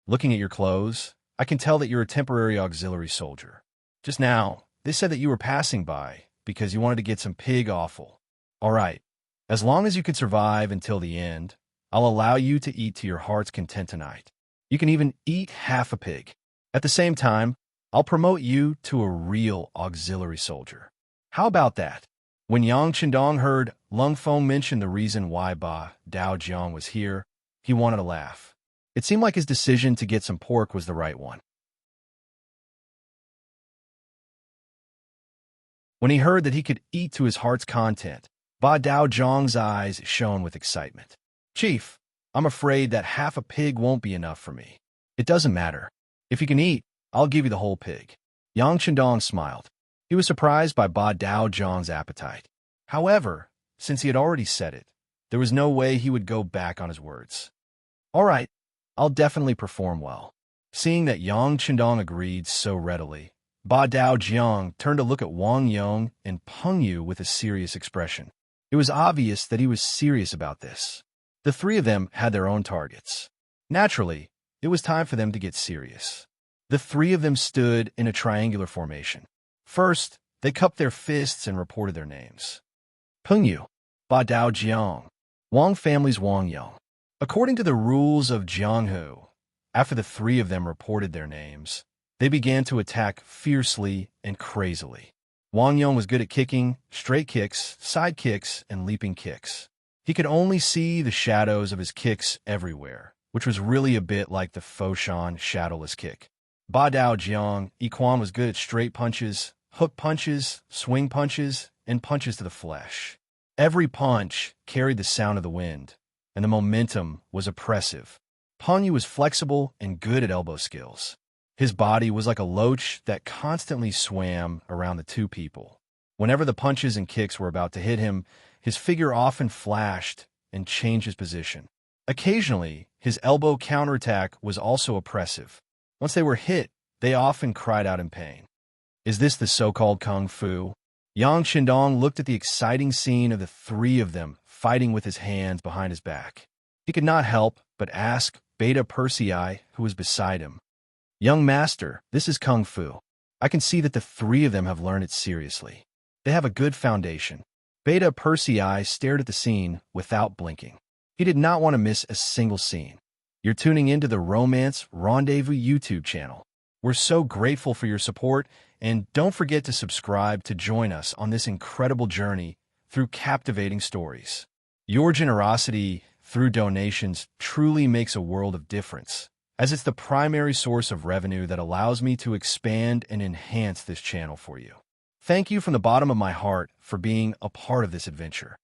A: "Looking at your clothes, I can tell that you're a temporary auxiliary soldier. Just now, they said that you were passing by because you wanted to get some pig offal. All right, as long as you can survive until the end, I'll allow you to eat to your heart's content tonight. You can even eat half a pig. At the same time, I'll promote you to a real auxiliary soldier. How about that?" When Yang Qindong heard Lung Feng mention the reason why Ba Dao Jiang was here, he wanted to laugh. It seemed like his decision to get some pork was the right one. When he heard that he could eat to his heart's content, Ba Dao Jiang's eyes shone with excitement. "Chief, I'm afraid that half a pig won't be enough for me." "It doesn't matter. If you can eat, I'll give you the whole pig." Yang Qindong smiled. He was surprised by Ba Dao Jiang's appetite. However, since he had already said it, there was no way he would go back on his words. "All right, I'll definitely perform well." Seeing that Yang Qindong agreed so readily, Ba Dao Jiang turned to look at Wang Yong and Peng Yu with a serious expression. It was obvious that he was serious about this. The three of them had their own targets. Naturally, it was time for them to get serious. The three of them stood in a triangular formation. First, they cupped their fists and reported their names. Peng Yu, Ba Dao Jiang, Wang family's Wang Yong. According to the rules of Jianghu, after the three of them reported their names, they began to attack fiercely and crazily. Wang Yong was good at kicking, straight kicks, side kicks, and leaping kicks. He could only see the shadows of his kicks everywhere, which was really a bit like the Foshan shadowless kick. Ba Dao Jiang, Yiquan was good at straight punches, hook punches, swing punches, and punches to the flesh. Every punch carried the sound of the wind, and the momentum was oppressive. Peng Yu was flexible and good at elbow skills. His body was like a loach that constantly swam around the two people. Whenever the punches and kicks were about to hit him, his figure often flashed and changed his position. Occasionally, his elbow counterattack was also oppressive. Once they were hit, They often cried out in pain. Is this the so-called Kung Fu? Yang Shindong looked at the exciting scene of the three of them fighting with his hands behind his back. He could not help but ask Beta Persei, who was beside him. Young master, this is Kung Fu. I can see that the three of them have learned it seriously. They have a good foundation. Beta Persei stared at the scene without blinking. He did not want to miss a single scene. You're tuning into the Romance Rendezvous YouTube channel. We're so grateful for your support, and don't forget to subscribe to join us on this incredible journey through captivating stories. Your generosity through donations truly makes a world of difference, as it's the primary source of revenue that allows me to expand and enhance this channel for you. Thank you from the bottom of my heart for being a part of this adventure.